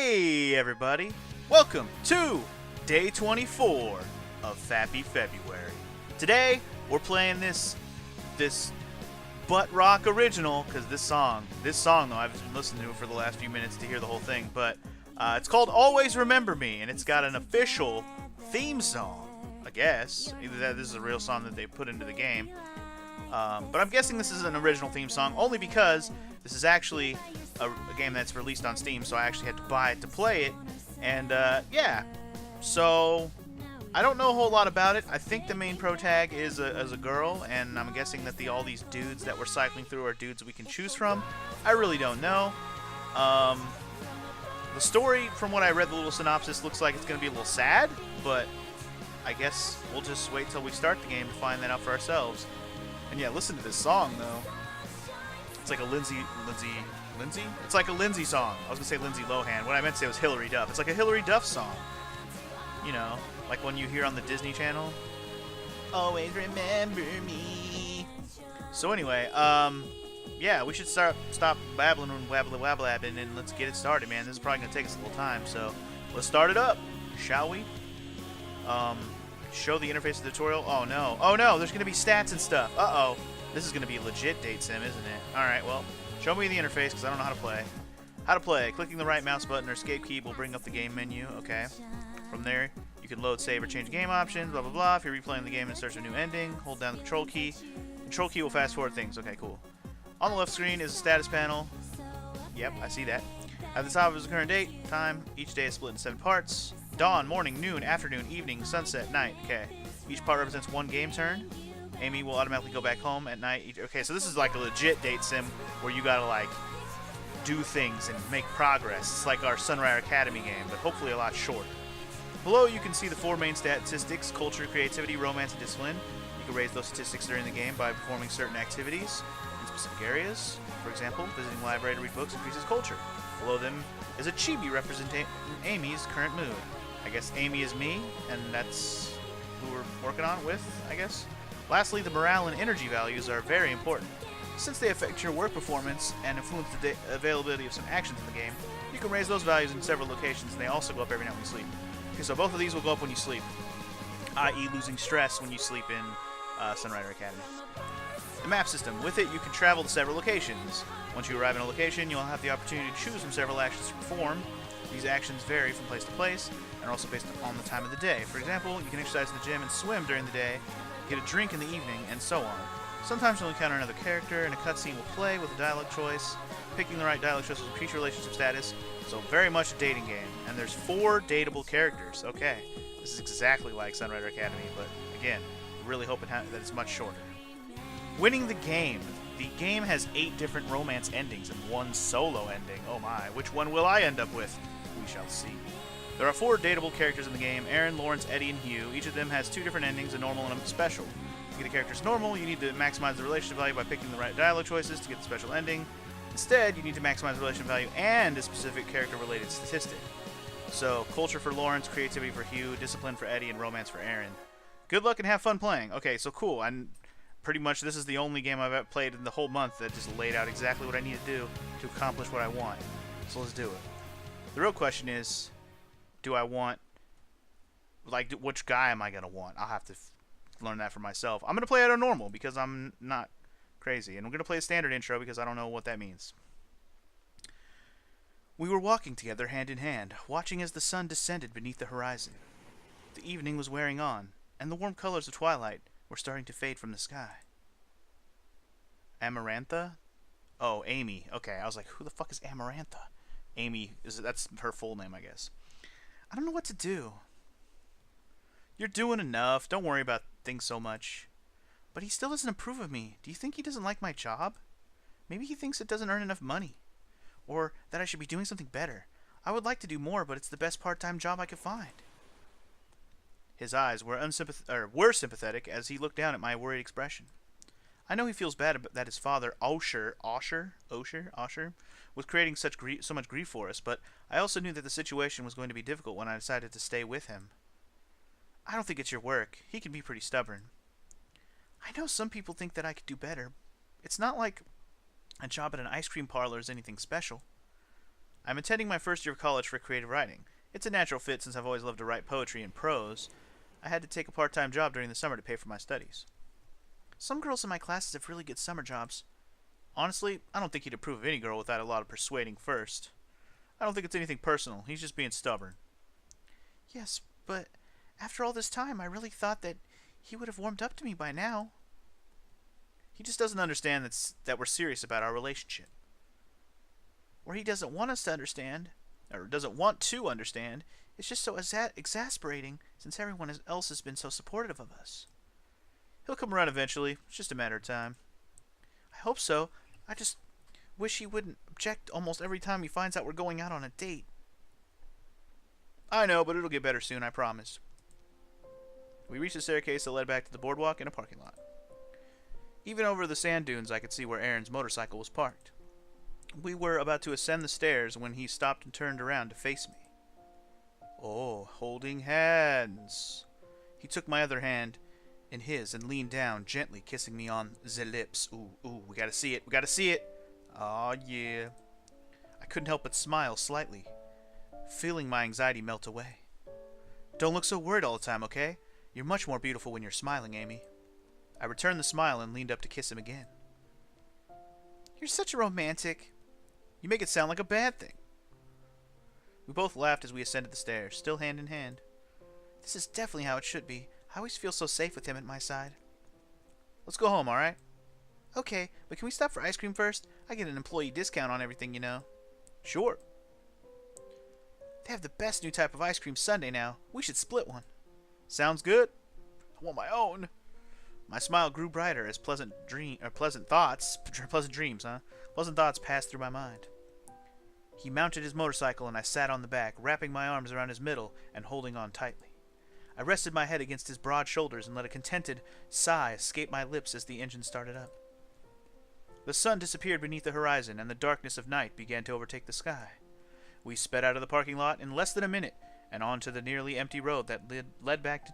Hey everybody, welcome to day 24 of Fappy February. Today we're playing this butt rock original because this song though I've been listening to it for the last few minutes to hear the whole thing, but it's called Always Remember Me and it's got an official theme song, I guess. Either that this is a real song that they put into the game. But I'm guessing this is an original theme song only because this is actually a game that's released on Steam, so I actually had to buy it to play it. And yeah, so I don't know a whole lot about it. I think the main pro tag is a girl, and I'm guessing that all these dudes that we're cycling through are dudes we can choose from. I really don't know. The story, from what I read, the little synopsis, looks like it's going to be a little sad, but I guess we'll just wait till we start the game to find that out for ourselves. And yeah, listen to this song though. It's like a Lindsay? It's like a Lindsay song. I was gonna say Lindsay Lohan. What I meant to say was Hillary Duff. It's like a Hillary Duff song. You know, like when you hear on the Disney Channel. Always remember me. So anyway, yeah, we should stop babbling and wabbling and let's get it started, man. This is probably gonna take us a little time, so let's start it up, shall we? Show the interface of the tutorial. Oh no, there's gonna be stats and stuff. Uh-oh. This is gonna be a legit date sim, isn't it? Alright, well, show me the interface because I don't know how to play. How to play. Clicking the right mouse button or escape key will bring up the game menu. Okay. From there, you can load, save, or change game options, blah blah blah. If you're replaying the game in search of a new ending, hold down the control key. Control key will fast forward things. Okay, cool. On the left screen is a status panel. Yep, I see that. At the top is the current date, time. Each day is split into 7 parts. Dawn, morning, noon, afternoon, evening, sunset, night. Okay. Each part represents one game turn. Amy will automatically go back home at night. Okay, so this is like a legit date sim where you gotta like do things and make progress. It's like our Sunrise Academy game, but hopefully a lot shorter. Below you can see the 4 main statistics: culture, creativity, romance, and discipline. You can raise those statistics during the game by performing certain activities in specific areas. For example, visiting the library to read books increases culture. Below them is a chibi representing Amy's current mood. I guess Amy is me, and that's who we're working on with, I guess. Lastly, the morale and energy values are very important. Since they affect your work performance and influence the availability of some actions in the game, you can raise those values in several locations, and they also go up every night when you sleep. Okay, so both of these will go up when you sleep, i.e. losing stress when you sleep in Sunrider Academy. The map system. With it, you can travel to several locations. Once you arrive in a location, you'll have the opportunity to choose from several actions to perform. These actions vary from place to place and are also based on the time of the day. For example, you can exercise in the gym and swim during the day, get a drink in the evening, and so on. Sometimes you'll encounter another character, and a cutscene will play with a dialogue choice. Picking the right dialogue choice will increase your relationship status, so very much a dating game. And there's 4 dateable characters. Okay, this is exactly like Sunrider Academy, but again, really hoping that it's much shorter. Winning the game. The game has 8 different romance endings and 1 solo ending. Oh my, which one will I end up with? We shall see. There are 4 dateable characters in the game: Aaron, Lawrence, Eddie, and Hugh. Each of them has 2 different endings, a normal and a special. To get a character's normal, you need to maximize the relationship value by picking the right dialogue choices to get the special ending. Instead, you need to maximize the relationship value and a specific character-related statistic. So, culture for Lawrence, creativity for Hugh, discipline for Eddie, and romance for Aaron. Good luck and have fun playing. Okay, so cool. And pretty much this is the only game I've ever played in the whole month that just laid out exactly what I need to do to accomplish what I want. So let's do it. The real question is, do I want, like, which guy am I going to want? I'll have to learn that for myself. I'm going to play it on normal because I'm not crazy. And I'm going to play a standard intro because I don't know what that means. We were walking together hand in hand, watching as the sun descended beneath the horizon. The evening was wearing on, and the warm colors of twilight were starting to fade from the sky. Amarantha? Oh, Amy. Okay, I was like, who the fuck is Amarantha? Amy, that's her full name, I guess. I don't know what to do. You're doing enough. Don't worry about things so much. But he still doesn't approve of me. Do you think he doesn't like my job? Maybe he thinks it doesn't earn enough money. Or that I should be doing something better. I would like to do more, but it's the best part-time job I could find. His eyes were sympathetic as he looked down at my worried expression. I know he feels bad that his father, Osher, was creating so much grief for us, but I also knew that the situation was going to be difficult when I decided to stay with him. I don't think it's your work. He can be pretty stubborn. I know some people think that I could do better. It's not like a job at an ice cream parlor is anything special. I'm attending my first year of college for creative writing. It's a natural fit since I've always loved to write poetry and prose. I had to take a part-time job during the summer to pay for my studies. Some girls in my classes have really good summer jobs. Honestly, I don't think he'd approve of any girl without a lot of persuading first. I don't think it's anything personal. He's just being stubborn. Yes, but after all this time, I really thought that he would have warmed up to me by now. He just doesn't understand that we're serious about our relationship. Or he doesn't want us to understand, or doesn't want to understand. It's just so exasperating since everyone else has been so supportive of us. He'll come around eventually. It's just a matter of time. I hope so. I just wish he wouldn't object almost every time he finds out we're going out on a date. I know, but it'll get better soon, I promise. We reached the staircase that led back to the boardwalk and a parking lot. Even over the sand dunes, I could see where Aaron's motorcycle was parked. We were about to ascend the stairs when he stopped and turned around to face me. Oh, holding hands. He took my other hand in his and leaned down, gently kissing me on the lips. Ooh, we gotta see it, we gotta see it. Aw, yeah. I couldn't help but smile slightly, feeling my anxiety melt away. Don't look so worried all the time, okay? You're much more beautiful when you're smiling, Amy. I returned the smile and leaned up to kiss him again. You're such a romantic. You make it sound like a bad thing. We both laughed as we ascended the stairs, still hand in hand. This is definitely how it should be. I always feel so safe with him at my side. Let's go home, alright? Okay, but can we stop for ice cream first? I get an employee discount on everything, you know. Sure. They have the best new type of ice cream sundae now. We should split one. Sounds good. I want my own. My smile grew brighter as pleasant thoughts passed through my mind. He mounted his motorcycle and I sat on the back, wrapping my arms around his middle and holding on tightly. I rested my head against his broad shoulders and let a contented sigh escape my lips as the engine started up. The sun disappeared beneath the horizon and the darkness of night began to overtake the sky. We sped out of the parking lot in less than a minute and onto the nearly empty road that led back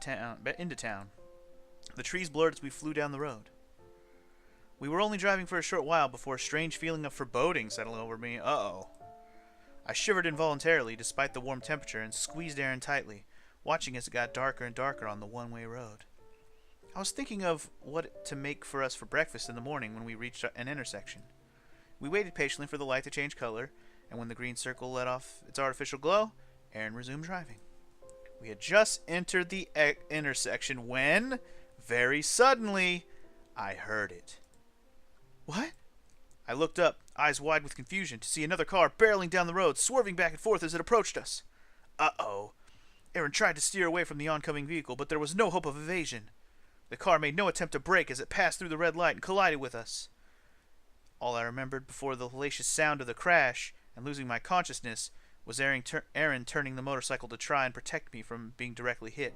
into town. The trees blurred as we flew down the road. We were only driving for a short while before a strange feeling of foreboding settled over me. Uh-oh. I shivered involuntarily despite the warm temperature and squeezed Aaron tightly, watching as it got darker and darker on the one-way road. I was thinking of what to make for us for breakfast in the morning when we reached an intersection. We waited patiently for the light to change color, and when the green circle let off its artificial glow, Aaron resumed driving. We had just entered the intersection when, very suddenly, I heard it. What? I looked up, eyes wide with confusion, to see another car barreling down the road, swerving back and forth as it approached us. Uh-oh. Aaron tried to steer away from the oncoming vehicle, but there was no hope of evasion. The car made no attempt to brake as it passed through the red light and collided with us. All I remembered before the hellacious sound of the crash and losing my consciousness was Aaron turning the motorcycle to try and protect me from being directly hit.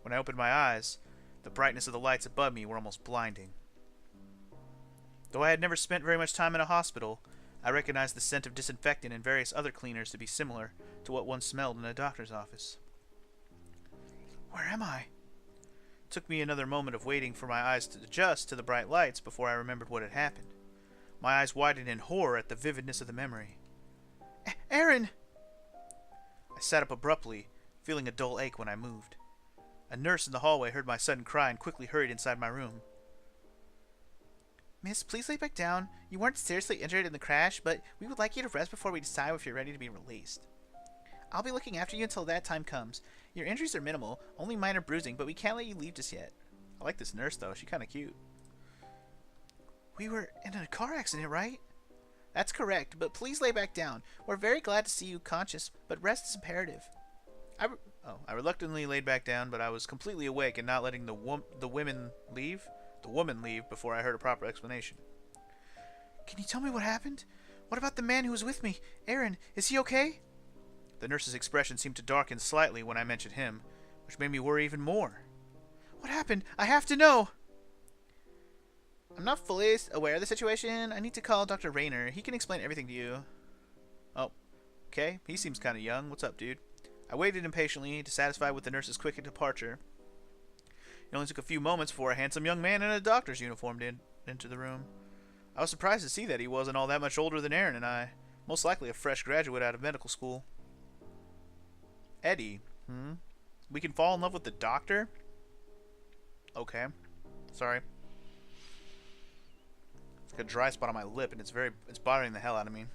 When I opened my eyes, the brightness of the lights above me were almost blinding. Though I had never spent very much time in a hospital, I recognized the scent of disinfectant and various other cleaners to be similar to what one smelled in a doctor's office. Where am I? It took me another moment of waiting for my eyes to adjust to the bright lights before I remembered what had happened. My eyes widened in horror at the vividness of the memory. Aaron! I sat up abruptly, feeling a dull ache when I moved. A nurse in the hallway heard my sudden cry and quickly hurried inside my room. Miss, please lay back down. You weren't seriously injured in the crash, but we would like you to rest before we decide if you're ready to be released. I'll be looking after you until that time comes. Your injuries are minimal, only minor bruising, but we can't let you leave just yet. I like this nurse, though. She's kind of cute. We were in a car accident, right? That's correct, but please lay back down. We're very glad to see you conscious, but rest is imperative. I reluctantly laid back down, but I was completely awake and not letting the woman leave before I heard a proper explanation. Can you tell me what happened? What about the man who was with me? Aaron, is he okay? The nurse's expression seemed to darken slightly when I mentioned him, which made me worry even more. What happened? I have to know! I'm not fully aware of the situation. I need to call Dr. Rayner. He can explain everything to you. Oh, okay. He seems kind of young. What's up, dude? I waited impatiently, dissatisfied with the nurse's quick departure. It only took a few moments before a handsome young man in a doctor's uniform entered the room. I was surprised to see that he wasn't all that much older than Aaron and I. Most likely a fresh graduate out of medical school. Eddie. We can fall in love with the doctor? Okay. Sorry. It's got a dry spot on my lip, and it's bothering the hell out of me.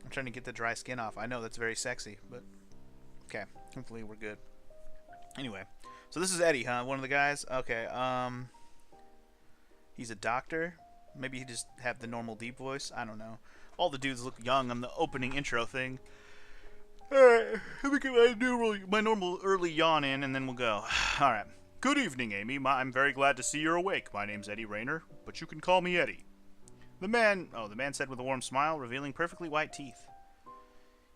I'm trying to get the dry skin off. I know that's very sexy, but okay. Hopefully we're good. Anyway, so this is Eddie, huh? One of the guys? Okay, he's a doctor? Maybe he just have the normal deep voice? I don't know. All the dudes look young on the opening intro thing. Alright, let me get my normal early yawn in, and then we'll go. Alright. Good evening, Amy. I'm very glad to see you're awake. My name's Eddie Rayner, but you can call me Eddie. The man said with a warm smile, revealing perfectly white teeth.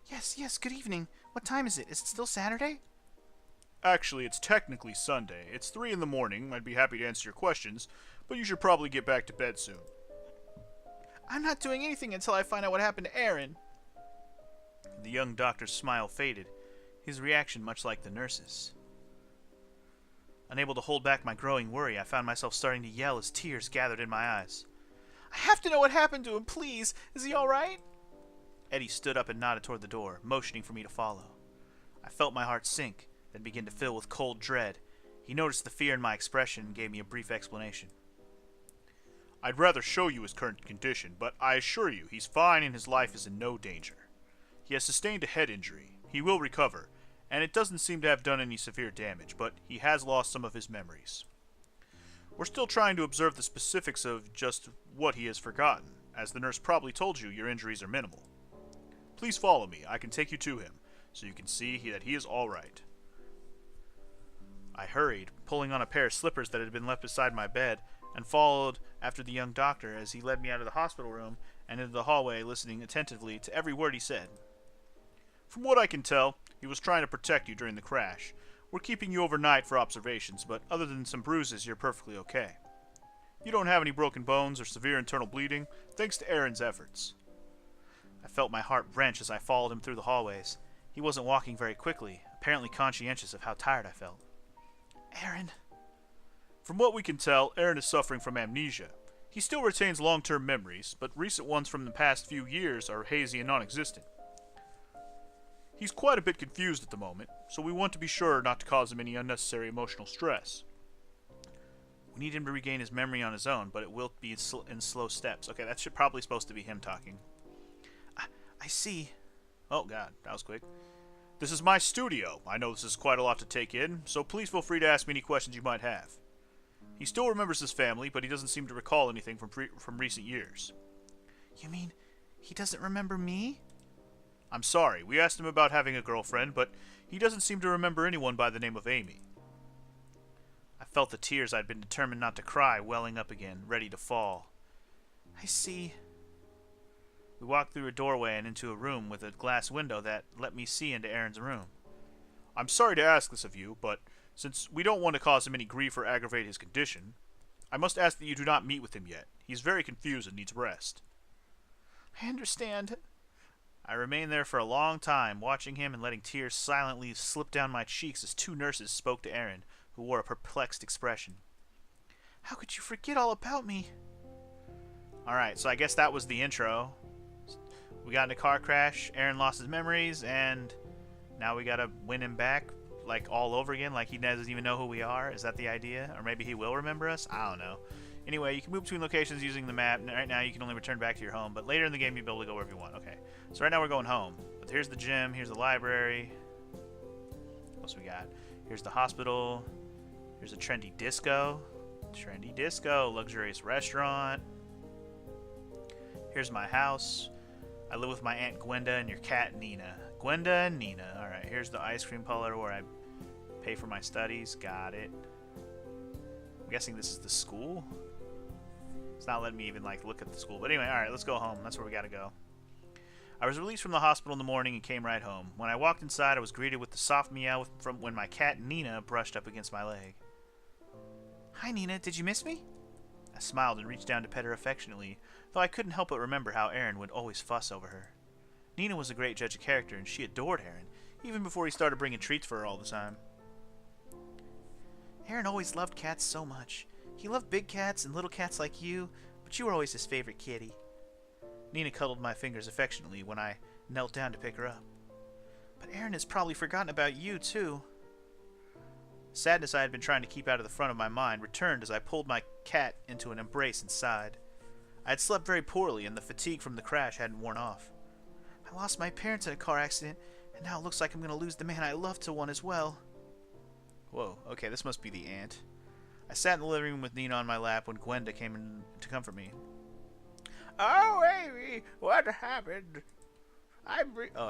Yes, good evening. What time is it? Is it still Saturday? Actually, it's technically Sunday. It's 3 in the morning. I'd be happy to answer your questions, but you should probably get back to bed soon. I'm not doing anything until I find out what happened to Aaron. The young doctor's smile faded, his reaction much like the nurse's. Unable to hold back my growing worry, I found myself starting to yell as tears gathered in my eyes. I have to know what happened to him, please. Is he all right? Eddie stood up and nodded toward the door, motioning for me to follow. I felt my heart sink, then begin to fill with cold dread. He noticed the fear in my expression and gave me a brief explanation. I'd rather show you his current condition, but I assure you he's fine and his life is in no danger. He has sustained a head injury. He will recover, and it doesn't seem to have done any severe damage, but he has lost some of his memories. We're still trying to observe the specifics of just what he has forgotten. As the nurse probably told you, your injuries are minimal. Please follow me. I can take you to him, so you can see that he is all right. I hurried, pulling on a pair of slippers that had been left beside my bed, and followed after the young doctor as he led me out of the hospital room and into the hallway, listening attentively to every word he said. From what I can tell, he was trying to protect you during the crash. We're keeping you overnight for observations, but other than some bruises, you're perfectly okay. You don't have any broken bones or severe internal bleeding, thanks to Aaron's efforts. I felt my heart wrench as I followed him through the hallways. He wasn't walking very quickly, apparently conscientious of how tired I felt. Aaron. From what we can tell, Aaron is suffering from amnesia. He still retains long-term memories, but recent ones from the past few years are hazy and non-existent. He's quite a bit confused at the moment, so we want to be sure not to cause him any unnecessary emotional stress. We need him to regain his memory on his own, but it will be in slow steps. Okay, that's probably supposed to be him talking. I see. Oh god, that was quick. This is my studio. I know this is quite a lot to take in, so please feel free to ask me any questions you might have. He still remembers his family, but he doesn't seem to recall anything from recent years. You mean he doesn't remember me? I'm sorry, we asked him about having a girlfriend, but he doesn't seem to remember anyone by the name of Amy. I felt the tears I'd been determined not to cry welling up again, ready to fall. I see. We walked through a doorway and into a room with a glass window that let me see into Aaron's room. I'm sorry to ask this of you, but since we don't want to cause him any grief or aggravate his condition, I must ask that you do not meet with him yet. He's very confused and needs rest. I understand. I remained there for a long time, watching him and letting tears silently slip down my cheeks as 2 nurses spoke to Aaron, who wore a perplexed expression. How could you forget all about me? Alright, so I guess that was the intro. We got in a car crash, Aaron lost his memories, and now we gotta win him back, like, all over again, like he doesn't even know who we are. Is that the idea? Or maybe he will remember us? I don't know. Anyway, you can move between locations using the map. Right now, you can only return back to your home, but later in the game, you'll be able to go wherever you want. Okay, so right now we're going home. But here's the gym, here's the library. What else we got? Here's the hospital. Here's a trendy disco. Trendy disco, luxurious restaurant. Here's my house. I live with my Aunt Gwenda and your cat Nina. Gwenda and Nina. Alright, here's the ice cream parlor where I pay for my studies. Got it. I'm guessing this is the school? It's not letting me even, like, look at the school. But anyway, alright, let's go home. That's where we gotta go. I was released from the hospital in the morning and came right home. When I walked inside, I was greeted with the soft meow from when my cat Nina brushed up against my leg. Hi, Nina. Did you miss me? I smiled and reached down to pet her affectionately, though I couldn't help but remember how Aaron would always fuss over her. Nina was a great judge of character, and she adored Aaron, even before he started bringing treats for her all the time. Aaron always loved cats so much. He loved big cats and little cats like you, but you were always his favorite kitty. Nina cuddled my fingers affectionately when I knelt down to pick her up. But Aaron has probably forgotten about you, too. Sadness I had been trying to keep out of the front of my mind returned as I pulled my cat into an embrace and sighed. I had slept very poorly, and the fatigue from the crash hadn't worn off. I lost my parents in a car accident, and now it looks like I'm going to lose the man I love to one as well. Whoa, okay, this must be the aunt. I sat in the living room with Nina on my lap when Gwenda came in to comfort me. Oh, Amy, what happened? I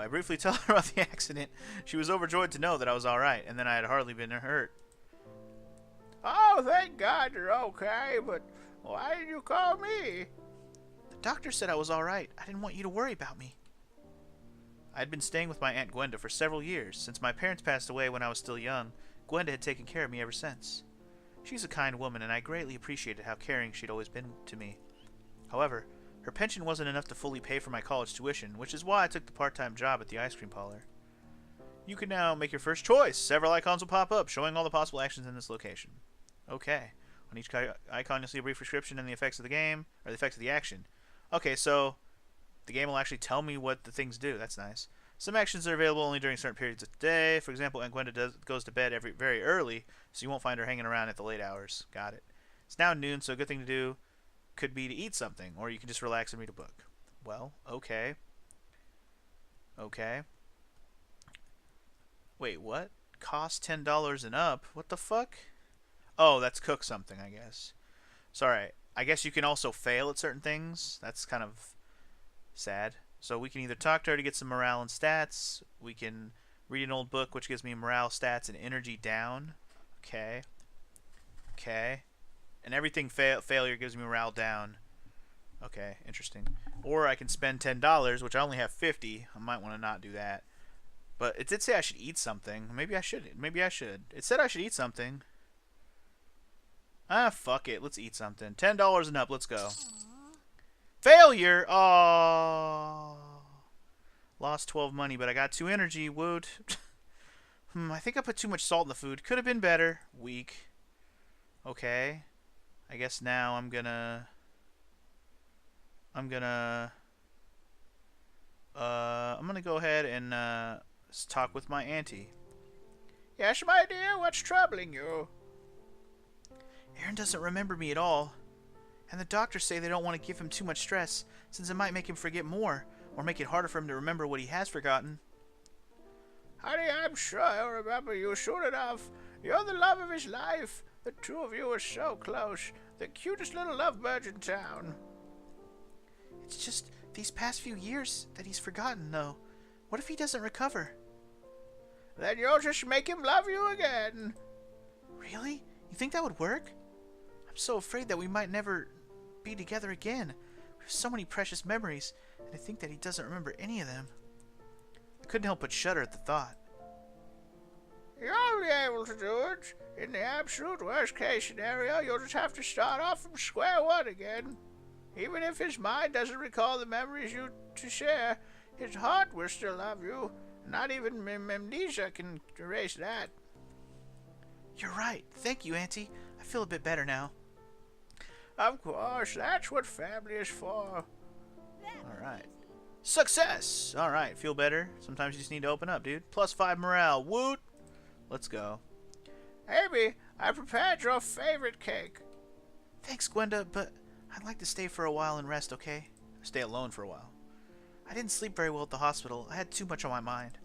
briefly told her about the accident. She was overjoyed to know that I was alright, and then I had hardly been hurt. Oh, thank God you're okay, but why did you call me? The doctor said I was alright. I didn't want you to worry about me. I had been staying with my Aunt Gwenda for several years. Since my parents passed away when I was still young, Gwenda had taken care of me ever since. She's a kind woman, and I greatly appreciated how caring she'd always been to me. However, her pension wasn't enough to fully pay for my college tuition, which is why I took the part-time job at the ice cream parlor. You can now make your first choice. Several icons will pop up, showing all the possible actions in this location. Okay. On each icon, you'll see a brief description and the effects of the game, or the effects of the action. Okay, so the game will actually tell me what the things do. That's nice. Some actions are available only during certain periods of the day. For example, Aunt Gwenda goes to bed very early, so you won't find her hanging around at the late hours. Got it. It's now noon, so a good thing to do could be to eat something, or you can just relax and read a book. Well, okay. Okay. Wait, what? Cost $10 and up? What the fuck? Oh, that's cook something, I guess. Sorry. I guess you can also fail at certain things. That's kind of sad. So we can either talk to her to get some morale and stats. We can read an old book, which gives me morale, stats, and energy down. Okay. Okay. And everything failure gives me morale down. Okay, interesting. Or I can spend $10, which I only have 50. I might want to not do that. But it did say I should eat something. Maybe I should. Maybe I should. It said I should eat something. Ah, fuck it. Let's eat something. $10 and up. Let's go. Failure! Oh, lost 12 money, but I got 2 energy. Woot. I think I put too much salt in the food. Could have been better. Weak. Okay. I guess now I'm gonna go ahead and talk with my auntie. Yes, my dear, what's troubling you? Aaron doesn't remember me at all, and the doctors say they don't want to give him too much stress, since it might make him forget more, or make it harder for him to remember what he has forgotten. Honey, I'm sure he'll remember you soon enough. You're the love of his life. The two of you are so close. The cutest little lovebirds in town. It's just these past few years that he's forgotten, though. What if he doesn't recover? Then you'll just make him love you again. Really? You think that would work? I'm so afraid that we might never be together again. We have so many precious memories, and I think that he doesn't remember any of them. I couldn't help but shudder at the thought. You'll be able to do it. In the absolute worst case scenario, you'll just have to start off from square one again. Even if his mind doesn't recall the memories you to share, his heart will still love you. Not even amnesia can erase that. You're right. Thank you, Auntie. I feel a bit better now. Of course, that's what family is for. Alright. Success! Alright, feel better. Sometimes you just need to open up, dude. +5 morale. Woot! Let's go. Amy, I prepared your favorite cake. Thanks, Gwenda, but I'd like to stay for a while and rest, okay? Stay alone for a while. I didn't sleep very well at the hospital. I had too much on my mind.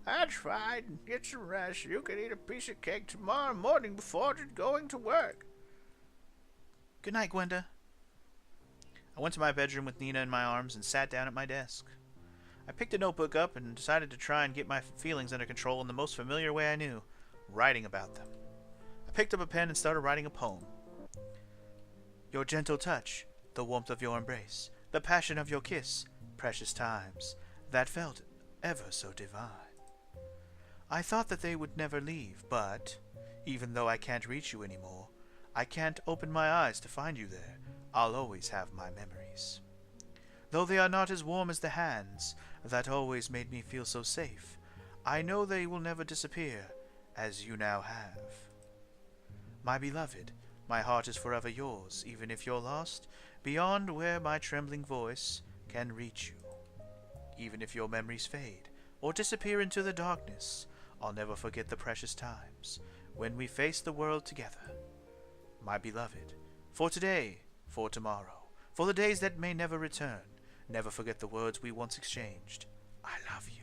That's fine. Get some rest. You can eat a piece of cake tomorrow morning before going to work. Good night, Gwenda. I went to my bedroom with Nina in my arms and sat down at my desk. I picked a notebook up and decided to try and get my feelings under control in the most familiar way I knew, writing about them. I picked up a pen and started writing a poem. Your gentle touch, the warmth of your embrace, the passion of your kiss, precious times, that felt ever so divine. I thought that they would never leave, but, even though I can't reach you anymore, I can't open my eyes to find you there. I'll always have my memories. Though they are not as warm as the hands that always made me feel so safe, I know they will never disappear, as you now have. My beloved, my heart is forever yours, even if you're lost. beyond where my trembling voice can reach you. Even if your memories fade or disappear into the darkness, I'll never forget the precious times when we faced the world together. My beloved, for today, for tomorrow, for the days that may never return, never forget the words we once exchanged. I love you.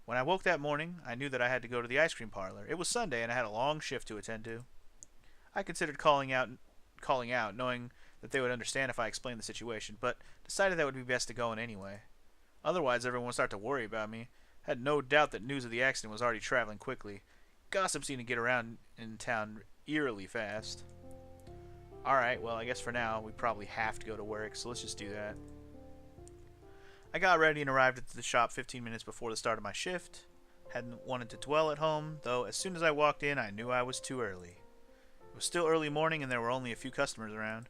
When I woke that morning, I knew that I had to go to the ice cream parlor. It was Sunday and I had a long shift to attend to. I considered calling out, knowing that they would understand if I explained the situation, but decided that would be best to go in anyway. Otherwise, everyone would start to worry about me. I had no doubt that news of the accident was already traveling quickly. Gossip seemed to get around in town eerily fast. Alright, well, I guess for now, we probably have to go to work, so let's just do that. I got ready and arrived at the shop 15 minutes before the start of my shift. Hadn't wanted to dwell at home, though as soon as I walked in, I knew I was too early. It was still early morning and there were only a few customers around.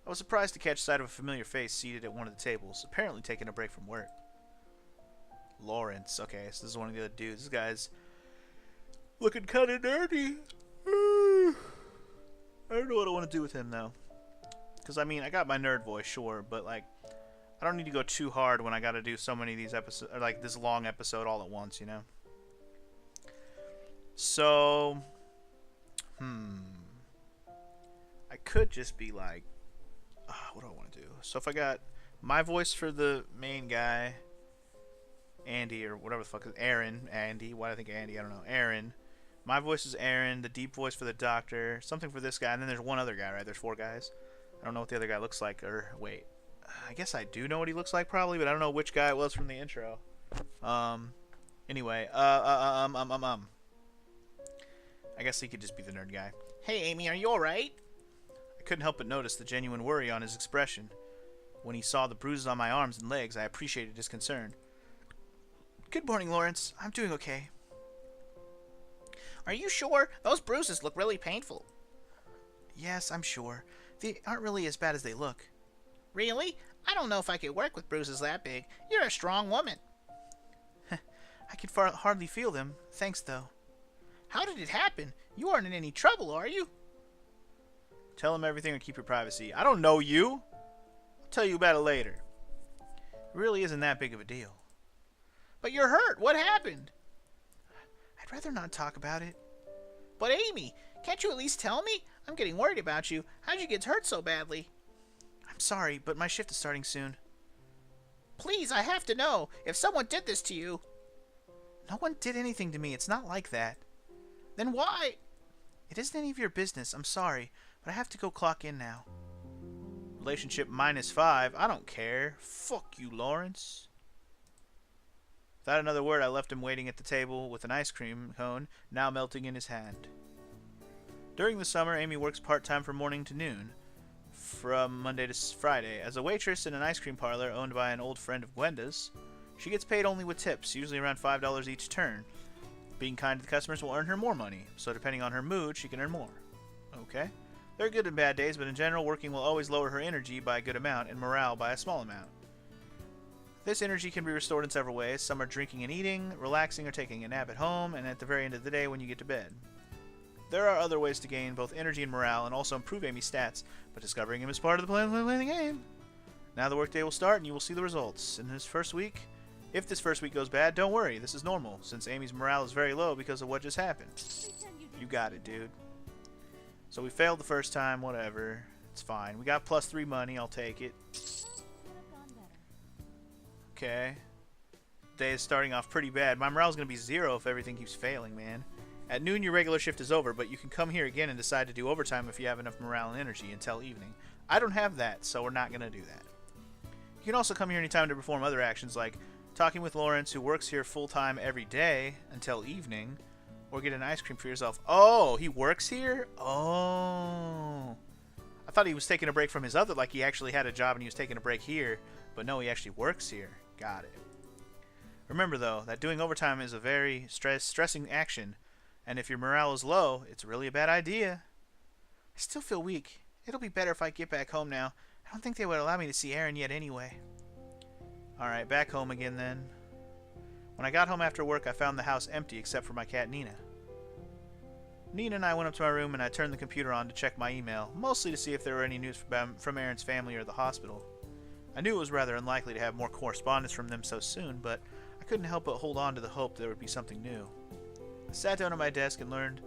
I was surprised to catch sight of a familiar face seated at one of the tables, apparently taking a break from work. Lawrence. Okay, so this is one of the other dudes. This guy's looking kind of nerdy. I don't know what I want to do with him, though. Because, I mean, I got my nerd voice, sure, but, like, I don't need to go too hard when I got to do so many of these episodes, or, like, this long episode all at once, you know? So, I could just be like, what do I want to do? So if I got my voice for the main guy, Andy, or whatever the fuck is Aaron, Andy, why do I think Andy? I don't know. Aaron. My voice is Aaron, the deep voice for the doctor, something for this guy, and then there's one other guy, right? There's 4 guys. I don't know what the other guy looks like, or wait. I guess I do know what he looks like probably, but I don't know which guy it was from the intro. Anyway, I guess he could just be the nerd guy. Hey, Amy, are you alright? I couldn't help but notice the genuine worry on his expression. When he saw the bruises on my arms and legs, I appreciated his concern. Good morning, Lawrence. I'm doing okay. Are you sure? Those bruises look really painful. Yes, I'm sure. They aren't really as bad as they look. Really? I don't know if I could work with bruises that big. You're a strong woman. I can hardly feel them. Thanks, though. How did it happen? You aren't in any trouble, are you? Tell him everything or keep your privacy. I don't know you. I'll tell you about it later. It really isn't that big of a deal. But you're hurt. What happened? I'd rather not talk about it. But Amy, can't you at least tell me? I'm getting worried about you. How'd you get hurt so badly? I'm sorry, but my shift is starting soon. Please, I have to know. If someone did this to you... No one did anything to me. It's not like that. Then why? It isn't any of your business. I'm sorry, but I have to go clock in now. Relationship -5. I don't care. Fuck you, Lawrence. Without another word, I left him waiting at the table with an ice cream cone now melting in his hand. During the summer, Amy works part-time from morning to noon, from Monday to Friday. As a waitress in an ice cream parlor owned by an old friend of Gwenda's, she gets paid only with tips, usually around $5 each turn. Being kind to the customers will earn her more money, so depending on her mood, she can earn more. Okay. There are good and bad days, but in general, working will always lower her energy by a good amount and morale by a small amount. This energy can be restored in several ways. Some are drinking and eating, relaxing or taking a nap at home, and at the very end of the day when you get to bed. There are other ways to gain both energy and morale and also improve Amy's stats, but discovering him is part of the plan of playing the game. Now the workday will start and you will see the results. In this first week, if this first week goes bad, don't worry, this is normal, since Amy's morale is very low because of what just happened. You got it, dude. So we failed the first time, whatever. It's fine. We got +3 money, I'll take it. Okay. Day is starting off pretty bad. My morale's going to be 0 if everything keeps failing, man. At noon, your regular shift is over, but you can come here again and decide to do overtime if you have enough morale and energy until evening. I don't have that, so we're not going to do that. You can also come here anytime to perform other actions like talking with Lawrence, who works here full-time every day until evening, or get an ice cream for yourself. Oh, he works here? Oh. I thought he was taking a break from his other, like he actually had a job and he was taking a break here, but no, he actually works here. Got it. Remember, though, that doing overtime is a very stressing action, and if your morale is low, it's really a bad idea. I still feel weak. It'll be better if I get back home now. I don't think they would allow me to see Aaron yet anyway. Alright, back home again then. When I got home after work, I found the house empty except for my cat Nina. Nina and I went up to my room and I turned the computer on to check my email, mostly to see if there were any news from Aaron's family or the hospital. I knew it was rather unlikely to have more correspondence from them so soon, but I couldn't help but hold on to the hope there would be something new. I sat down at my desk and learned?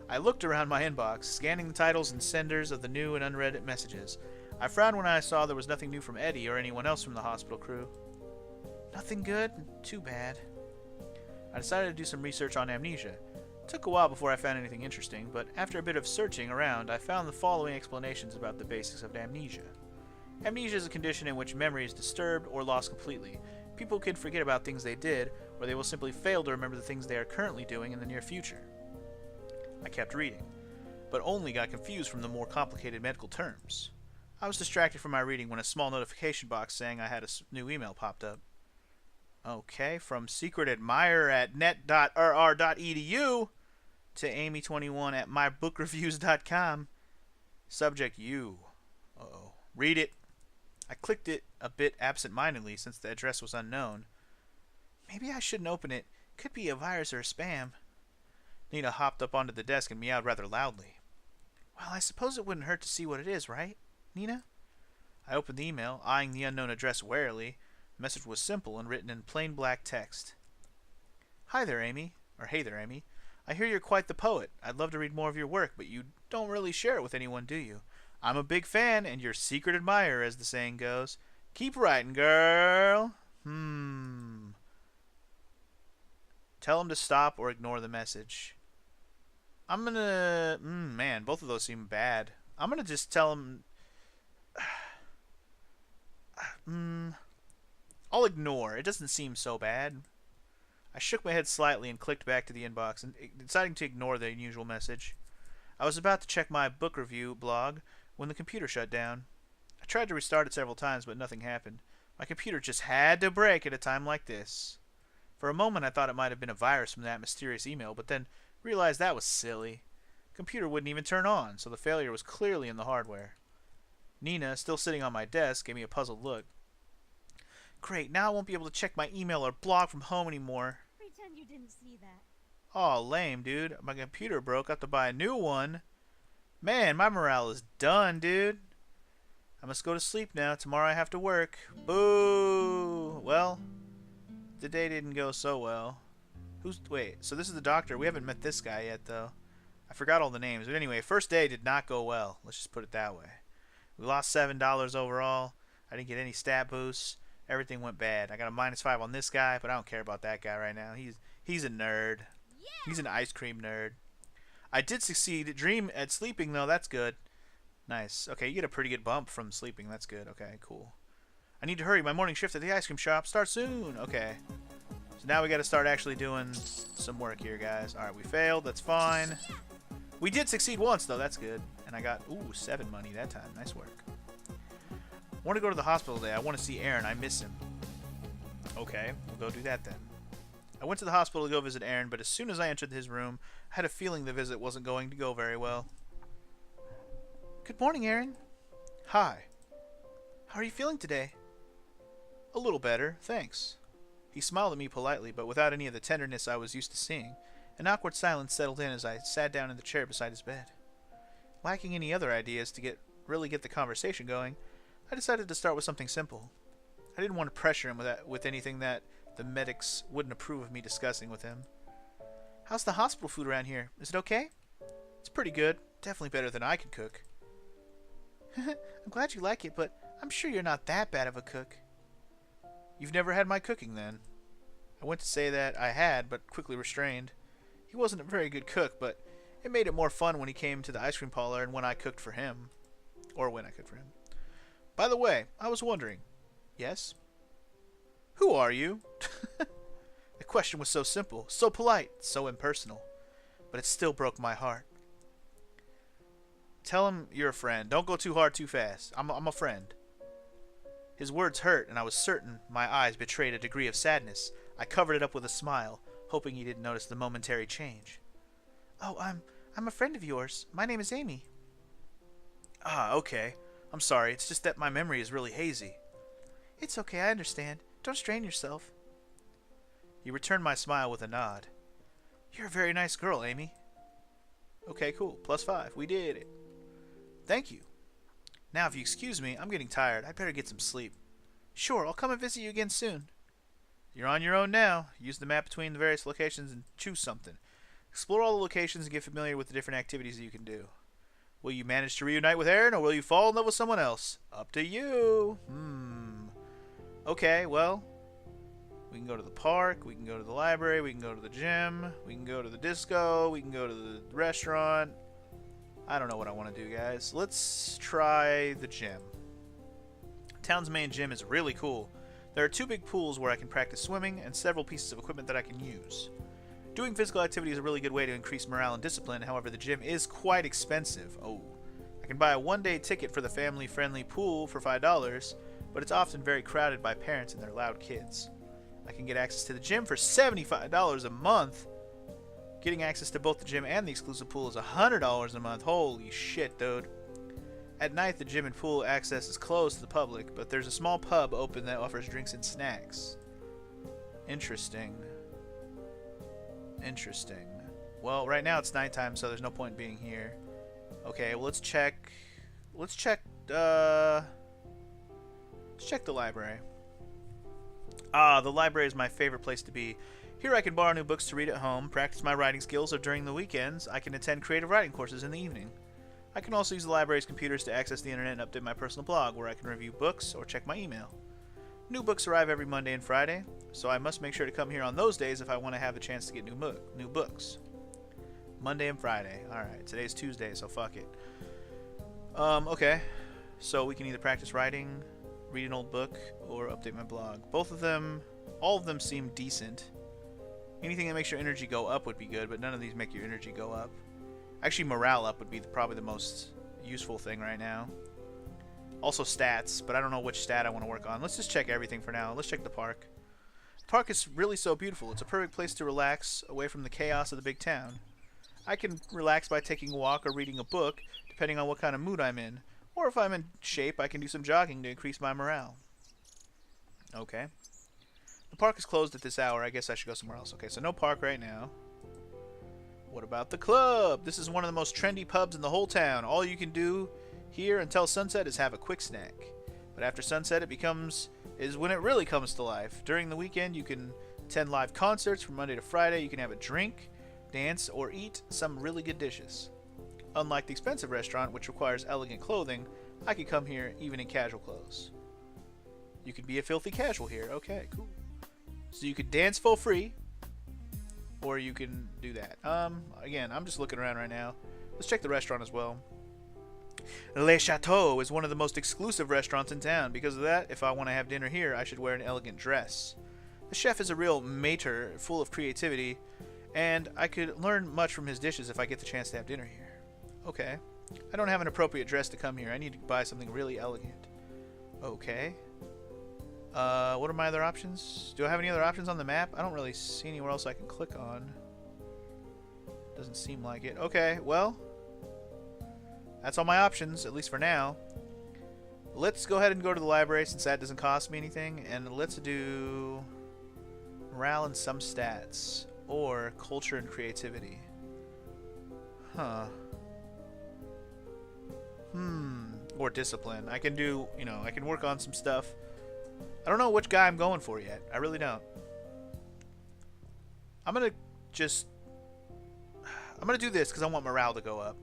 I looked around my inbox, scanning the titles and senders of the new and unread messages. I frowned when I saw there was nothing new from Eddie or anyone else from the hospital crew. Nothing good? Too bad. I decided to do some research on amnesia. It took a while before I found anything interesting, but after a bit of searching around, I found the following explanations about the basics of amnesia. Amnesia is a condition in which memory is disturbed or lost completely. People can forget about things they did, or they will simply fail to remember the things they are currently doing in the near future. I kept reading, but only got confused from the more complicated medical terms. I was distracted from my reading when a small notification box saying I had a new email popped up. Okay, from secretadmirer@net.rr.edu to amy21@mybookreviews.com. Subject you. Uh-oh. Read it. I clicked it a bit absent-mindedly since the address was unknown. Maybe I shouldn't open it. Could be a virus or a spam. Nina hopped up onto the desk and meowed rather loudly. Well, I suppose it wouldn't hurt to see what it is, right, Nina? I opened the email, eyeing the unknown address warily. The message was simple and written in plain black text. Hi there, Amy. Or hey there, Amy. I hear you're quite the poet. I'd love to read more of your work, but you don't really share it with anyone, do you? I'm a big fan and your secret admirer, as the saying goes. Keep writing, girl. Tell him to stop or ignore the message. I'm gonna... man, both of those seem bad. I'm gonna just tell him... I'll ignore. It doesn't seem so bad. I shook my head slightly and clicked back to the inbox, deciding to ignore the unusual message. I was about to check my book review blog when the computer shut down. I tried to restart it several times, but nothing happened. My computer just had to break at a time like this. For a moment I thought it might have been a virus from that mysterious email, but then realized that was silly. The computer wouldn't even turn on, so the failure was clearly in the hardware. Nina, still sitting on my desk, gave me a puzzled look. Great, now I won't be able to check my email or blog from home anymore. Pretend you didn't see that. Aw, lame, dude. My computer broke. I have to buy a new one. Man, my morale is done, dude. I must go to sleep now. Tomorrow I have to work. Boo! Well, the day didn't go so well. Wait, so this is the doctor. We haven't met this guy yet, though. I forgot all the names. But anyway, first day did not go well. Let's just put it that way. We lost $7 overall. I didn't get any stat boosts. Everything went bad. I got a -5 on this guy, but I don't care about that guy right now. He's a nerd. Yeah. He's an ice cream nerd. I did succeed at sleeping, though. That's good. Nice. Okay, you get a pretty good bump from sleeping. That's good. Okay, cool. I need to hurry. My morning shift at the ice cream shop starts soon. Okay. So now we got to start actually doing some work here, guys. All right, we failed. That's fine. We did succeed once, though. That's good. And I got, 7 money that time. Nice work. I want to go to the hospital today. I want to see Aaron. I miss him. Okay, we'll go do that then. I went to the hospital to go visit Aaron, but as soon as I entered his room, I had a feeling the visit wasn't going to go very well. Good morning, Aaron. Hi. How are you feeling today? A little better, thanks. He smiled at me politely, but without any of the tenderness I was used to seeing. An awkward silence settled in as I sat down in the chair beside his bed. Lacking any other ideas to really get the conversation going, I decided to start with something simple. I didn't want to pressure him with anything that the medics wouldn't approve of me discussing with him. How's the hospital food around here? Is it okay? It's pretty good. Definitely better than I could cook. I'm glad you like it, but I'm sure you're not that bad of a cook. You've never had my cooking, then? I went to say that I had, but quickly restrained. He wasn't a very good cook, but it made it more fun when he came to the ice cream parlor and when I cooked for him. Or when I cooked for him. By the way, I was wondering. Yes? Who are you? The question was so simple, so polite, so impersonal. But it still broke my heart. Tell him you're a friend. Don't go too hard too fast. I'm a friend. His words hurt, and I was certain my eyes betrayed a degree of sadness. I covered it up with a smile, hoping he didn't notice the momentary change. Oh, I'm a friend of yours. My name is Amy. Ah, okay. I'm sorry, it's just that my memory is really hazy. It's okay, I understand. Don't strain yourself. He returned my smile with a nod. You're a very nice girl, Amy. Okay, cool. +5. We did it. Thank you. Now, if you excuse me, I'm getting tired. I'd better get some sleep. Sure, I'll come and visit you again soon. You're on your own now. Use the map between the various locations and choose something. Explore all the locations and get familiar with the different activities that you can do. Will you manage to reunite with Aaron, or will you fall in love with someone else? Up to you. Okay, well, we can go to the park, we can go to the library, we can go to the gym, we can go to the disco, we can go to the restaurant. I don't know what I want to do, guys. Let's try the gym. Town's main gym is really cool. There are 2 big pools where I can practice swimming and several pieces of equipment that I can use. Doing physical activity is a really good way to increase morale and discipline. However, the gym is quite expensive. Oh, I can buy a one-day ticket for the family-friendly pool for $5, but it's often very crowded by parents and their loud kids. I can get access to the gym for $75 a month. Getting access to both the gym and the exclusive pool is $100 a month. Holy shit, dude. At night, the gym and pool access is closed to the public, but there's a small pub open that offers drinks and snacks. Interesting. Interesting. Well, right now it's nighttime, so there's no point being here. Okay, well, let's check the library. Ah, the library is my favorite place to be. Here I can borrow new books to read at home, practice my writing skills, or during the weekends, I can attend creative writing courses in the evening. I can also use the library's computers to access the internet and update my personal blog, where I can review books or check my email. New books arrive every Monday and Friday, so I must make sure to come here on those days if I want to have the chance to get new books. Monday and Friday. Alright, today's Tuesday, so fuck it. Okay. So we can either practice writing, read an old book, or update my blog. All of them seem decent. Anything that makes your energy go up would be good, but none of these make your energy go up. Actually, morale up would be probably the most useful thing right now. Also stats, but I don't know which stat I want to work on. Let's just check everything for now. Let's check the park. The park is really so beautiful. It's a perfect place to relax away from the chaos of the big town. I can relax by taking a walk or reading a book, depending on what kind of mood I'm in. Or if I'm in shape, I can do some jogging to increase my morale. Okay. The park is closed at this hour. I guess I should go somewhere else. Okay, so no park right now. What about the club? This is one of the most trendy pubs in the whole town. All you can do here until sunset is have a quick snack. But after sunset is when it really comes to life. During the weekend you can attend live concerts from Monday to Friday. You can have a drink, dance, or eat some really good dishes. Unlike the expensive restaurant, which requires elegant clothing, I can come here even in casual clothes. You can be a filthy casual here. Okay, cool. So you could dance for free, or you can do that. Again, I'm just looking around right now. Let's check the restaurant as well. Le Chateau is one of the most exclusive restaurants in town. Because of that, if I want to have dinner here, I should wear an elegant dress. The chef is a real maître, full of creativity, and I could learn much from his dishes if I get the chance to have dinner here. Okay. I don't have an appropriate dress to come here. I need to buy something really elegant. Okay. What are my other options? Do I have any other options on the map? I don't really see anywhere else I can click on. Doesn't seem like it. Okay, well, that's all my options, at least for now. Let's go ahead and go to the library since that doesn't cost me anything, and let's do morale and some stats, or culture and creativity. Huh. Or discipline. I can do, I can work on some stuff. I don't know which guy I'm going for yet. I really don't. I'm gonna do this because I want morale to go up.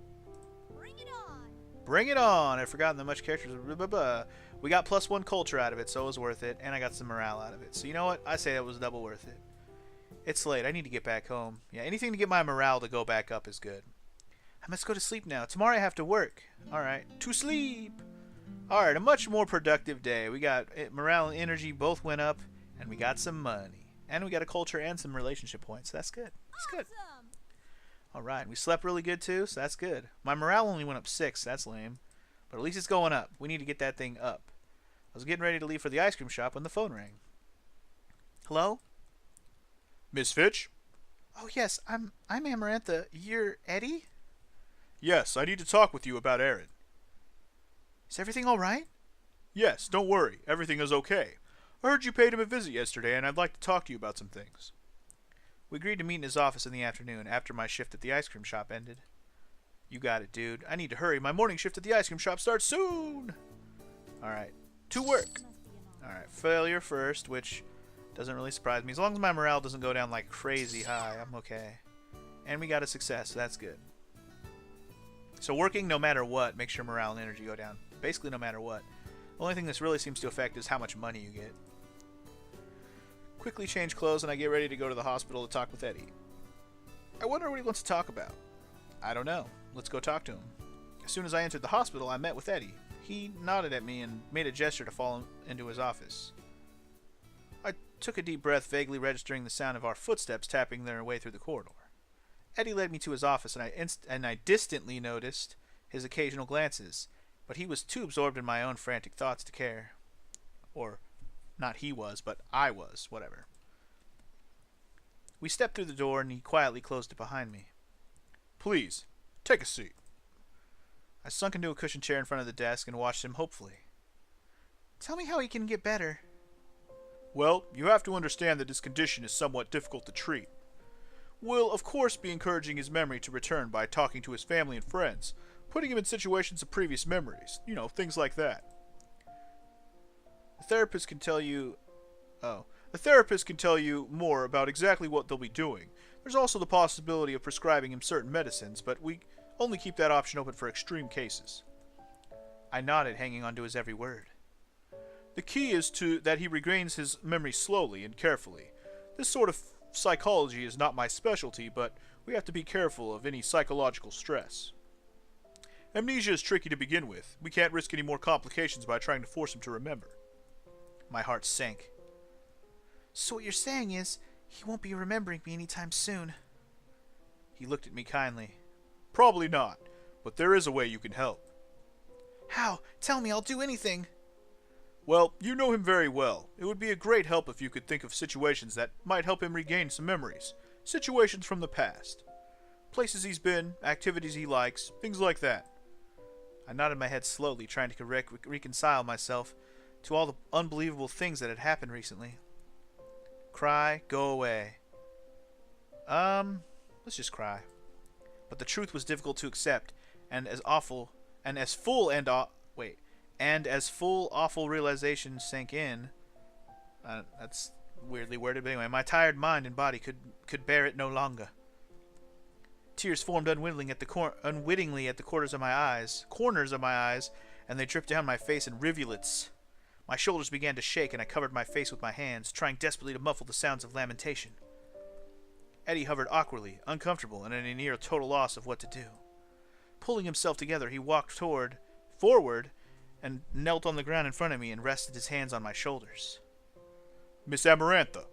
Bring it on! Bring it on! I've forgotten that much characters. Blah, blah, blah. We got +1 culture out of it, so it was worth it, and I got some morale out of it. So you know what? I say that was double worth it. It's late. I need to get back home. Yeah, anything to get my morale to go back up is good. I must go to sleep now. Tomorrow I have to work. Alright. To sleep! Alright, a much more productive day. We got morale and energy both went up, and we got some money. And we got a culture and some relationship points. That's good. That's good. Awesome. Alright, we slept really good too, so that's good. My morale only went up 6. That's lame. But at least it's going up. We need to get that thing up. I was getting ready to leave for the ice cream shop when the phone rang. Hello? Miss Fitch? Oh, yes, I'm Amarantha. You're Eddie? Yes, I need to talk with you about Aaron. Is everything all right? Yes, don't worry. Everything is okay. I heard you paid him a visit yesterday, and I'd like to talk to you about some things. We agreed to meet in his office in the afternoon, after my shift at the ice cream shop ended. You got it, dude. I need to hurry. My morning shift at the ice cream shop starts soon. Alright. To work. Alright. Failure first, which doesn't really surprise me. As long as my morale doesn't go down like crazy high, I'm okay. And we got a success, so that's good. So working no matter what makes your morale and energy go down. Basically no matter what. The only thing this really seems to affect is how much money you get. Quickly change clothes and I get ready to go to the hospital to talk with Eddie. I wonder what he wants to talk about. I don't know. Let's go talk to him. As soon as I entered the hospital, I met with Eddie. He nodded at me and made a gesture to follow into his office. I took a deep breath, vaguely registering the sound of our footsteps tapping their way through the corridor. Eddie led me to his office, and I distantly noticed his occasional glances, but he was too absorbed in my own frantic thoughts to care. Or, not he was, but I was, whatever. We stepped through the door, and he quietly closed it behind me. Please, take a seat. I sunk into a cushioned chair in front of the desk and watched him hopefully. Tell me how he can get better. Well, you have to understand that his condition is somewhat difficult to treat. We'll, of course, be encouraging his memory to return by talking to his family and friends, putting him in situations of previous memories, things like that. The therapist can tell you more about exactly what they'll be doing. There's also the possibility of prescribing him certain medicines, but we only keep that option open for extreme cases. I nodded, hanging on to his every word. The key is that he regains his memory slowly and carefully. This sort of psychology is not my specialty, but we have to be careful of any psychological stress. Amnesia is tricky to begin with. We can't risk any more complications by trying to force him to remember. My heart sank. So what you're saying is, he won't be remembering me anytime soon. He looked at me kindly. Probably not, but there is a way you can help. How? Tell me, I'll do anything. Well, you know him very well. It would be a great help if you could think of situations that might help him regain some memories. Situations from the past. Places he's been, activities he likes, things like that. I nodded my head slowly, trying to reconcile myself to all the unbelievable things that had happened recently. Cry, go away. Let's just cry. But the truth was difficult to accept, and as full awful realization sank in. That's weirdly worded, but anyway, my tired mind and body could bear it no longer. Tears formed unwittingly at the corners of my eyes, and they dripped down my face in rivulets. My shoulders began to shake, and I covered my face with my hands, trying desperately to muffle the sounds of lamentation. Eddie hovered awkwardly, uncomfortable, and at a near total loss of what to do. Pulling himself together, he walked forward, and knelt on the ground in front of me and rested his hands on my shoulders. Miss Amarantha.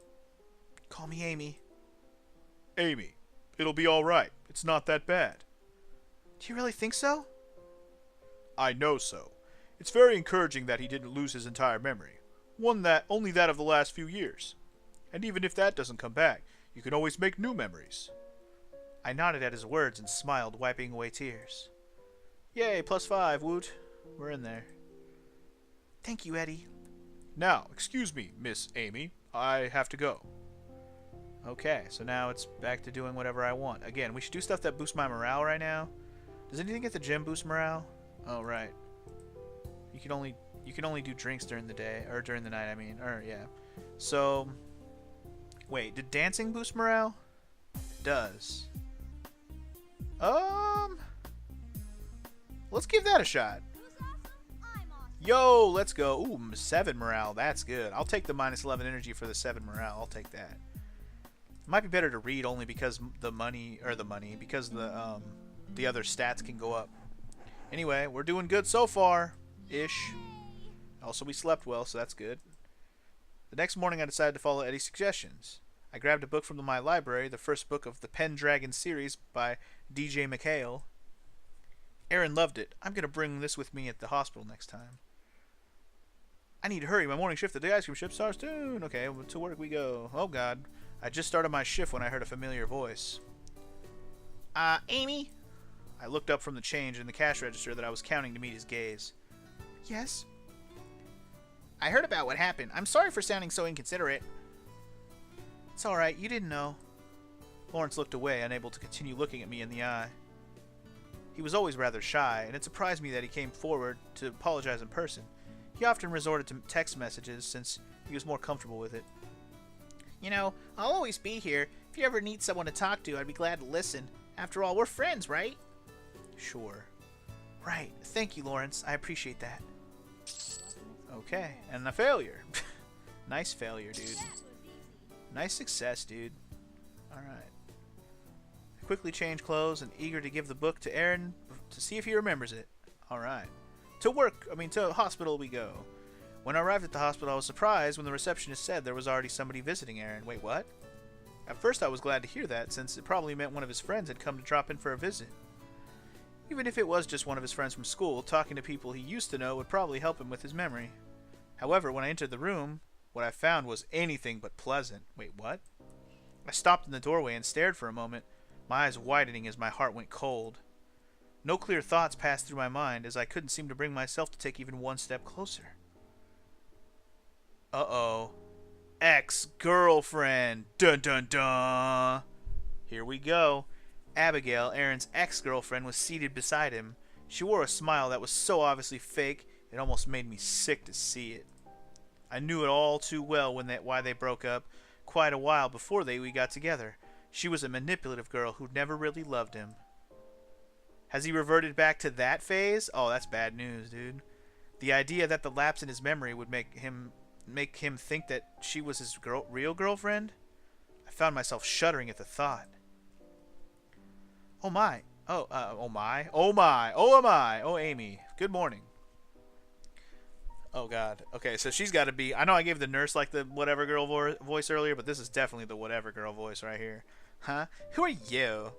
Call me Amy. Amy, it'll be all right. It's not that bad. Do you really think so? I know so. It's very encouraging that he didn't lose his entire memory. Only that of the last few years. And even if that doesn't come back, you can always make new memories. I nodded at his words and smiled, wiping away tears. Yay, +5, woot. We're in there. Thank you, Eddie. Now, excuse me, Miss Amy. I have to go. Okay, so now it's back to doing whatever I want. Again, we should do stuff that boosts my morale right now. Does anything at the gym boost morale? Oh, right. You can only do drinks during the day, or during the night, I mean. Or, yeah. So, wait, did dancing boost morale? It does. Let's give that a shot. Yo, let's go. Ooh, 7 morale. That's good. I'll take the -11 energy for the 7 morale. I'll take that. It might be better to read only because because the other stats can go up. Anyway, we're doing good so far. Ish. Also, we slept well, so that's good. The next morning, I decided to follow Eddie's suggestions. I grabbed a book from my library, the first book of the Pendragon series by D.J. McHale. Aaron loved it. I'm going to bring this with me at the hospital next time. I need to hurry. My morning shift at the ice cream shop starts soon. Okay, to work we go. Oh, God. I just started my shift when I heard a familiar voice. Amy? I looked up from the change in the cash register that I was counting to meet his gaze. Yes? I heard about what happened. I'm sorry for sounding so inconsiderate. It's alright. You didn't know. Lawrence looked away, unable to continue looking at me in the eye. He was always rather shy, and it surprised me that he came forward to apologize in person. He often resorted to text messages since he was more comfortable with it. You know, I'll always be here. If you ever need someone to talk to, I'd be glad to listen. After all, we're friends, right? Sure. Right. Thank you, Lawrence. I appreciate that. Okay, and a failure. Nice failure, dude. Nice success, dude. Alright. I quickly change clothes and eager to give the book to Aaron to see if he remembers it. Alright. To hospital we go. When I arrived at the hospital, I was surprised when the receptionist said there was already somebody visiting Aaron. Wait, what? At first I was glad to hear that, since it probably meant one of his friends had come to drop in for a visit. Even if it was just one of his friends from school, talking to people he used to know would probably help him with his memory. However, when I entered the room, what I found was anything but pleasant. Wait, what? I stopped in the doorway and stared for a moment, my eyes widening as my heart went cold. No clear thoughts passed through my mind, as I couldn't seem to bring myself to take even one step closer. Uh-oh. Ex-girlfriend! Dun dun dun! Here we go. Abigail, Aaron's ex-girlfriend, was seated beside him. She wore a smile that was so obviously fake, it almost made me sick to see it. I knew it all too well why they broke up, quite a while before we got together. She was a manipulative girl who never really loved him. Has he reverted back to that phase? Oh, that's bad news, dude. The idea that the lapse in his memory would make him think that she was his real girlfriend? I found myself shuddering at the thought. Oh my. Oh my. Oh my. Oh am I. Oh Amy. Good morning. Oh god. Okay, so she's got to be... I know I gave the nurse like the whatever girl voice earlier, but this is definitely the whatever girl voice right here. Huh? Who are you?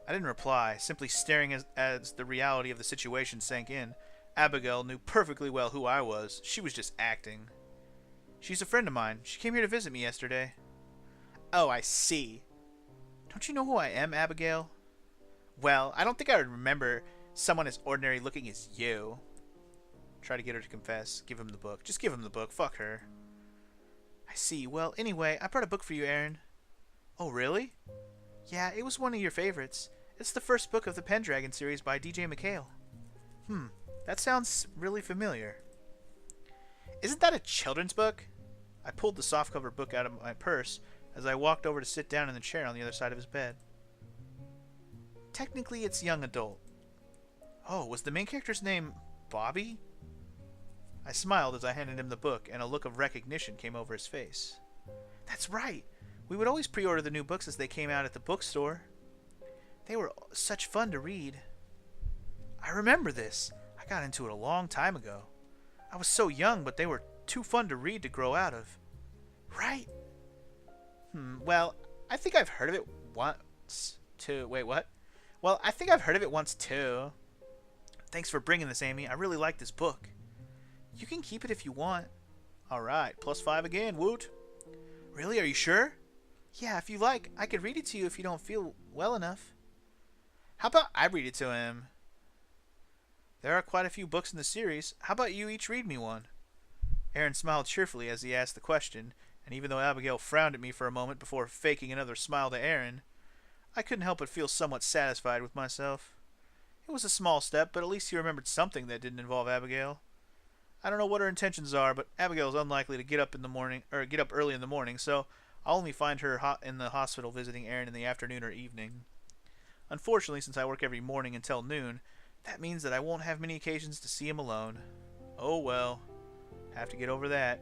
I didn't reply, simply staring as the reality of the situation sank in. Abigail knew perfectly well who I was. She was just acting. She's a friend of mine. She came here to visit me yesterday. Oh, I see. Don't you know who I am, Abigail? Well, I don't think I would remember someone as ordinary looking as you. Try to get her to confess. Give him the book. Just give him the book. Fuck her. I see. Well, anyway, I brought a book for you, Aaron. Oh, really? Yeah, it was one of your favorites. It's the first book of the Pendragon series by DJ McHale. That sounds really familiar. Isn't that a children's book? I pulled the softcover book out of my purse as I walked over to sit down in the chair on the other side of his bed. Technically, it's young adult. Oh, was the main character's name Bobby? I smiled as I handed him the book, and a look of recognition came over his face. That's right. We would always pre-order the new books as they came out at the bookstore. They were such fun to read. I remember this. I got into it a long time ago. I was so young, but they were too fun to read to grow out of. Right? Well, I think I've heard of it once, too. Wait, what? Well, I think I've heard of it once, too. Thanks for bringing this, Amy. I really like this book. You can keep it if you want. Alright, +5 again, woot. Really? Are you sure? Yeah, if you like, I could read it to you if you don't feel well enough. How about I read it to him? There are quite a few books in the series. How about you each read me one? Aaron smiled cheerfully as he asked the question, and even though Abigail frowned at me for a moment before faking another smile to Aaron, I couldn't help but feel somewhat satisfied with myself. It was a small step, but at least he remembered something that didn't involve Abigail. I don't know what her intentions are, but Abigail's unlikely to get up early in the morning, so I'll only find her in the hospital visiting Aaron in the afternoon or evening. Unfortunately, since I work every morning until noon, that means that I won't have many occasions to see him alone. Oh well. Have to get over that.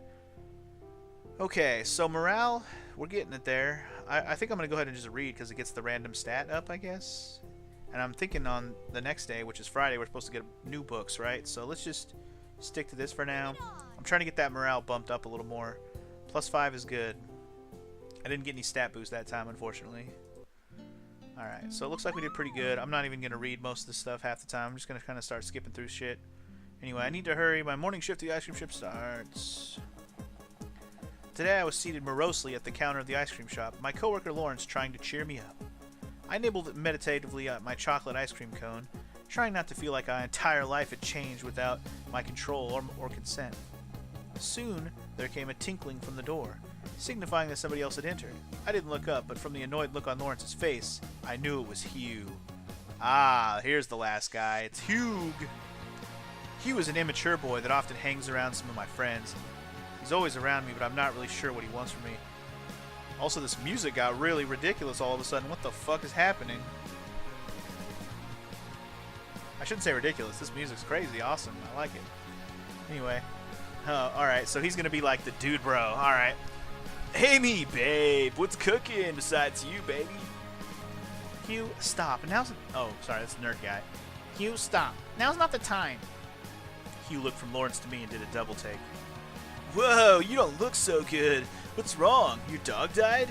Okay, so morale, we're getting it there. I think I'm going to go ahead and just read because it gets the random stat up, I guess. And I'm thinking on the next day, which is Friday, we're supposed to get new books, right? So let's just stick to this for now. I'm trying to get that morale bumped up a little more. +5 is good. I didn't get any stat boost that time, unfortunately. Alright, so it looks like we did pretty good. I'm not even going to read most of this stuff half the time. I'm just going to kind of start skipping through shit. Anyway, I need to hurry. My morning shift at the ice cream shop starts. Today I was seated morosely at the counter of the ice cream shop, my coworker Lawrence trying to cheer me up. I nibbled meditatively at my chocolate ice cream cone, trying not to feel like my entire life had changed without my control or consent. Soon, there came a tinkling from the door, signifying that somebody else had entered. I didn't look up, but from the annoyed look on Lawrence's face, I knew it was Hugh. Ah, here's the last guy. It's Hugh. Hugh is an immature boy that often hangs around some of my friends. He's always around me, but I'm not really sure what he wants from me. Also, this music got really ridiculous all of a sudden. What the fuck is happening? I shouldn't say ridiculous. This music's crazy awesome. I like it. Anyway. Oh, alright. So he's going to be like the dude bro. Alright. Hey me, babe. What's cooking besides you, baby? Hugh, stop. Now's... Oh, sorry. That's the nerd guy. Hugh, stop. Now's not the time. Hugh looked from Lawrence to me and did a double take. Whoa, you don't look so good. What's wrong? Your dog died?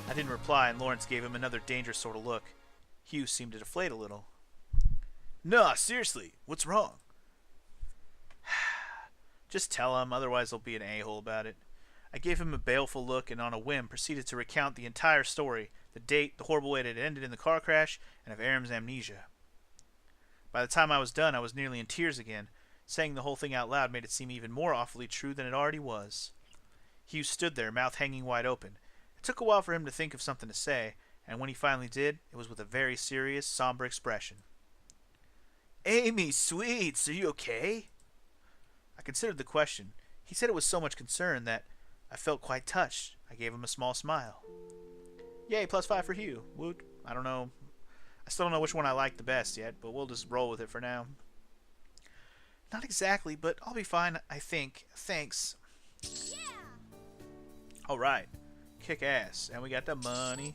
I didn't reply, and Lawrence gave him another dangerous sort of look. Hugh seemed to deflate a little. Nah, seriously, what's wrong? Just tell him, otherwise he'll be an a-hole about it. I gave him a baleful look and on a whim proceeded to recount the entire story, the date, the horrible way that it ended in the car crash, and of Aram's amnesia. By the time I was done, I was nearly in tears again. Saying the whole thing out loud made it seem even more awfully true than it already was. Hugh stood there, mouth hanging wide open. It took a while for him to think of something to say, and when he finally did, it was with a very serious, somber expression. Amy, sweets, are you okay? I considered the question. He said it with so much concern that I felt quite touched. I gave him a small smile. Yay, +5 for Hugh. Woot. I don't know. I still don't know which one I like the best yet, but we'll just roll with it for now. Not exactly, but I'll be fine, I think. Thanks. Yeah. Alright. Kick ass. And we got the money.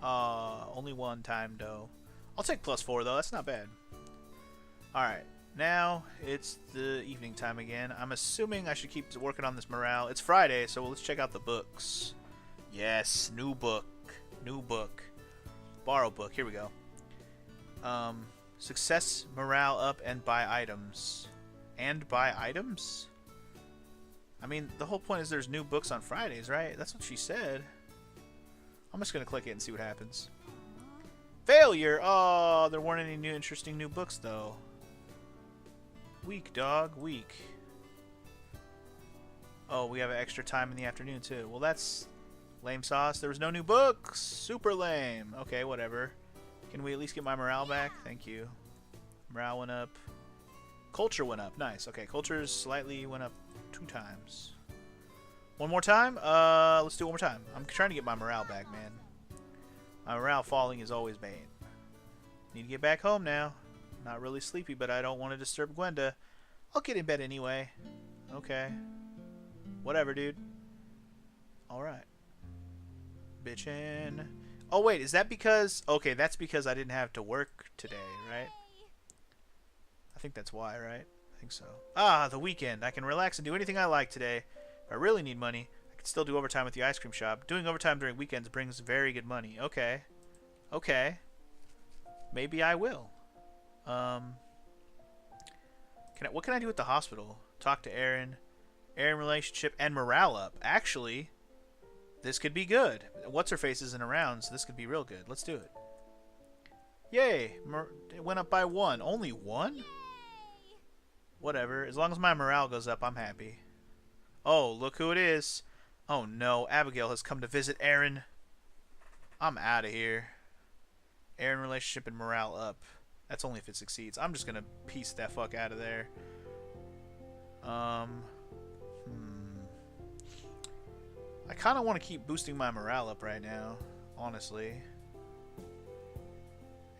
Only one time, though. I'll take +4, though. That's not bad. Alright. Now, it's the evening time again. I'm assuming I should keep working on this morale. It's Friday, so let's check out the books. Yes, new book. New book. Borrow book. Here we go. Success, morale up, and buy items. And buy items? I mean, the whole point is there's new books on Fridays, right? That's what she said. I'm just going to click it and see what happens. Failure! Oh, there weren't any new interesting new books, though. Weak, dog. Weak. Oh, we have extra time in the afternoon, too. Well, that's lame sauce. There was no new books. Super lame. Okay, whatever. Can we at least get my morale back? Thank you. Morale went up. Culture went up. Nice. Okay, culture slightly went up 2 times. One more time? Let's do it one more time. I'm trying to get my morale back, man. My morale falling is always bad. Need to get back home now. Not really sleepy, but I don't want to disturb Gwenda. I'll get in bed anyway. Okay. Whatever, dude. Alright. Bitchin'. Oh, wait, is that because... Okay, that's because I didn't have to work today, right? I think that's why, right? I think so. Ah, the weekend. I can relax and do anything I like today. If I really need money, I can still do overtime at the ice cream shop. Doing overtime during weekends brings very good money. Okay. Okay. Maybe I will. What can I do at the hospital? Talk to Aaron. Aaron relationship and morale up. Actually... This could be good. What's-her-face isn't around, so this could be real good. Let's do it. Yay! It went up by 1. Only 1? Whatever. As long as my morale goes up, I'm happy. Oh, look who it is. Oh no, Abigail has come to visit Aaron. I'm out of here. Aaron relationship and morale up. That's only if it succeeds. I'm just gonna piece that fuck out of there. I kind of want to keep boosting my morale up right now, honestly.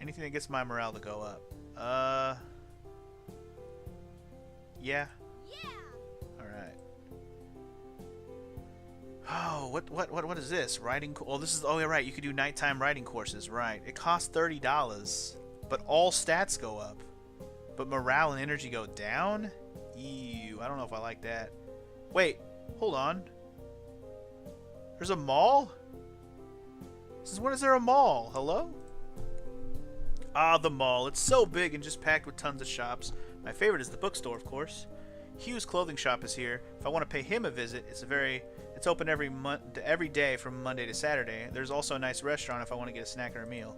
Anything that gets my morale to go up. Yeah. Yeah. All right. Oh, what is this? Writing? Oh, this is. Oh, yeah, right. You could do nighttime writing courses, right? It costs $30, but all stats go up, but morale and energy go down. Ew. I don't know if I like that. Wait. Hold on. There's a mall? Since when is there a mall? Hello? Ah, the mall. It's so big and just packed with tons of shops. My favorite is the bookstore, of course. Hugh's clothing shop is here. If I want to pay him a visit, it's open every day from Monday to Saturday. There's also a nice restaurant if I want to get a snack or a meal.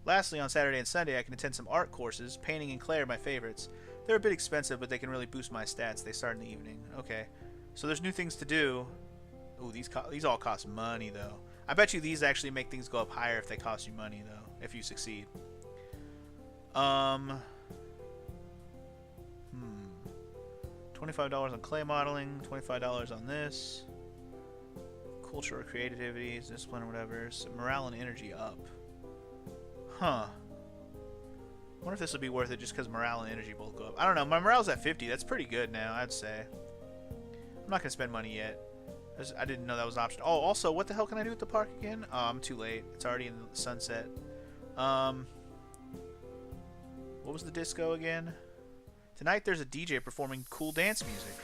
Lastly, on Saturday and Sunday, I can attend some art courses. Painting and clay are my favorites. They're a bit expensive, but they can really boost my stats. They start in the evening. Okay. So there's new things to do. Ooh, these all cost money, though. I bet you these actually make things go up higher if they cost you money, though, if you succeed. Um, $25 on clay modeling, $25 on this. Culture or creativity, discipline or whatever. So morale and energy up. Huh. I wonder if this will be worth it just because morale and energy both go up. I don't know. My morale's at 50. That's pretty good now, I'd say. I'm not going to spend money yet. I didn't know that was an option. Oh, also, what the hell can I do at the park again? Oh, I'm too late. It's already in the sunset. What was the disco again? Tonight there's a DJ performing cool dance music.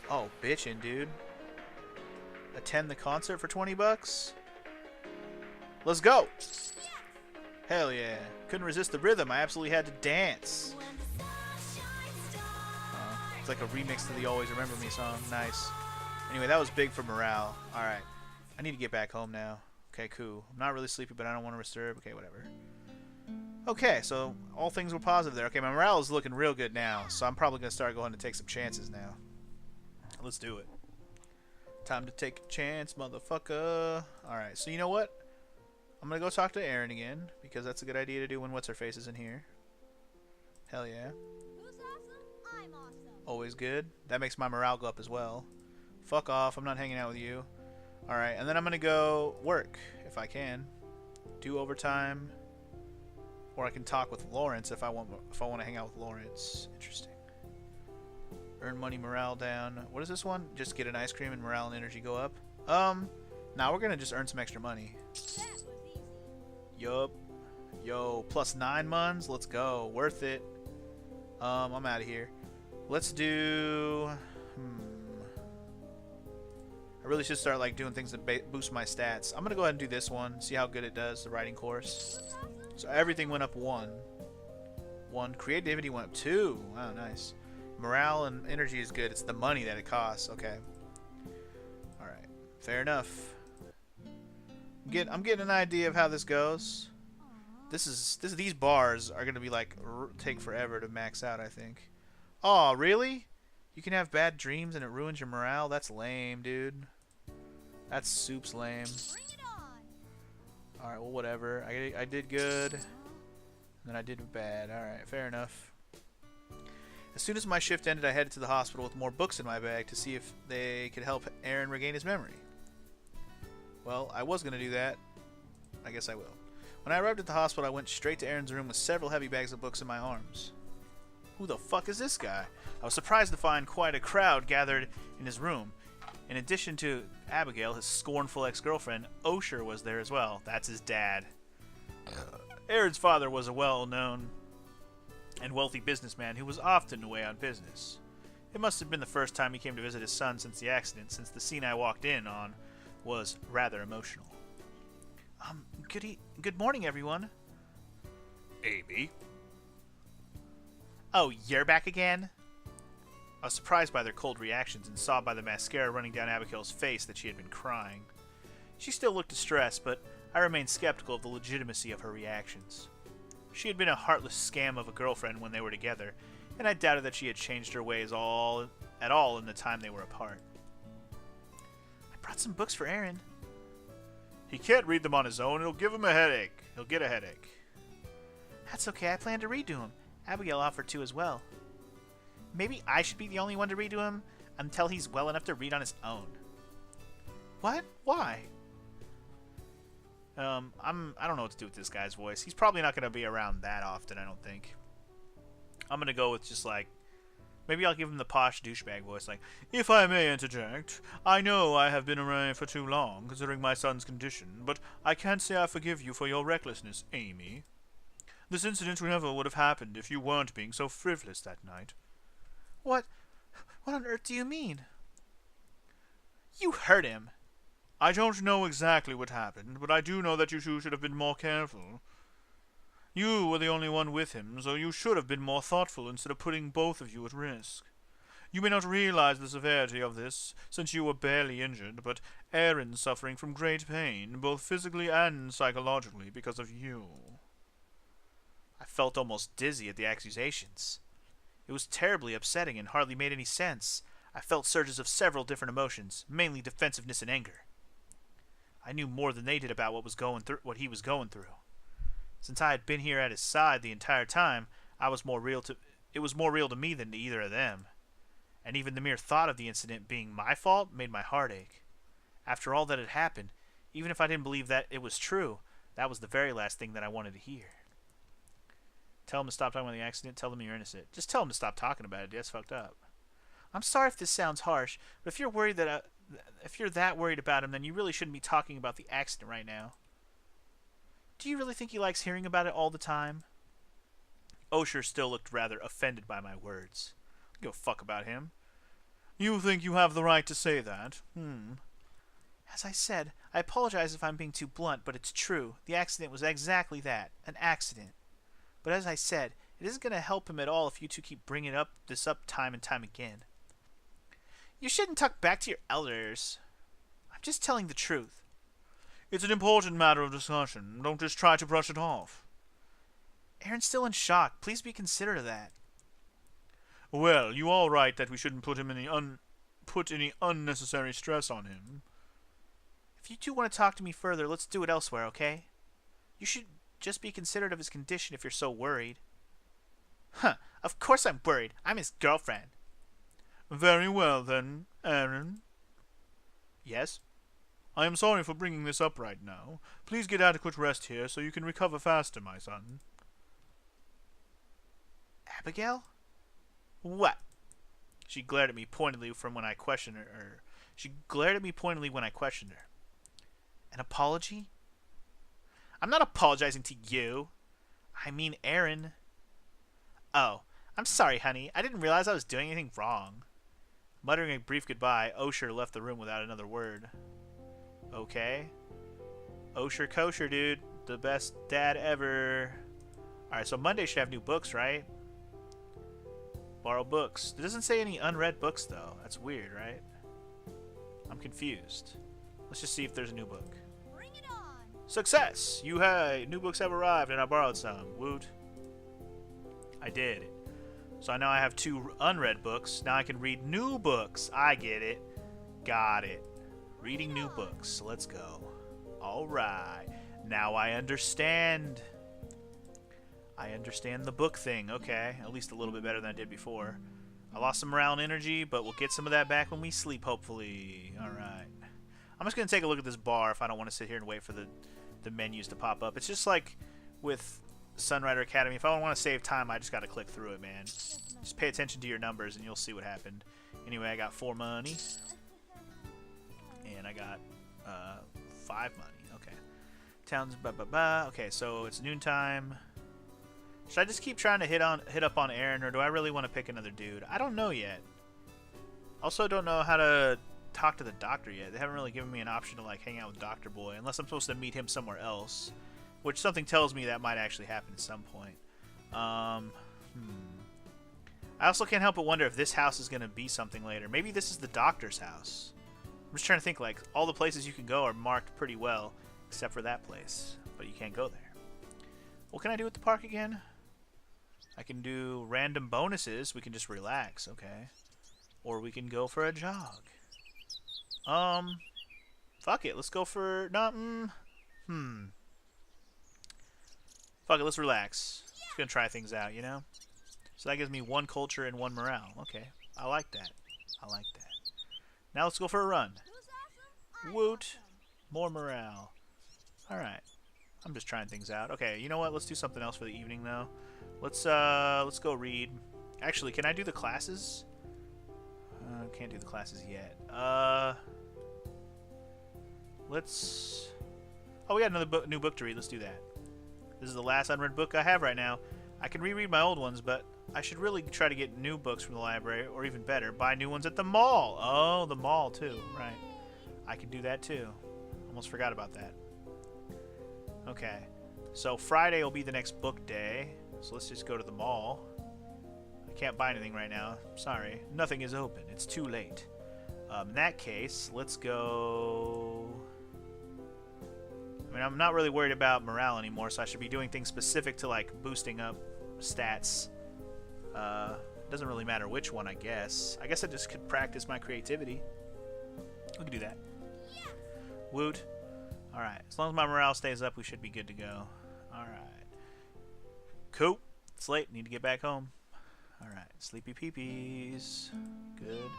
Oh, bitchin', dude. Attend the concert for 20 bucks? Let's go! Hell yeah. Couldn't resist the rhythm. I absolutely had to dance. It's like a remix to the Always Remember Me song. Nice. Anyway, that was big for morale. Alright. I need to get back home now. Okay, cool. I'm not really sleepy, but I don't want to disturb. Okay, whatever. Okay, so all things were positive there. Okay, my morale is looking real good now, so I'm probably going to start going to take some chances now. Let's do it. Time to take a chance, motherfucker. Alright, so you know what? I'm going to go talk to Aaron again, because that's a good idea to do when What's-Her-Face is in here. Hell yeah. Who's awesome? I'm awesome. Always good. That makes my morale go up as well. Fuck off, I'm not hanging out with you. Alright, and then I'm going to go work, if I can. Do overtime. Or I can talk with Lawrence if I want to hang out with Lawrence. Interesting. Earn money, morale down. What is this one? Just get an ice cream and morale and energy go up? Now we're going to just earn some extra money. That was easy. Yup. Yo, plus 9 months. Let's go. Worth it. I'm out of here. Let's do... I really should start like doing things that boost my stats. I'm going to go ahead and do this one. See how good it does, the writing course. Who's awesome? So everything went up 1. Creativity went up 2. Wow, nice. Morale and energy is good. It's the money that it costs. Okay. Alright. Fair enough. I'm getting an idea of how this goes. These bars are gonna be like take forever to max out, I think. Oh, really? You can have bad dreams and it ruins your morale? That's lame, dude. That's soup's lame. Bring it on. Alright, well, whatever. I did good. And then I did bad. Alright, fair enough. As soon as my shift ended, I headed to the hospital with more books in my bag to see if they could help Aaron regain his memory. Well, I was going to do that. I guess I will. When I arrived at the hospital, I went straight to Aaron's room with several heavy bags of books in my arms. Who the fuck is this guy? I was surprised to find quite a crowd gathered in his room. In addition to Abigail, his scornful ex-girlfriend, Osher was there as well. That's his dad. Aaron's father was a well-known and wealthy businessman who was often away on business. It must have been the first time he came to visit his son since the accident, since the scene I walked in on was rather emotional. Good morning, everyone. Amy? Oh, you're back again? I was surprised by their cold reactions and saw by the mascara running down Abigail's face that she had been crying. She still looked distressed, but I remained skeptical of the legitimacy of her reactions. She had been a heartless scam of a girlfriend when they were together, and I doubted that she had changed her ways at all in the time they were apart. I brought some books for Aaron. He can't read them on his own. It'll give him a headache. He'll get a headache. That's okay. I plan to read to him. Abigail offered to as well. Maybe I should be the only one to read to him until he's well enough to read on his own. What? Why? I don't know what to do with this guy's voice. He's probably not going to be around that often, I don't think. I'm going to go with just like, maybe I'll give him the posh douchebag voice, like, if I may interject, I know I have been away for too long, considering my son's condition, but I can't say I forgive you for your recklessness, Amy. This incident never would have happened if you weren't being so frivolous that night. What on earth do you mean? You hurt him. I don't know exactly what happened, but I do know that you two should have been more careful. You were the only one with him, so you should have been more thoughtful instead of putting both of you at risk. You may not realize the severity of this, since you were barely injured, but Aaron's suffering from great pain, both physically and psychologically, because of you. I felt almost dizzy at the accusations. It was terribly upsetting and hardly made any sense. I felt surges of several different emotions, mainly defensiveness and anger. I knew more than they did about what he was going through. Since I had been here at his side the entire time, it was more real to me than to either of them. And even the mere thought of the incident being my fault made my heart ache. After all that had happened, even if I didn't believe that it was true, that was the very last thing that I wanted to hear. Tell him to stop talking about the accident. Tell them you're innocent. Just tell him to stop talking about it. That's fucked up. I'm sorry if this sounds harsh, but if you're worried if you're that worried about him, then you really shouldn't be talking about the accident right now. Do you really think he likes hearing about it all the time? Osher still looked rather offended by my words. I don't give a fuck about him. You think you have the right to say that? As I said, I apologize if I'm being too blunt, but it's true. The accident was exactly that, an accident. But as I said, it isn't going to help him at all if you two keep bringing this up time and time again. You shouldn't talk back to your elders. I'm just telling the truth. It's an important matter of discussion. Don't just try to brush it off. Aaron's still in shock. Please be considerate of that. Well, you are right that we shouldn't put any unnecessary stress on him. If you two want to talk to me further, let's do it elsewhere, okay? You should just be considerate of his condition if you're so worried. Huh, of course I'm worried. I'm his girlfriend. Very well then, Aaron. Yes? I am sorry for bringing this up right now. Please get adequate rest here so you can recover faster, my son. Abigail? What? She glared at me pointedly when I questioned her. An apology? I'm not apologizing to you. I mean Aaron. Oh, I'm sorry, honey. I didn't realize I was doing anything wrong. Muttering a brief goodbye, Osher left the room without another word. Okay. Osher kosher, dude. The best dad ever. Alright, so Monday should have new books, right? Borrow books. It doesn't say any unread books, though. That's weird, right? I'm confused. Let's just see if there's a new book. Bring it on. Success! New books have arrived and I borrowed some. Woot. I did. So now I have 2 unread books. Now I can read new books. I get it. Got it. Reading new books. Let's go. Alright. Now I understand. I understand the book thing. Okay. At least a little bit better than I did before. I lost some morale and energy, but we'll get some of that back when we sleep, hopefully. Alright. I'm just going to take a look at this bar if I don't want to sit here and wait for the menus to pop up. It's just like with Sunrider Academy. If I want to save time, I just got to click through it, man. Just pay attention to your numbers and you'll see what happened. Anyway, I got 4 money. And I got 5 money. Okay. Towns, Okay, so it's noontime. Should I just keep trying to hit up on Aaron, or do I really want to pick another dude? I don't know yet. Also don't know how to talk to the doctor yet. They haven't really given me an option to like hang out with Dr. Boy, unless I'm supposed to meet him somewhere else. Which something tells me that might actually happen at some point. I also can't help but wonder if this house is going to be something later. Maybe this is the doctor's house. I'm just trying to think, like, all the places you can go are marked pretty well, except for that place. But you can't go there. What can I do at the park again? I can do random bonuses. We can just relax, okay. Or we can go for a jog. Fuck it. Let's go for... Fuck it, let's relax. Just gonna try things out, you know? So that gives me 1 culture and 1 morale. Okay. I like that. I like that. Now let's go for a run. Who's awesome? Woot. More morale. Alright. I'm just trying things out. Okay, you know what? Let's do something else for the evening, though. Let's go read. Actually, can I do the classes? Can't do the classes yet. Let's... Oh, we got another new book to read. Let's do that. This is the last unread book I have right now. I can reread my old ones, but I should really try to get new books from the library, or even better, buy new ones at the mall. Oh, the mall, too. Right. I can do that, too. Almost forgot about that. Okay. So Friday will be the next book day. So let's just go to the mall. I can't buy anything right now. Sorry. Nothing is open. It's too late. In that case, let's go... I mean, I'm not really worried about morale anymore, so I should be doing things specific to, like, boosting up stats. Doesn't really matter which one, I guess. I guess I just could practice my creativity. We can do that. Yeah. Woot. Alright. As long as my morale stays up, we should be good to go. Alright. Cool. It's late. Need to get back home. Alright. Sleepy peepees. Good.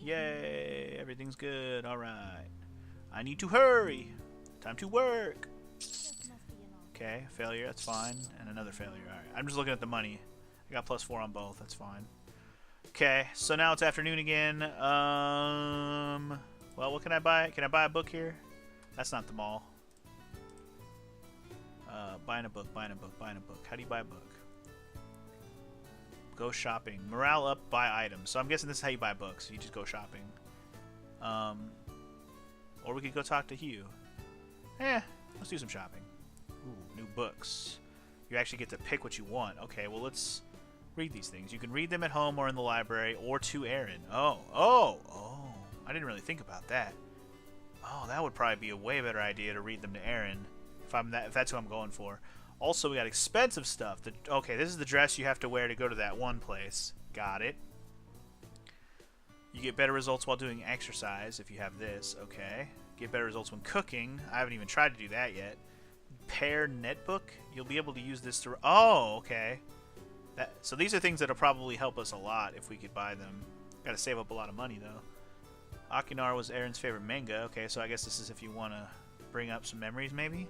Yay. Everything's good. Alright. I need to hurry. Time to work. This must be an office. Okay. Failure. That's fine. And another failure. Alright. I'm just looking at the money. I got +4 on both. That's fine. Okay. So now it's afternoon again. Well, what can I buy? Can I buy a book here? That's not the mall. Buying a book, buying a book, buying a book. How do you buy a book? Go shopping. Morale up, buy items. So I'm guessing this is how you buy books. You just go shopping. Or we could go talk to Hugh. Let's do some shopping. Ooh, new books. You actually get to pick what you want. Okay, well, let's read these things. You can read them at home or in the library or to Aaron. Oh. I didn't really think about that. Oh, that would probably be a way better idea to read them to Aaron. If that's who I'm going for. Also, we got expensive stuff. Okay, this is the dress you have to wear to go to that one place. Got it. You get better results while doing exercise if you have this. Okay. Get better results when cooking. I haven't even tried to do that yet. Pair netbook. You'll be able to use this to... Oh, okay. So these are things that'll probably help us a lot if we could buy them. Got to save up a lot of money, though. Akinar was Aaron's favorite manga. Okay, so I guess this is if you want to bring up some memories, maybe?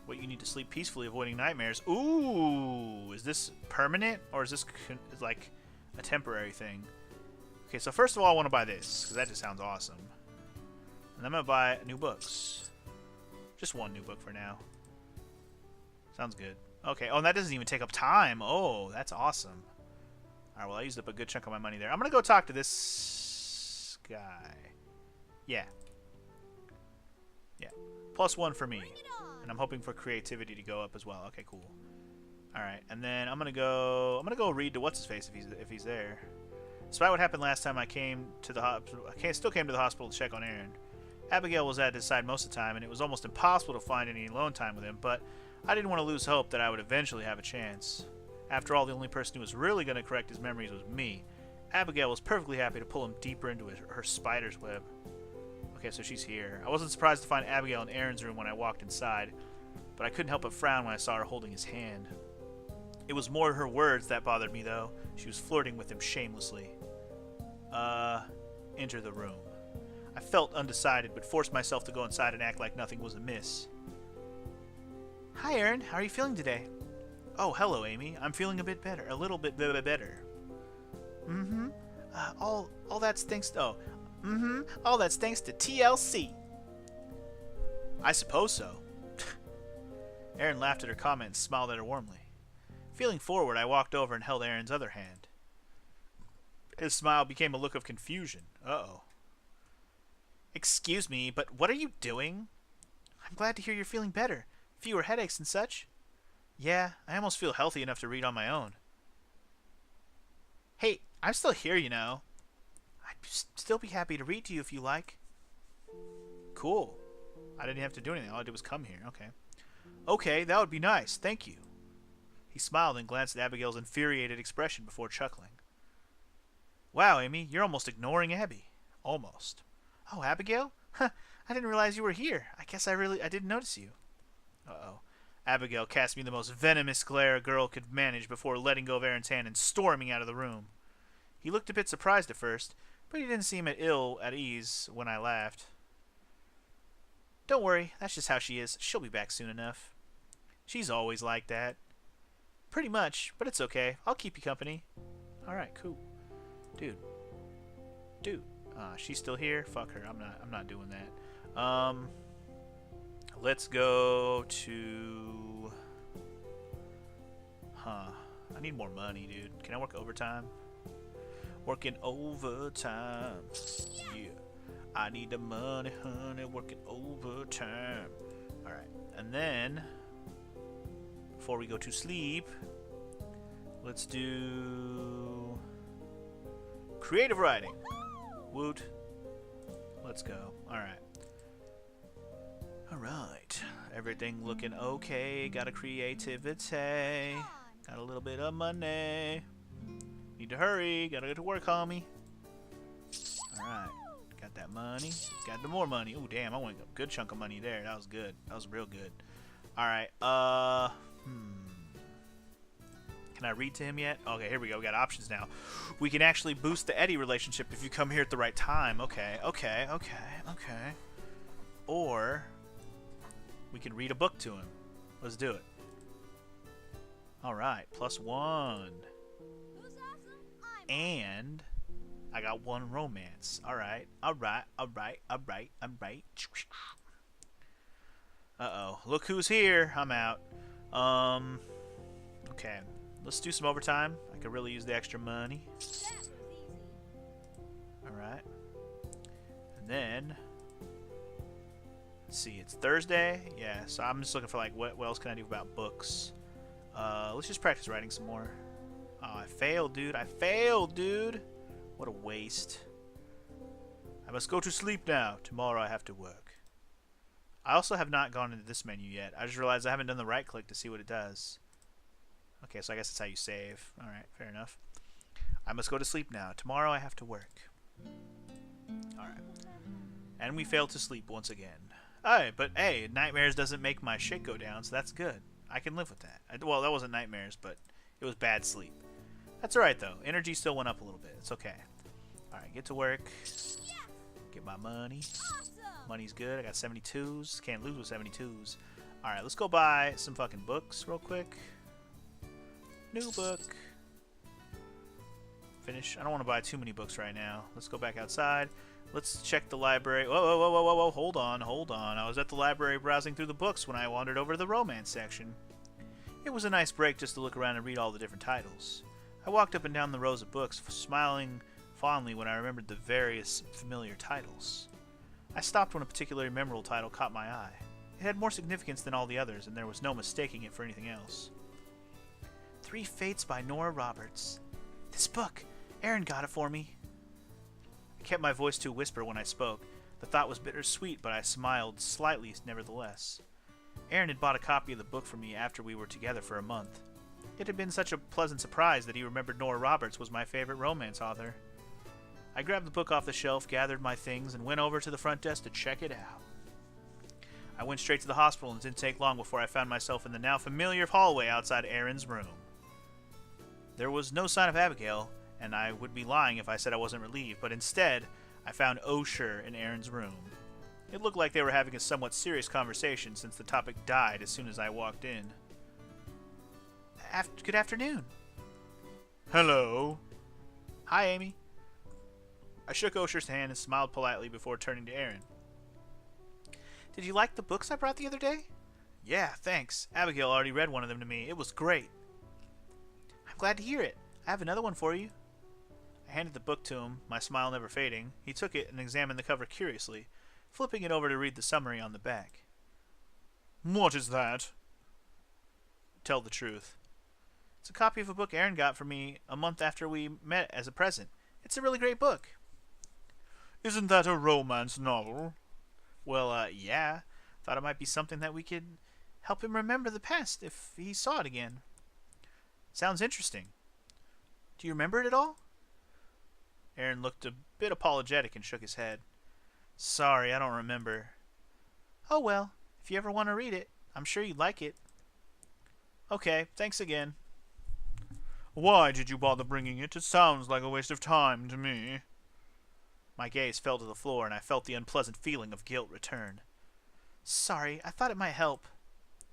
What you need to sleep peacefully, avoiding nightmares. Ooh, is this permanent or is this like a temporary thing? Okay, so first of all, I want to buy this because that just sounds awesome. And I'm gonna buy new books. Just one new book for now. Sounds good. Okay. Oh, and that doesn't even take up time. Oh, that's awesome. All right. Well, I used up a good chunk of my money there. I'm gonna go talk to this guy. Yeah. +1 for me. Bring it on. And I'm hoping for creativity to go up as well. Okay, cool. All right, and then I'm gonna go read to what's his face if he's there. Despite what happened last time, I still came to the hospital to check on Aaron. Abigail was at his side most of the time, and it was almost impossible to find any alone time with him. But I didn't want to lose hope that I would eventually have a chance. After all, the only person who was really going to correct his memories was me. Abigail was perfectly happy to pull him deeper into her spider's web. Okay, so she's here. I wasn't surprised to find Abigail in Aaron's room when I walked inside, but I couldn't help but frown when I saw her holding his hand. It was more her words that bothered me, though. She was flirting with him shamelessly. Enter the room. I felt undecided, but forced myself to go inside and act like nothing was amiss. Hi, Aaron. How are you feeling today? Oh, hello, Amy. I'm feeling a bit better. A little bit better. Mm-hmm. All that's thanks to... Oh. Mm-hmm. All that's thanks to TLC. I suppose so. Aaron laughed at her comment and smiled at her warmly. Feeling forward, I walked over and held Aaron's other hand. His smile became a look of confusion. Uh-oh. Excuse me, but what are you doing? I'm glad to hear you're feeling better. Fewer headaches and such. Yeah, I almost feel healthy enough to read on my own. Hey, I'm still here, you know. I'd still be happy to read to you if you like. Cool. I didn't have to do anything. All I did was come here. Okay. Okay, that would be nice. Thank you. He smiled and glanced at Abigail's infuriated expression before chuckling. Wow, Amy, you're almost ignoring Abby. Almost. Oh, Abigail? Huh, I didn't realize you were here. I guess I didn't notice you. Uh-oh. Abigail cast me the most venomous glare a girl could manage before letting go of Aaron's hand and storming out of the room. He looked a bit surprised at first, but he didn't seem at ease when I laughed. Don't worry, that's just how she is. She'll be back soon enough. She's always like that. Pretty much, but it's okay. I'll keep you company. Alright, cool. Dude. She's still here? Fuck her. I'm not doing that. Let's go to... I need more money, dude. Can I work overtime? Working overtime. Yeah. I need the money, honey. Working overtime. Alright. And then, before we go to sleep, let's do creative writing. Woot. Let's go. Alright. Alright. Everything looking okay. Got a creativity. Got a little bit of money. Need to hurry. Gotta get to work, homie. Alright. Got that money. Got the more money. Ooh, damn. I went a good chunk of money there. That was good. That was real good. Alright. Can I read to him yet? Okay, here we go. We got options now. We can actually boost the Eddie relationship if you come here at the right time. Okay. Or we can read a book to him. Let's do it. Alright, +1. And I got 1 romance. Alright. Uh-oh. Look who's here. I'm out. Okay. Let's do some overtime. I could really use the extra money. Alright. And then... let's see, it's Thursday. Yeah, so I'm just looking for, like, what else can I do about books? Let's just practice writing some more. Oh, I failed, dude. What a waste. I must go to sleep now. Tomorrow I have to work. I also have not gone into this menu yet. I just realized I haven't done the right click to see what it does. Okay, so I guess that's how you save. Alright, fair enough. I must go to sleep now. Tomorrow I have to work. Alright. And we failed to sleep once again. Alright, but hey, nightmares doesn't make my shit go down, so that's good. I can live with that. Well, that wasn't nightmares, but it was bad sleep. That's alright, though. Energy still went up a little bit. It's okay. Alright, get to work. Get my money. Money's good. I got 72s. Can't lose with 72s. Alright, let's go buy some fucking books real quick. New book. Finish. I don't want to buy too many books right now. Let's go back outside. Let's check the library. Whoa. Hold on. I was at the library browsing through the books when I wandered over to the romance section. It was a nice break just to look around and read all the different titles. I walked up and down the rows of books, smiling fondly when I remembered the various familiar titles. I stopped when a particularly memorable title caught my eye. It had more significance than all the others, and there was no mistaking it for anything else. 3 Fates by Nora Roberts. This book! Aaron got it for me. I kept my voice to a whisper when I spoke. The thought was bittersweet, but I smiled slightly nevertheless. Aaron had bought a copy of the book for me after we were together for a month. It had been such a pleasant surprise that he remembered Nora Roberts was my favorite romance author. I grabbed the book off the shelf, gathered my things, and went over to the front desk to check it out. I went straight to the hospital and it didn't take long before I found myself in the now familiar hallway outside Aaron's room. There was no sign of Abigail, and I would be lying if I said I wasn't relieved, but instead, I found Osher in Aaron's room. It looked like they were having a somewhat serious conversation since the topic died as soon as I walked in. Good afternoon. Hello. Hi, Amy. I shook Osher's hand and smiled politely before turning to Aaron. Did you like the books I brought the other day? Yeah, thanks. Abigail already read one of them to me. It was great. I'm glad to hear it. I have another one for you. I handed the book to him, my smile never fading. He took it and examined the cover curiously, flipping it over to read the summary on the back. What is that? Tell the truth. It's a copy of a book Aaron got for me a month after we met as a present. It's a really great book. Isn't that a romance novel? Well, yeah. Thought it might be something that we could help him remember the past if he saw it again. Sounds interesting. Do you remember it at all? Aaron looked a bit apologetic and shook his head. Sorry, I don't remember. Oh well, if you ever want to read it, I'm sure you'd like it. Okay, thanks again. Why did you bother bringing it? It sounds like a waste of time to me. My gaze fell to the floor, and I felt the unpleasant feeling of guilt return. Sorry, I thought it might help.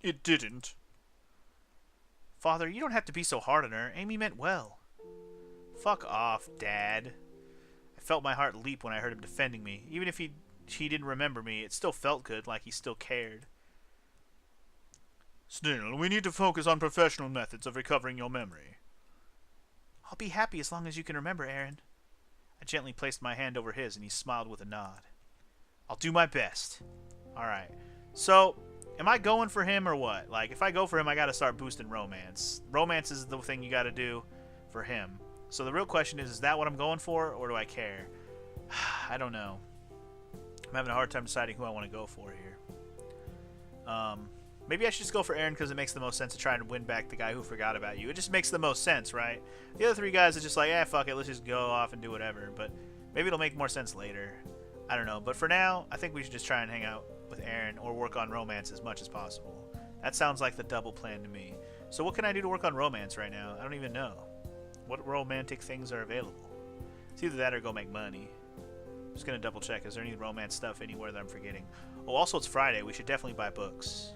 It didn't. Father, you don't have to be so hard on her. Amy meant well. Fuck off, Dad. I felt my heart leap when I heard him defending me. Even if he didn't remember me, it still felt good, like he still cared. Still, we need to focus on professional methods of recovering your memory. I'll be happy as long as you can remember, Aaron. I gently placed my hand over his, and he smiled with a nod. I'll do my best. Alright. So, am I going for him or what? Like, if I go for him, I gotta start boosting romance. Romance is the thing you gotta do for him. So the real question is that what I'm going for, or do I care? I don't know. I'm having a hard time deciding who I want to go for here. Maybe I should just go for Aaron because it makes the most sense to try and win back the guy who forgot about you. It just makes the most sense, right? The other 3 guys are just like, fuck it, let's just go off and do whatever. But maybe it'll make more sense later. I don't know. But for now, I think we should just try and hang out with Aaron or work on romance as much as possible. That sounds like the double plan to me. So what can I do to work on romance right now? I don't even know. What romantic things are available? It's either that or go make money. Just gonna double check. Is there any romance stuff anywhere that I'm forgetting? Oh, also it's Friday. We should definitely buy books.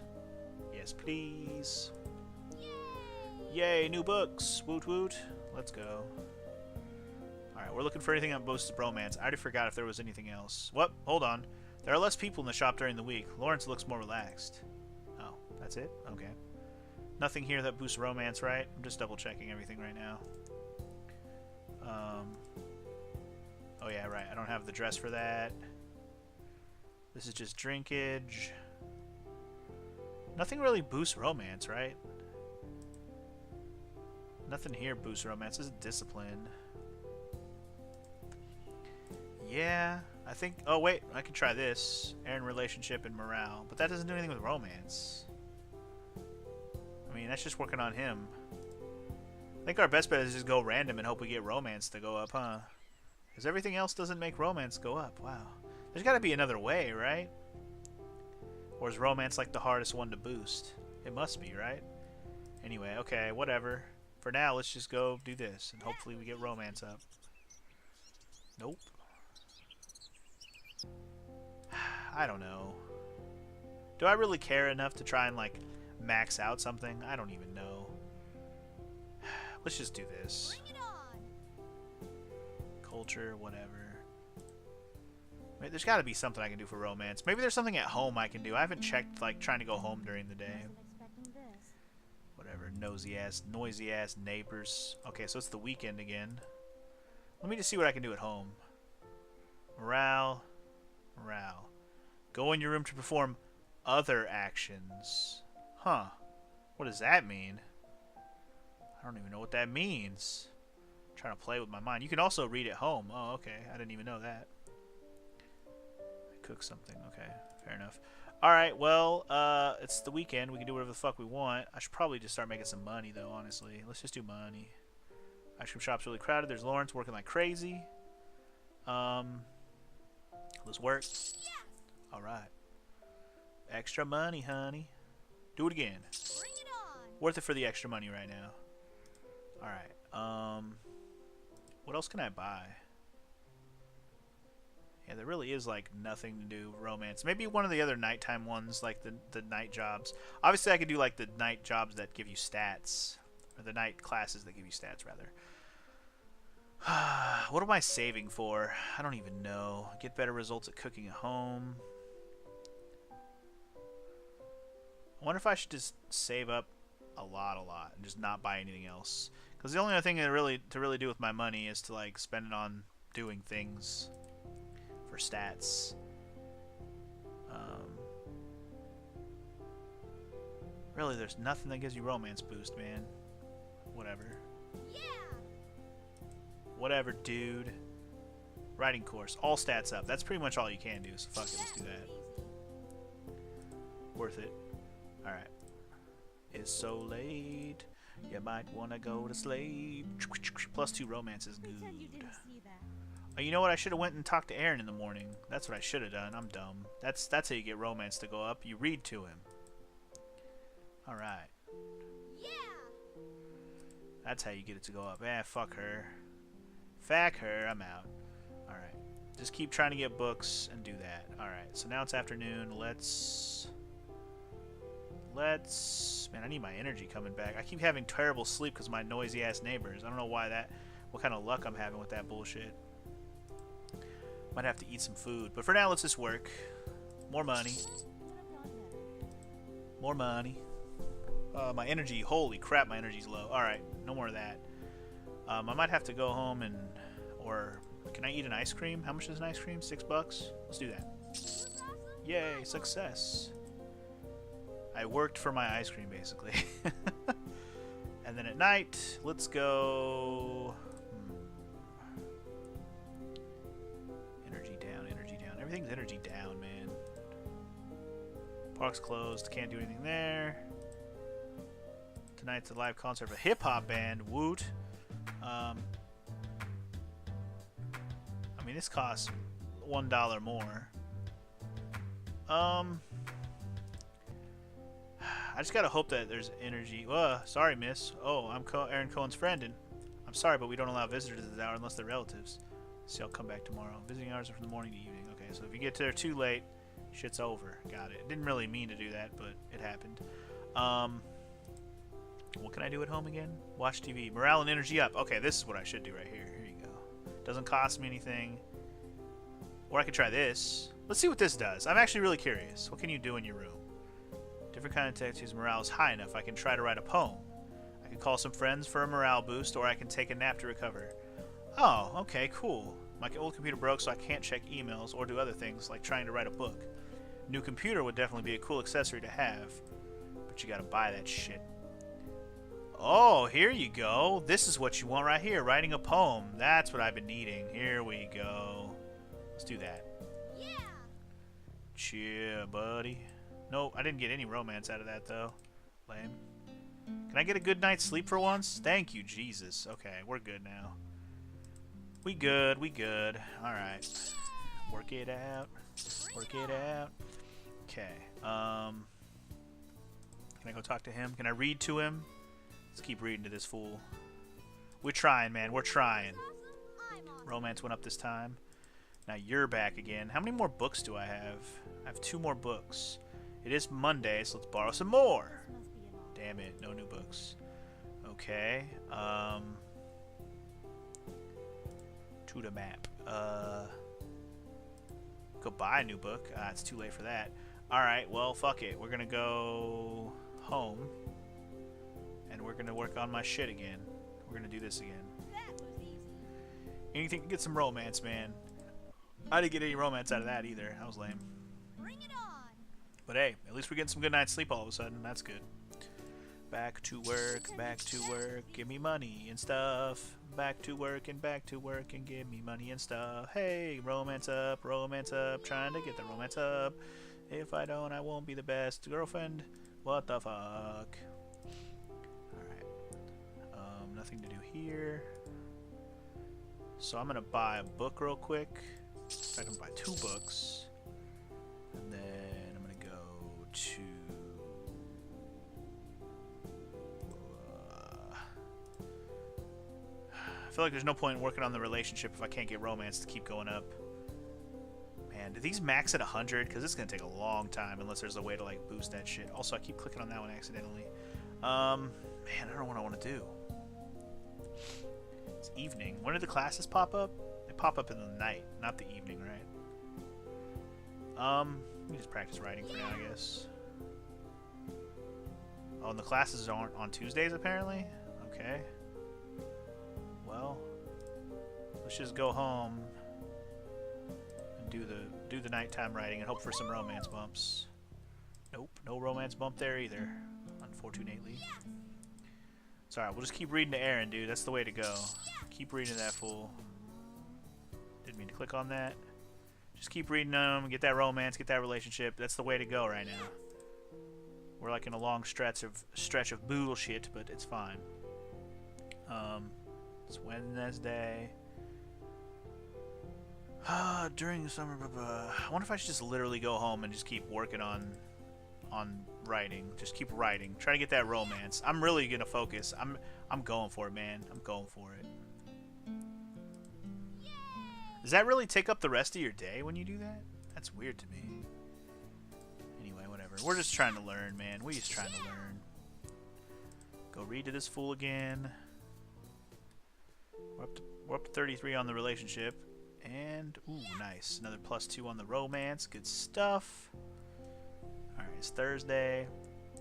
Yes, please. Yay, new books. Woot woot. Let's go. Alright, we're looking for anything that boosts romance. I already forgot if there was anything else. What? Hold on. There are less people in the shop during the week. Lawrence looks more relaxed. Oh, that's it? Okay. Nothing here that boosts romance, right? I'm just double checking everything right now. Oh yeah, right. I don't have the dress for that. This is just drinkage. Nothing really boosts romance, right? Nothing here boosts romance. This is discipline. Yeah, I think... Oh, wait. I can try this. Aaron relationship and morale. But that doesn't do anything with romance. I mean, that's just working on him. I think our best bet is just go random and hope we get romance to go up, huh? Because everything else doesn't make romance go up. Wow. There's got to be another way, right? Or is romance like the hardest one to boost? It must be, right? Anyway, okay, whatever. For now, let's just go do this. And hopefully we get romance up. Nope. I don't know. Do I really care enough to try and, like, max out something? I don't even know. Let's just do this. Culture, whatever. Wait, there's got to be something I can do for romance. Maybe there's something at home I can do. I haven't checked, like, trying to go home during the day. Whatever. Noisy ass neighbors. Okay, so it's the weekend again. Let me just see what I can do at home. Morale. Morale. Go in your room to perform other actions. Huh. What does that mean? I don't even know what that means. I'm trying to play with my mind. You can also read at home. Oh, okay. I didn't even know that. Cook something. Okay. Fair enough. Alright, well, it's the weekend. We can do whatever the fuck we want. I should probably just start making some money, though, honestly. Let's just do money. Ice cream shop's really crowded. There's Lawrence working like crazy. Let's work. Alright. Extra money, honey. Do it again. Bring it on. Worth it for the extra money right now. Alright. What else can I buy? Yeah, there really is, like, nothing to do romance. Maybe one of the other nighttime ones, like the night jobs. Obviously, I could do, like, the night jobs that give you stats. Or the night classes that give you stats, rather. What am I saving for? I don't even know. Get better results at cooking at home. I wonder if I should just save up a lot, and just not buy anything else. Because the only other thing to really do with my money is to, like, spend it on doing things for stats. Really, there's nothing that gives you romance boost, man. Whatever. Yeah. Whatever, dude. Writing course. All stats up. That's pretty much all you can do, so fuck it. Let's do that. Worth it. Alright. It's so late. You might want to go to sleep. +2 romance is good. Pretend you didn't see that. Oh, you know what? I should have went and talked to Aaron in the morning. That's what I should have done. I'm dumb. That's how you get romance to go up. You read to him. Alright. Yeah. That's how you get it to go up. Eh, fuck her. Fuck her. I'm out. Alright. Just keep trying to get books and do that. Alright. So now it's afternoon. Let's... Man, I need my energy coming back. I keep having terrible sleep because of my noisy ass neighbors. I don't know why that... What kind of luck I'm having with that bullshit. Might have to eat some food. But for now, let's just work. More money. More money. My energy, holy crap, my energy's low. Alright, no more of that. I might have to go home and... Or, can I eat an ice cream? How much is an ice cream? $6? Let's do that. Yay, success. I worked for my ice cream, basically. And then at night, let's go... Energy down, energy down. Everything's energy down, man. Park's closed, can't do anything there. Tonight's a live concert of a hip-hop band, Woot. I mean, this costs $1 more. I I just gotta hope that there's energy. Sorry, miss. Oh, I'm Aaron Cohen's friend, and I'm sorry, but we don't allow visitors at this hour unless they're relatives. See, I'll come back tomorrow. Visiting hours are from the morning to evening. Okay, so if you get there too late, shit's over. Got it. Didn't really mean to do that, but it happened. What can I do at home again? Watch TV. Morale and energy up. Okay, this is what I should do right here. Here you go. Doesn't cost me anything. Or I could try this. Let's see what this does. I'm actually really curious. What can you do in your room? Different kind of text whose morale is high enough. I can try to write a poem. I can call some friends for a morale boost, or I can take a nap to recover. Oh, okay, cool. My old computer broke, so I can't check emails or do other things like trying to write a book. New computer would definitely be a cool accessory to have, but you gotta buy that shit. Oh, here you go. This is what you want right here. Writing a poem. That's what I've been needing. Here we go. Let's do that. Yeah. Cheer, buddy. No, I didn't get any romance out of that, though. Lame. Can I get a good night's sleep for once? Thank you, Jesus. Okay, we're good now. We good, we good. Alright. Work it out. Work it out. Okay. Can I go talk to him? Can I read to him? Let's keep reading to this fool. We're trying, man. We're trying. I'm awesome. Romance went up this time. Now you're back again. How many more books do I have? I have 2 more books. It is Monday, so let's borrow some more. This must be an all. Damn it, no new books. Okay. To the map. Go buy a new book. It's too late for that. Alright, well, fuck it. We're gonna go home. And we're gonna work on my shit again. We're gonna do this again. That was easy. Anything to get some romance, man. I didn't get any romance out of that either. That was lame. Bring it on. But hey, at least we're getting some good night's sleep all of a sudden. That's good. Back to work, give me money and stuff. Back to work and give me money and stuff. Hey, romance up, trying to get the romance up. If I don't, I won't be the best girlfriend. What the fuck? Alright. Nothing to do here. So I'm gonna buy a book real quick. I can buy 2 books. And then I'm gonna go to I feel like there's no point in working on the relationship if I can't get romance to keep going up. Man, do these max at 100? Because it's going to take a long time unless there's a way to like boost that shit. Also, I keep clicking on that one accidentally. Man, I don't know what I want to do. It's evening. When do the classes pop up? They pop up in the night, not the evening, right? Let me just practice writing for now, I guess. Oh, and the classes aren't on Tuesdays, apparently? Okay. Well, let's just go home and do the nighttime writing and hope for some romance bumps. Nope, no romance bump there either, unfortunately. It's alright, we'll just keep reading to Aaron, dude. That's the way to go. Keep reading to that fool. Didn't mean to click on that. Just keep reading them, get that romance, get that relationship. That's the way to go right now. We're like in a long stretch of bullshit, but it's fine. It's Wednesday. During the summer, I wonder if I should just literally go home and just keep working on writing. Just keep writing. Try to get that romance. I'm really gonna focus. I'm going for it, man. I'm going for it. Does that really take up the rest of your day when you do that? That's weird to me. Anyway, whatever. We're just trying to learn, man. We're just trying to learn. Go read to this fool again. We're up to 33 on the relationship. And, ooh, nice. Another +2 on the romance. Good stuff. Alright, it's Thursday.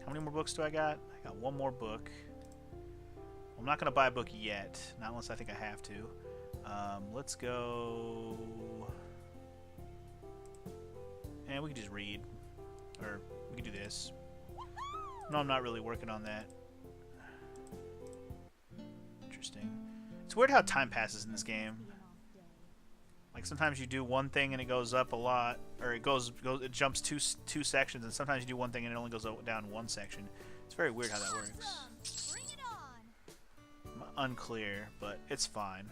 How many more books do I got? I got 1 more book. I'm not going to buy a book yet. Not unless I think I have to. Let's go... And we can just read. Or, we can do this. No, I'm not really working on that. Interesting. It's weird how time passes in this game. Like sometimes you do one thing and it goes up a lot, or it jumps two sections, and sometimes you do one thing and it only goes down 1 section. It's very weird how that works. Bring it on. Unclear, but it's fine.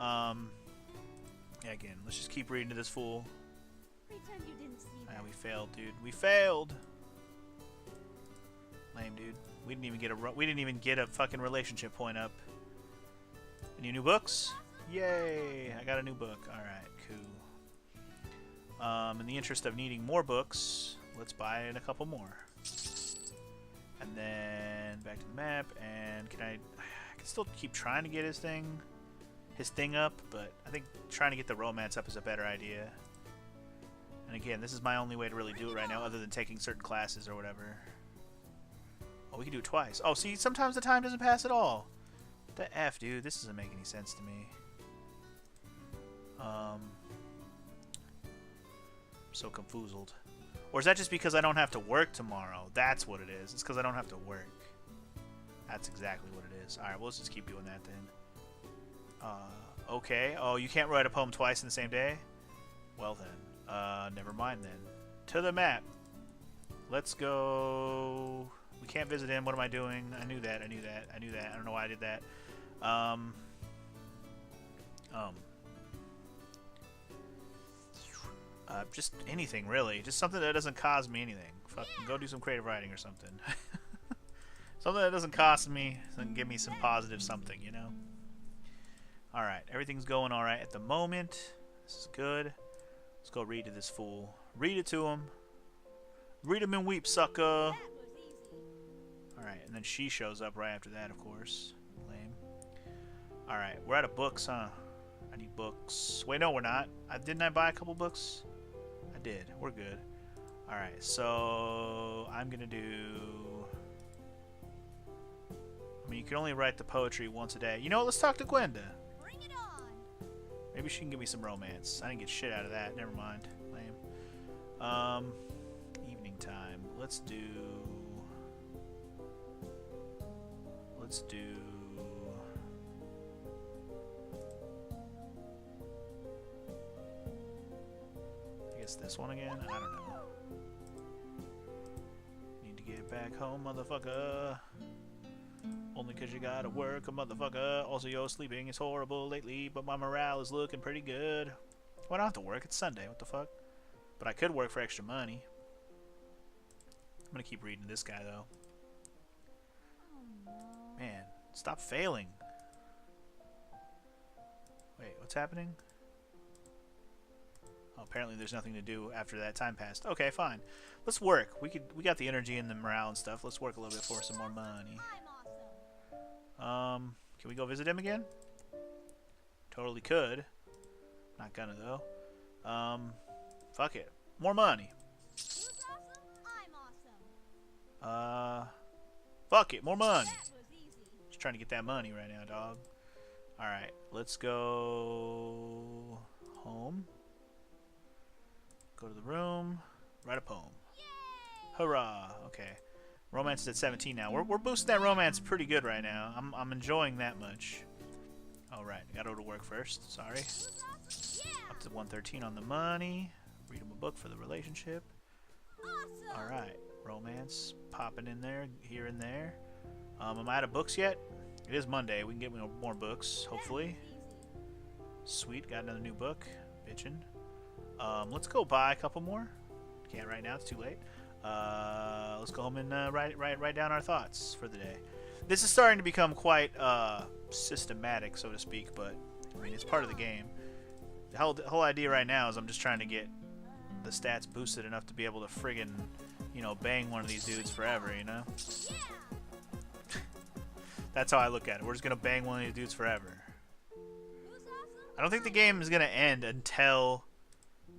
Yeah, again, let's just keep reading to this fool. Pretend you didn't see that. We failed, dude. We failed. Lame, dude. We didn't even get a fucking relationship point up. Any new books? Yay! I got a new book. All right, cool. In the interest of needing more books, let's buy in a couple more. And then back to the map. And I can still keep trying to get his thing up, but I think trying to get the romance up is a better idea. And again, this is my only way to really do it right now, other than taking certain classes or whatever. Oh, we can do it twice. Oh, see, sometimes the time doesn't pass at all. The F, dude. This doesn't make any sense to me. So confoozled. Or is that just because I don't have to work tomorrow? That's what it is. It's because I don't have to work. That's exactly what it is. Alright, well, let's just keep doing that then. Okay. Oh, you can't write a poem twice in the same day? Well then. Never mind then. To the map. Let's go... We can't visit him. What am I doing? I knew that. I don't know why I did that. Just anything, really. Just something that doesn't cost me anything. Fucking go do some creative writing or something. Something that doesn't cost me and give me some positive something, you know? Alright, everything's going alright at the moment. This is good. Let's go read to this fool. Read it to him. Read him and weep, sucker. Alright, and then she shows up right after that, of course. Lame. Alright, we're out of books, huh? I need books. Wait, no, we're not. Didn't I buy a couple books? I did. We're good. Alright, so I'm gonna do... I mean, you can only write the poetry once a day. You know what? Let's talk to Gwenda. Bring it on. Maybe she can give me some romance. I didn't get shit out of that. Never mind. Lame. Evening time. Let's do... I guess this one again? I don't know. Need to get back home, motherfucker. Only 'cause you gotta work, motherfucker. Also, yo, sleeping is horrible lately, but my morale is looking pretty good. Well, I don't have to work. It's Sunday. What the fuck? But I could work for extra money. I'm gonna keep reading this guy, though. Man, stop failing. Wait, what's happening? Oh, apparently there's nothing to do after that time passed. Okay, fine. Let's work. We got the energy and the morale and stuff. Let's work a little bit for some more money. Can we go visit him again? Totally could. Not gonna though. Fuck it. More money. Who's awesome? I'm awesome. Fuck it. More money. That was easy. Just trying to get that money right now, dog. Alright, let's go home. Go to the room. Write a poem. Yay! Hurrah. Okay. Romance is at 17 now. We're boosting that romance pretty good right now. I'm enjoying that much. Alright, gotta go to work first. Sorry. Who's awesome? Yeah! Up to 113 on the money. Read him a book for the relationship. Awesome! Alright. Romance popping in there, here and there. Am I out of books yet? It is Monday. We can get more books, hopefully. Sweet, got another new book. Bitchin'. Let's go buy a couple more. Can't right now, it's too late. Let's go home and write down our thoughts for the day. This is starting to become quite systematic, so to speak, but I mean, it's part of the game. The whole idea right now is I'm just trying to get the stats boosted enough to be able to friggin', you know, bang one of these dudes forever, you know? Yeah! That's how I look at it. We're just gonna bang one of these dudes forever. Who's awesome? I don't think the game is gonna end until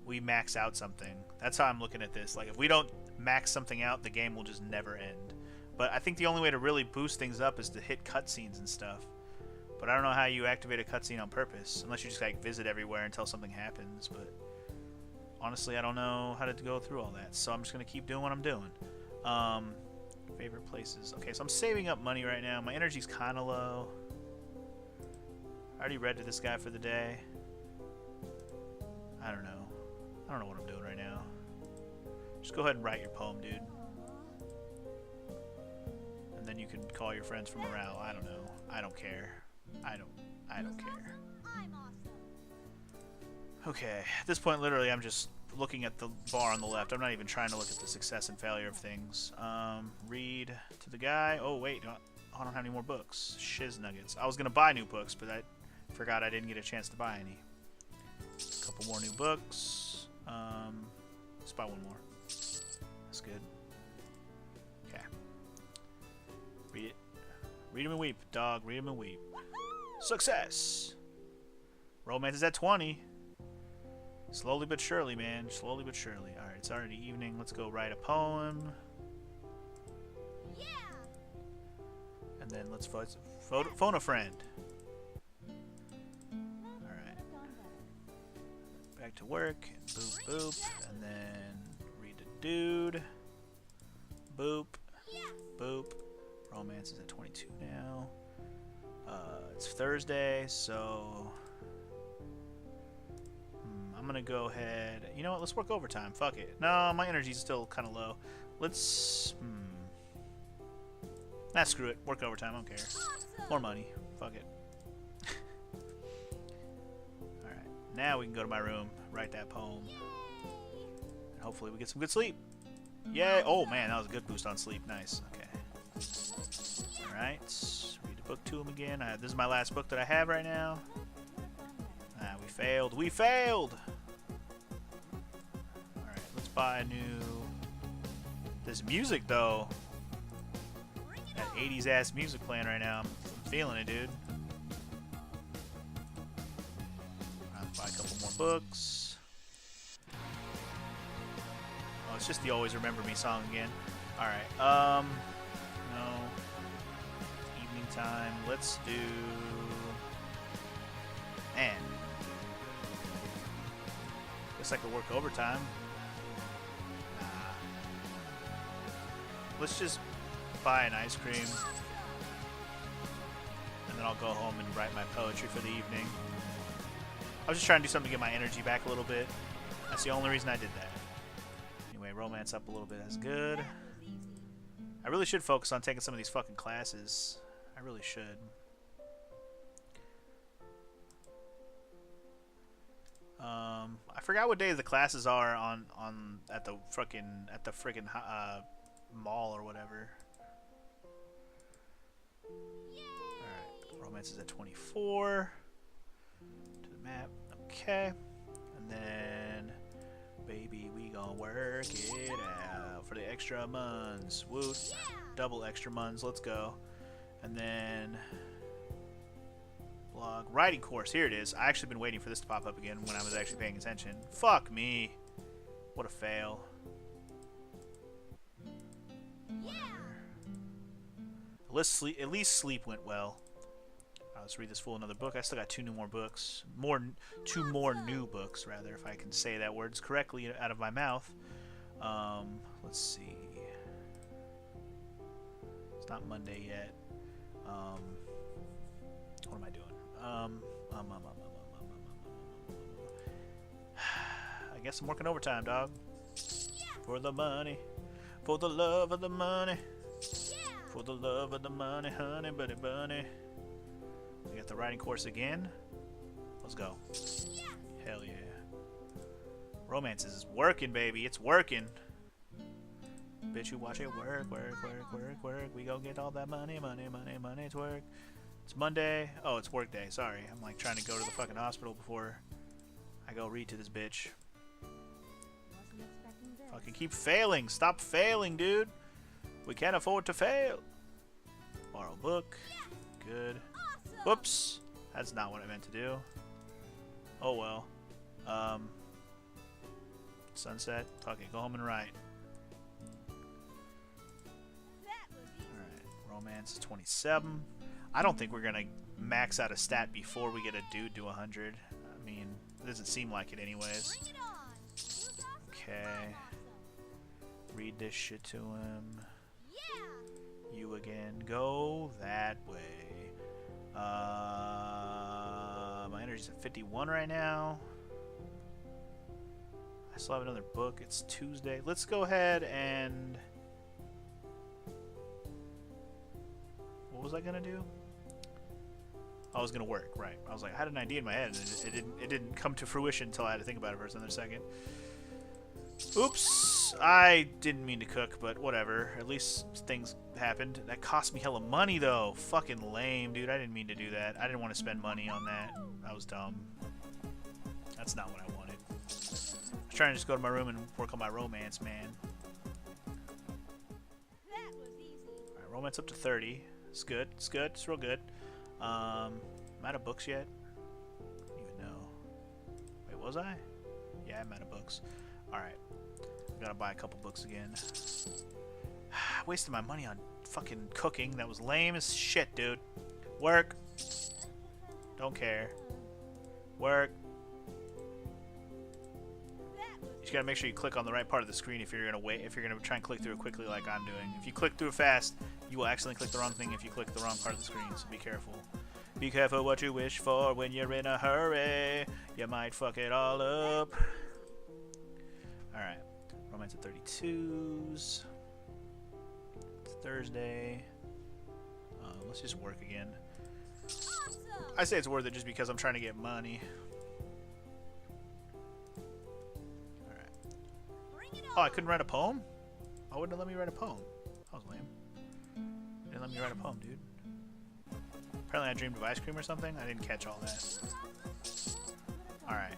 we max out something. That's how I'm looking at this. Like, if we don't max something out, the game will just never end. But I think the only way to really boost things up is to hit cutscenes and stuff. But I don't know how you activate a cutscene on purpose, unless you just like visit everywhere until something happens. But honestly, I don't know how to go through all that, so I'm just gonna keep doing what I'm doing. Favorite places. Okay, so I'm saving up money right now. My energy's kind of low. I already read to this guy for the day. I don't know. I don't know what I'm doing right now. Just go ahead and write your poem, dude. And then you can call your friends for morale. I don't know. I don't care. I don't care. I'm awesome. Okay, at this point, literally, I'm just looking at the bar on the left. I'm not even trying to look at the success and failure of things. Read to the guy. Oh, wait. I don't have any more books. Shiz nuggets. I was going to buy new books, but I forgot I didn't get a chance to buy any. A couple more new books. Let's buy one more. That's good. Okay. Read it. Read 'em and weep, dog. Read 'em and weep. Success! Romance is at 20. Slowly but surely, man. Slowly but surely. Alright, it's already evening. Let's go write a poem. Yeah. And then let's phone a friend. Alright. Back to work. Boop, boop. And then read the dude. Boop. Boop. Romance is at 22 now. It's Thursday, so... I'm gonna go ahead... You know what? Let's work overtime. Fuck it. No, my energy's still kind of low. Let's... Nah, screw it. Work overtime. I don't care. More money. Fuck it. Alright. Now we can go to my room, write that poem. And hopefully we get some good sleep. Yay! Oh, man, that was a good boost on sleep. Nice. Okay. Alright. Read the book to him again. This is my last book that I have right now. We failed. We failed! Alright, let's buy a new... This music, though. That 80s ass music playing right now. I'm feeling it, dude. I'll buy a couple more books. Oh, it's just the Always Remember Me song again. Alright, no. Evening time. Let's do... Man. Guess I could work overtime. Let's just buy an ice cream. And then I'll go home and write my poetry for the evening. I was just trying to do something to get my energy back a little bit. That's the only reason I did that. Anyway, romance up a little bit. That's good. I really should focus on taking some of these fucking classes. I really should. I forgot what day the classes are at the frickin' mall or whatever. Alright, romance is at 24. To the map. Okay. And then baby, we gon' work it out for the extra months. Woot. Double extra months. Let's go. And then blog writing course. Here it is. I actually been waiting for this to pop up again when I was actually paying attention. Fuck me. What a fail. At least sleep went well. Let's read this full another book. I still got two more new books, rather, if I can say that words correctly out of my mouth. Let's see. It's not Monday yet. What am I doing? I guess I'm working overtime, dog. For the money. For the love of the money. For the love of the money, honey, buddy, bunny. We got the writing course again. Let's go. Hell yeah. Romance is working, baby. It's working. Bitch, you watch it work, work, work, work, work. We go get all that money, money, money, money. It's work. It's Monday. Oh, it's work day. Sorry. I'm like trying to go to the fucking hospital before I go read to this bitch. Fucking keep failing. Stop failing, dude. We can't afford to fail. Borrow book. Good. Whoops. That's not what I meant to do. Oh well. Sunset. Fuck it. Go home and write. Alright. Romance is 27. I don't think we're going to max out a stat before we get a dude to 100. I mean, it doesn't seem like it anyways. Okay. Read this shit to him. You again. Go that way. My energy's at 51 right now. I still have another book. It's Tuesday. Let's go ahead and... What was I gonna do? I was gonna work, right. I was like, I had an idea in my head and it didn't come to fruition until I had to think about it for another second. Oops. I didn't mean to cook, but whatever. At least things happened. That cost me hella money, though. Fucking lame, dude. I didn't mean to do that. I didn't want to spend money on that. That was dumb. That's not what I wanted. I was trying to just go to my room and work on my romance, man. That was easy. Alright, romance up to 30. It's good. It's good. It's real good. Am I out of books yet? I don't even know. Wait, was I? Yeah, I'm out of books. Alright. Gotta buy a couple books again. Wasted my money on fucking cooking. That was lame as shit, dude. Work. Don't care. Work. You just gotta make sure you click on the right part of the screen if you're gonna wait. If you're gonna try and click through it quickly, like I'm doing. If you click through it fast, you will accidentally click the wrong thing if you click the wrong part of the screen. So be careful. Be careful what you wish for when you're in a hurry. You might fuck it all up. All right. Romance at 32s. It's Thursday. Let's just work again. Awesome. I say it's worth it just because I'm trying to get money. Alright. Bring it Oh, I on. couldn't write a poem? Why wouldn't it let me write a poem? That was lame. It didn't let me write a poem, dude. Apparently I dreamed of ice cream or something. I didn't catch all that. Alright.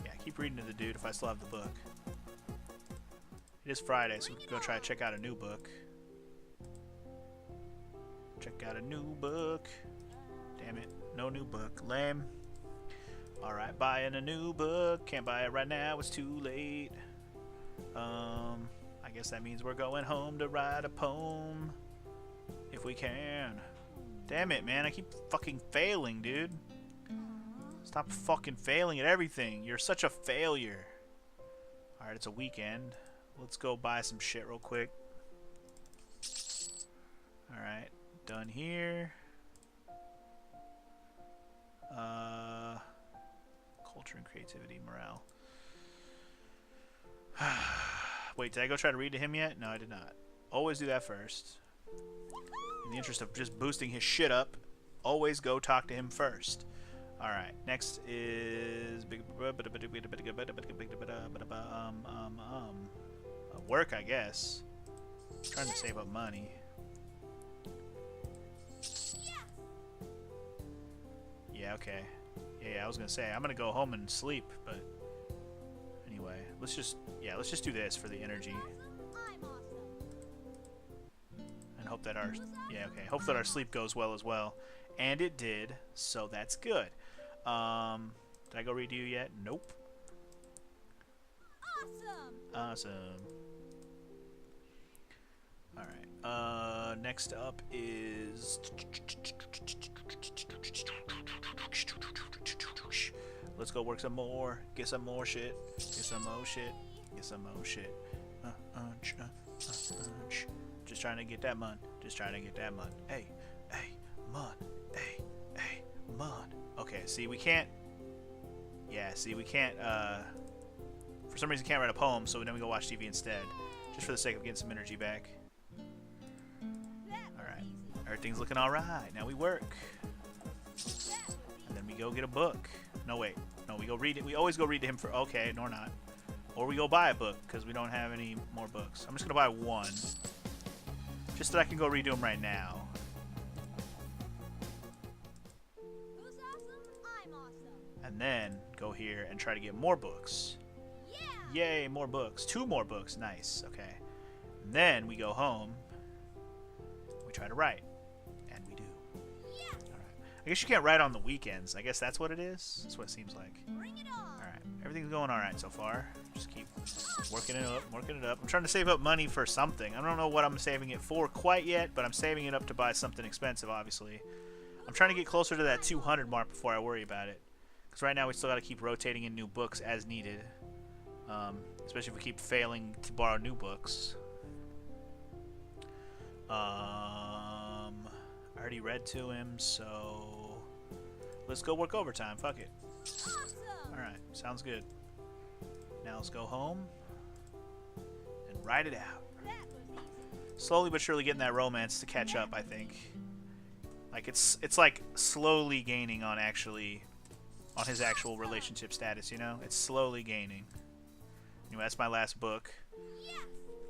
Yeah, keep reading to the dude if I still have the book. It is Friday, so we can go try to check out a new book. Check out a new book. Damn it, no new book. Lame. Alright, buying a new book. Can't buy it right now, it's too late. I guess that means we're going home to write a poem. If we can. Damn it, man, I keep fucking failing, dude. Stop fucking failing at everything. You're such a failure. Alright, it's a weekend. Let's go buy some shit real quick. Alright, done here. Culture and creativity, morale. Wait, did I go try to read to him yet? No, I did not. Always do that first. In the interest of just boosting his shit up, always go talk to him first. Alright, next is work, I guess. Trying to save up money. Yeah, okay. Yeah, I was gonna say I'm gonna go home and sleep, but anyway, let's just do this for the energy I'm awesome. and hope that our hope that our sleep goes well as well. And it did, so that's good. Did I go read to you yet? Nope. Awesome. Awesome. Alright. Next up is... Let's go work some more. Get some more shit. Get some more shit. Get some more shit. Just trying to get that mon. Just trying to get that mon. Hey. Hey. Mon. Hey. Hey. Mon. Okay, see, we can't... Yeah, see, we can't, for some reason, can't write a poem, so then we go watch TV instead. Just for the sake of getting some energy back. Alright. Everything's looking alright. Now we work. And then we go get a book. No, wait. No, we go read it. We always go read to him for... Okay, nor not. Or we go buy a book, because we don't have any more books. I'm just going to buy one. Just so I can go read to him right now. Who's awesome? I'm awesome. And then go here and try to get more books. Yeah. Yay, more books. 2 more books. Nice. Okay. And then we go home. We try to write. And we do. Yeah. Alright. I guess you can't write on the weekends. I guess that's what it is. That's what it seems like. Bring it on. Alright. Everything's going alright so far. Just keep working it up. Working it up. I'm trying to save up money for something. I don't know what I'm saving it for quite yet, but I'm saving it up to buy something expensive, obviously. I'm trying to get closer to that 200 mark before I worry about it. Because right now we still got to keep rotating in new books as needed. Especially if we keep failing to borrow new books. I already read to him, so let's go work overtime. Fuck it. Awesome. Alright, sounds good. Now let's go home and write it out. That was easy. Slowly but surely getting that romance to catch up, I think. Like it's like slowly gaining on actually on his actual relationship status, you know? It's slowly gaining. Anyway, that's my last book.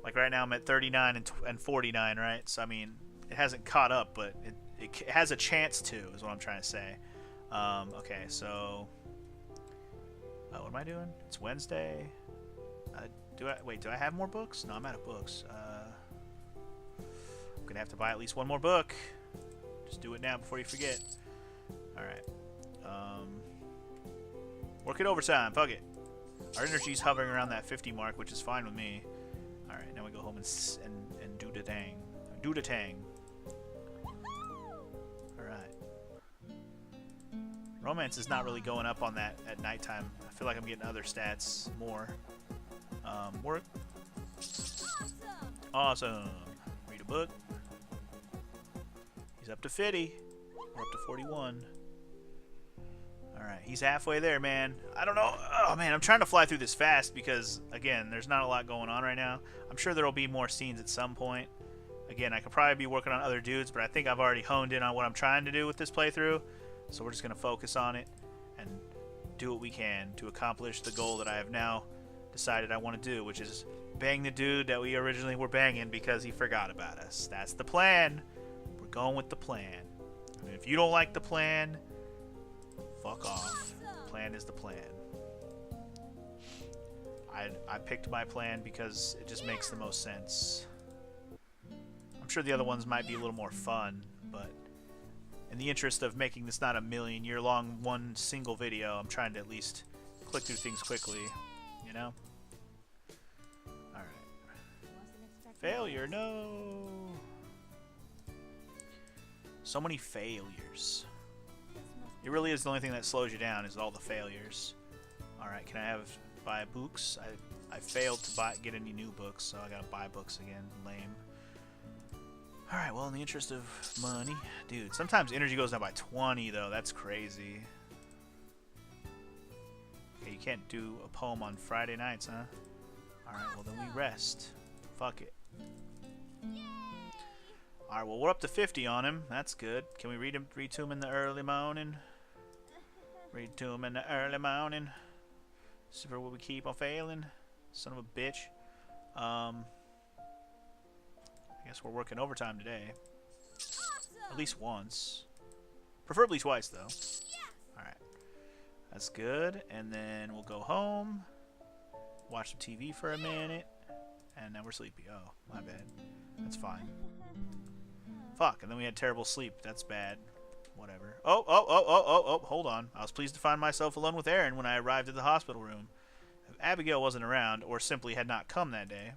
Like right now I'm at 39 and 49, right? So I mean, it hasn't caught up, but it has a chance to, is what I'm trying to say. Okay, so what am I doing? It's Wednesday. Do I have more books? No, I'm out of books. I'm gonna have to buy at least one more book. Just do it now before you forget. Alright. Work it overtime. Fuck it. Our energy's hovering around that 50 mark, which is fine with me. Alright, now we go home and do the dang. Do the tang. Alright. Romance is not really going up on that at nighttime. I feel like I'm getting other stats more. Work. Awesome. Read a book. He's up to 50. We're up to 41. Alright, he's halfway there, man. I don't know. Oh, man, I'm trying to fly through this fast because, again, there's not a lot going on right now. I'm sure there will be more scenes at some point. Again, I could probably be working on other dudes, but I think I've already honed in on what I'm trying to do with this playthrough. So we're just going to focus on it and do what we can to accomplish the goal that I have now decided I want to do, which is bang the dude that we originally were banging because he forgot about us. That's the plan. We're going with the plan. I mean, if you don't like the plan, fuck off. Plan is the plan. I picked my plan because it just makes the most sense. I'm sure the other ones might be a little more fun, but in the interest of making this not a million-year-long one single video, I'm trying to at least click through things quickly, you know? Alright. Failure, no! So many failures. It really is the only thing that slows you down is all the failures. Alright, can I buy books? I failed to get any new books, so I gotta buy books again. Lame. Alright, well, in the interest of money... Dude, sometimes energy goes down by 20, though. That's crazy. Okay, you can't do a poem on Friday nights, huh? Alright, well, then we rest. Fuck it. Alright, well, we're up to 50 on him. That's good. Can we read to him in the early morning? Read to him in the early morning. See for what we keep on failing. Son of a bitch. I guess we're working overtime today. At least once. Preferably twice, though. Alright. That's good. And then we'll go home. Watch some TV for a minute. And now we're sleepy. Oh, my bad. That's fine. Fuck, and then we had terrible sleep. That's bad. Whatever. Oh, hold on. I was pleased to find myself alone with Aaron when I arrived at the hospital room. If Abigail wasn't around, or simply had not come that day,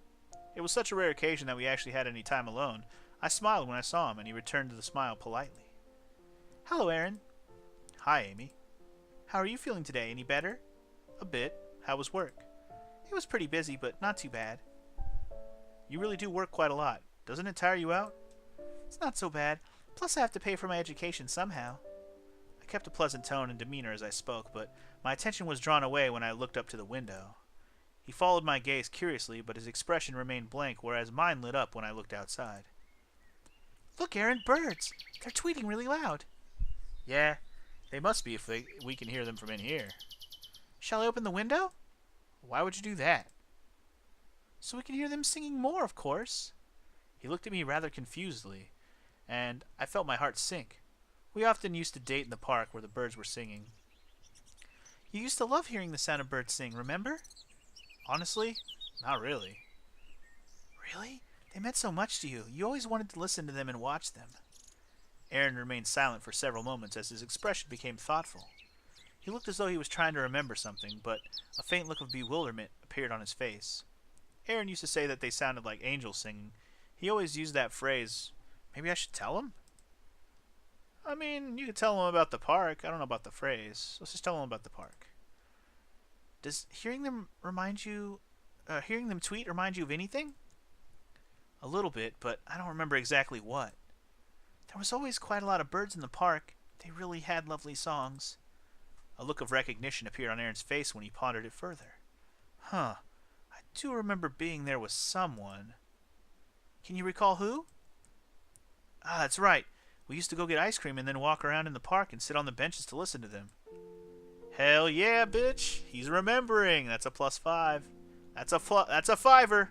it was such a rare occasion that we actually had any time alone. I smiled when I saw him, and he returned to the smile politely. Hello, Aaron. Hi, Amy. How are you feeling today? Any better? A bit. How was work? It was pretty busy, but not too bad. You really do work quite a lot. Doesn't it tire you out? It's not so bad. Plus, I have to pay for my education somehow. I kept a pleasant tone and demeanor as I spoke, but my attention was drawn away when I looked up to the window. He followed my gaze curiously, but his expression remained blank, whereas mine lit up when I looked outside. Look, Aaron, birds! They're tweeting really loud. Yeah, they must be if we can hear them from in here. Shall I open the window? Why would you do that? So we can hear them singing more, of course. He looked at me rather confusedly, and I felt my heart sink. We often used to date in the park where the birds were singing. You used to love hearing the sound of birds sing, remember? Honestly, not really. Really? They meant so much to you. You always wanted to listen to them and watch them. Aaron remained silent for several moments as his expression became thoughtful. He looked as though he was trying to remember something, but a faint look of bewilderment appeared on his face. Aaron used to say that they sounded like angels singing. He always used that phrase. Maybe I should tell him? I mean, you could tell him about the park. I don't know about the phrase. Let's just tell him about the park. Does hearing them tweet remind you of anything? A little bit, but I don't remember exactly what. There was always quite a lot of birds in the park. They really had lovely songs. A look of recognition appeared on Aaron's face when he pondered it further. Huh. I do remember being there with someone. Can you recall who? Ah, that's right. We used to go get ice cream and then walk around in the park and sit on the benches to listen to them. Hell yeah, bitch. He's remembering. That's a +5. That's a fiver.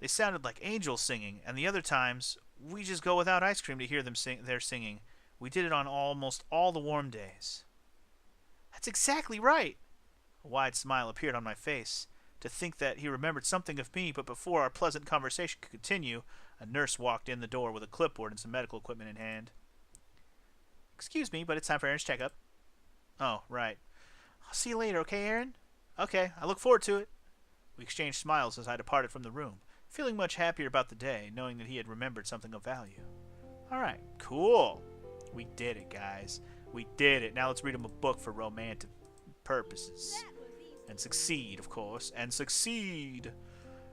They sounded like angels singing, and the other times we just go without ice cream to hear them sing. They're singing. We did it on almost all the warm days. That's exactly right. A wide smile appeared on my face. To think that he remembered something of me, but before our pleasant conversation could continue, a nurse walked in the door with a clipboard and some medical equipment in hand. Excuse me, but it's time for Aaron's checkup. Oh, right. I'll see you later, okay, Aaron? Okay, I look forward to it. We exchanged smiles as I departed from the room, feeling much happier about the day, knowing that he had remembered something of value. Alright, cool. We did it, guys. We did it. Now let's read him a book for romantic purposes. That was easy. And succeed, of course. And succeed!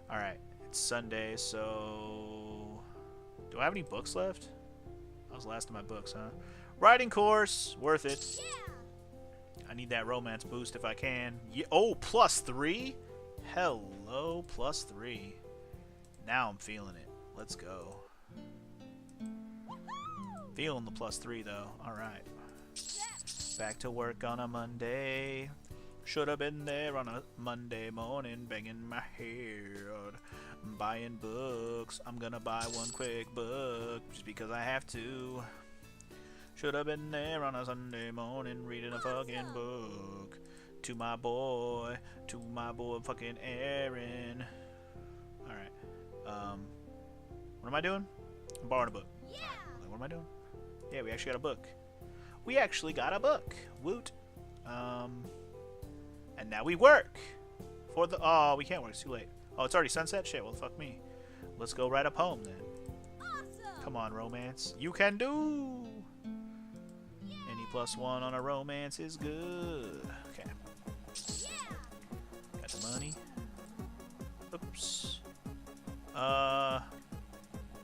Alright, it's Sunday, so... Do I have any books left? That was the last of my books, huh? Writing course! Worth it. Yeah. I need that romance boost if I can. Yeah. Oh, +3? Hello, +3. Now I'm feeling it. Let's go. Feeling the +3, though. Alright. Back to work on a Monday. Should have been there on a Monday morning, banging my head, buying books. I'm gonna buy one quick book just because I have to. Should have been there on a Sunday morning, reading a fucking book. To my boy fucking Aaron. Alright. What am I doing? I'm borrowing a book. Yeah. What am I doing? Yeah, we actually got a book. We actually got a book. Woot. And now we work. For the... Oh, we can't work. It's too late. Oh, it's already sunset? Shit, well, fuck me. Let's go write a poem, then. Awesome. Come on, romance. You can do! Any +1 on a romance is good. Okay. Yeah. Got the money. Oops.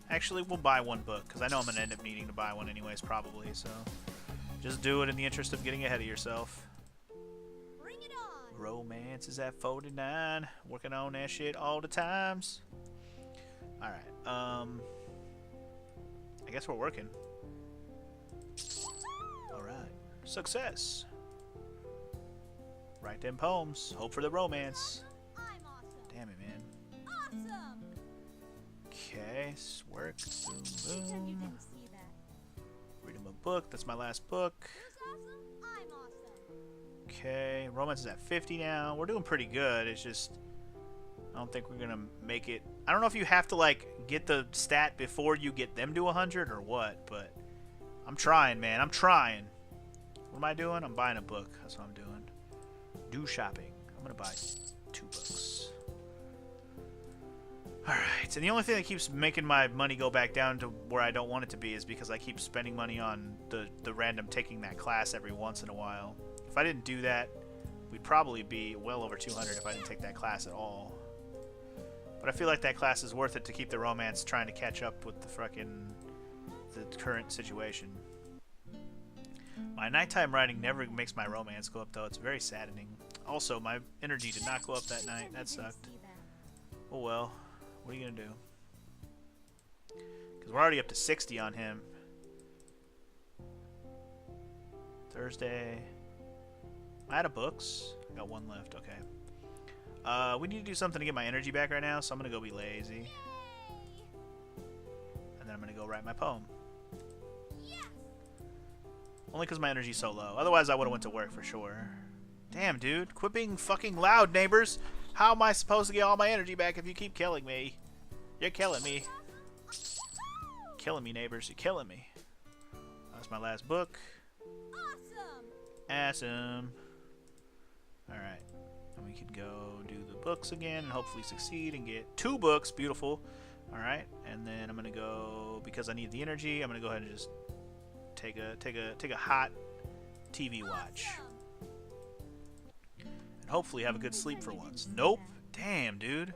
Actually, we'll buy one book, because I know I'm going to end up needing to buy one anyways, probably, so... Just do it in the interest of getting ahead of yourself. Bring it on. Romance is at 49. Working on that shit all the times. Alright, I guess we're working. Alright. Success. Write them poems. Hope for the romance. I'm awesome. Damn it, man. Awesome. Okay, work. Boom, Pretend you boom. didn't see that. Read him a book. That's my last book. Who's awesome? I'm awesome. Okay, romance is at 50 now. We're doing pretty good. It's just, I don't think we're gonna make it. I don't know if you have to like get the stat before you get them to 100 or what, but I'm trying, man. I'm trying. What am I doing? I'm buying a book. That's what I'm doing. Do shopping. I'm gonna buy 2 books. Alright, and the only thing that keeps making my money go back down to where I don't want it to be is because I keep spending money on the random taking that class every once in a while. If I didn't do that, we'd probably be well over 200 if I didn't take that class at all. But I feel like that class is worth it to keep the romance trying to catch up with the current situation. My nighttime writing never makes my romance go up, though. It's very saddening. Also, my energy did not go up that night. That sucked. Oh well. What are you gonna do? Because we're already up to 60 on him. Thursday. I'm out of books. I got 1 left. Okay. We need to do something to get my energy back right now, so I'm gonna go be lazy. And then I'm gonna go write my poem. Yes. Only because my energy's so low. Otherwise, I would have went to work for sure. Damn, dude. Quit being fucking loud, neighbors. How am I supposed to get all my energy back if you keep killing me? You're killing me. Killing me, neighbors. You're killing me. That's my last book. Awesome. Awesome. Alright. And we can go do the books again and hopefully succeed and get 2 books. Beautiful. Alright. And then I'm going to go, because I need the energy, I'm going to go ahead and just take a hot TV watch. Awesome. And hopefully have a good sleep for once. Nope. Damn, dude.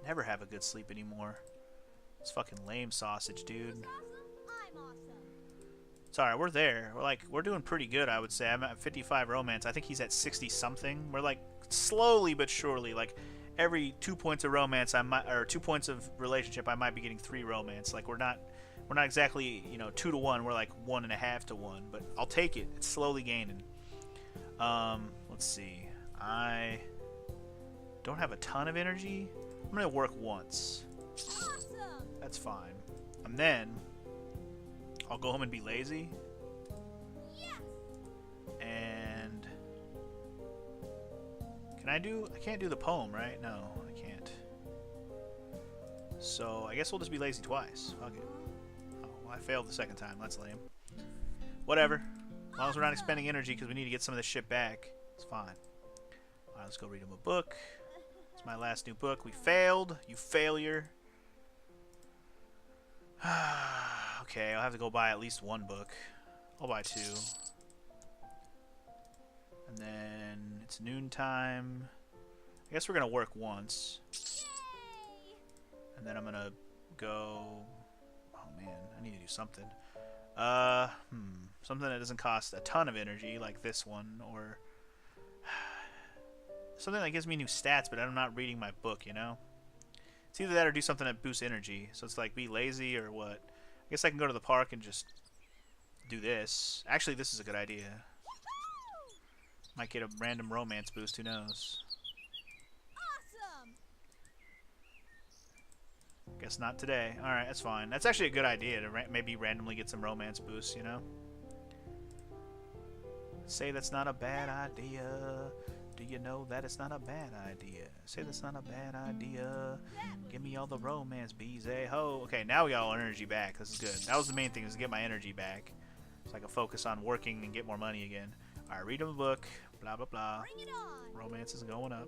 Never have a good sleep anymore. It's fucking lame sausage, dude. Who's awesome? I'm awesome. It's alright, we're there. We're doing pretty good, I would say. I'm at 55 romance. I think he's at 60 something. We're like slowly but surely, like every 2 points of romance I might, or 2 points of relationship I might be getting 3 romance. Like we're not exactly, 2 to 1. We're like 1.5 to 1, but I'll take it. It's slowly gaining. Let's see. I don't have a ton of energy. I'm gonna work once. Awesome. That's fine. And then I'll go home and be lazy. Yes. And I can't do the poem, right? No, I can't. So I guess we'll just be lazy twice. Fuck it. Oh, well, I failed the second time. That's lame. Whatever. As long as we're not expending energy because we need to get some of this shit back. It's fine. Alright, let's go read him a book. It's my last new book. We failed. You failure. Okay, I'll have to go buy at least one book. I'll buy 2. And then it's noontime. I guess we're gonna work once. Yay. And then I'm gonna go... Oh man, I need to do something. Something that doesn't cost a ton of energy, like this one, or... something that gives me new stats, but I'm not reading my book, you know? It's either that or do something that boosts energy. So it's like be lazy or what. I guess I can go to the park and just do this. Actually, this is a good idea. Might get a random romance boost, who knows? Awesome. Guess not today. Alright, that's fine. That's actually a good idea to maybe randomly get some romance boosts, you know? Say that's not a bad idea. Do you know that it's not a bad idea? Say that's not a bad idea. Give me all the romance bees, eh ho. Okay, now we got all our energy back. This is good. That was the main thing, is to get my energy back. So I can focus on working and get more money again. Alright, read him a book. Blah, blah, blah. Bring it on. Romance is going up.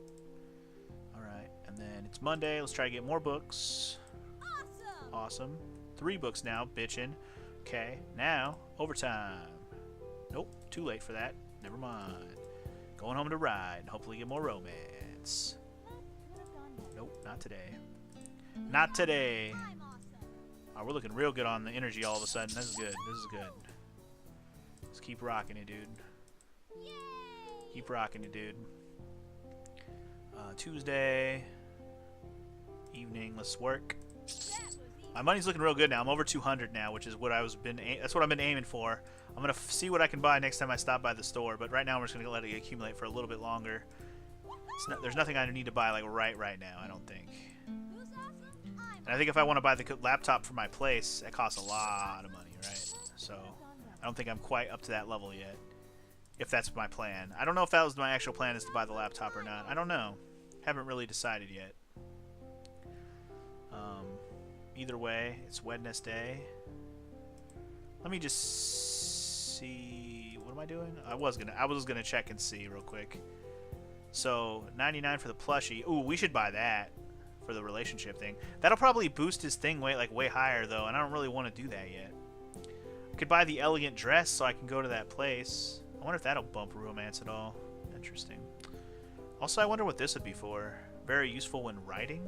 Alright, and then it's Monday. Let's try to get more books. Awesome. Awesome. 3 books now, bitchin'. Okay, now, overtime. Nope, too late for that. Never mind. Going home to ride. Hopefully get more romance. Nope, not today. Not today. I'm awesome. Oh, we're looking real good on the energy all of a sudden. This is good. This is good. Let's keep rocking it, dude. Yay. Keep rocking it, dude. Tuesday evening. Let's work. That was easy. My money's looking real good now. I'm over 200 now, which is what that's what I've been aiming for. I'm gonna see what I can buy next time I stop by the store, but right now I'm just gonna let it accumulate for a little bit longer. There's nothing I need to buy like right now, I don't think. Who's awesome? I'm And I think if I want to buy the laptop for my place, it costs a lot of money, right? So I don't think I'm quite up to that level yet. If that's my plan. I don't know if that was my actual plan, is to buy the laptop or not. I don't know. Haven't really decided yet. Either way, it's Wednesday. Let me just see. What am I doing? I was gonna check and see real quick. So 99 for the plushie. Ooh, we should buy that for the relationship thing. That'll probably boost his thing way higher though, and I don't really want to do that yet. I could buy the elegant dress so I can go to that place. I wonder if that'll bump romance at all. Interesting. Also, I wonder what this would be for. Very useful when writing?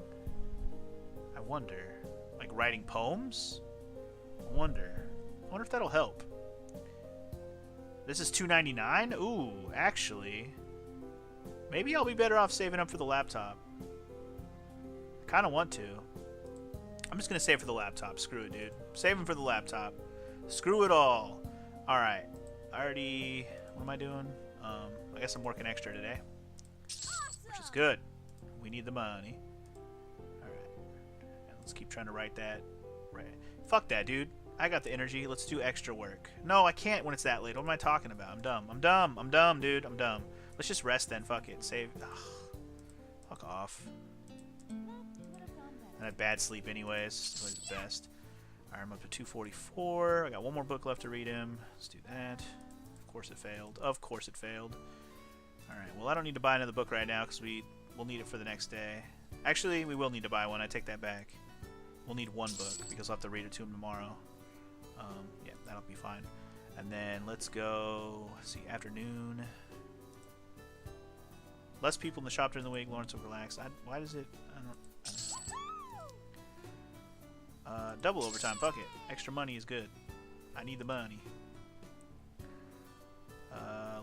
I wonder. Like writing poems? I wonder if that'll help. This is $2.99? Ooh, actually. Maybe I'll be better off saving up for the laptop. I kind of want to. I'm just going to save for the laptop. Screw it, dude. Saving for the laptop. Screw it all. Alright. I already... What am I doing? I guess I'm working extra today. Which is good. We need the money. Alright. And let's keep trying to write that. Right. Fuck that, dude. I got the energy. Let's do extra work. No, I can't when it's that late. What am I talking about? I'm dumb. I'm dumb. I'm dumb, dude. I'm dumb. Let's just rest then. Fuck it. Save. Ugh. Fuck off. I had bad sleep anyways. It's always the best. Alright, I'm up to 244. I got one more book left to read him. Let's do that. Of course it failed. Of course it failed. Alright, well I don't need to buy another book right now because we'll need it for the next day. Actually, we will need to buy one. I take that back. We'll need one book because I'll have to read it to him tomorrow. Yeah, that'll be fine. And then let's go, let's see, afternoon. Less people in the shop during the week. Lawrence will relax. Why does it... I don't know. Double overtime. Fuck it. Extra money is good. I need the money.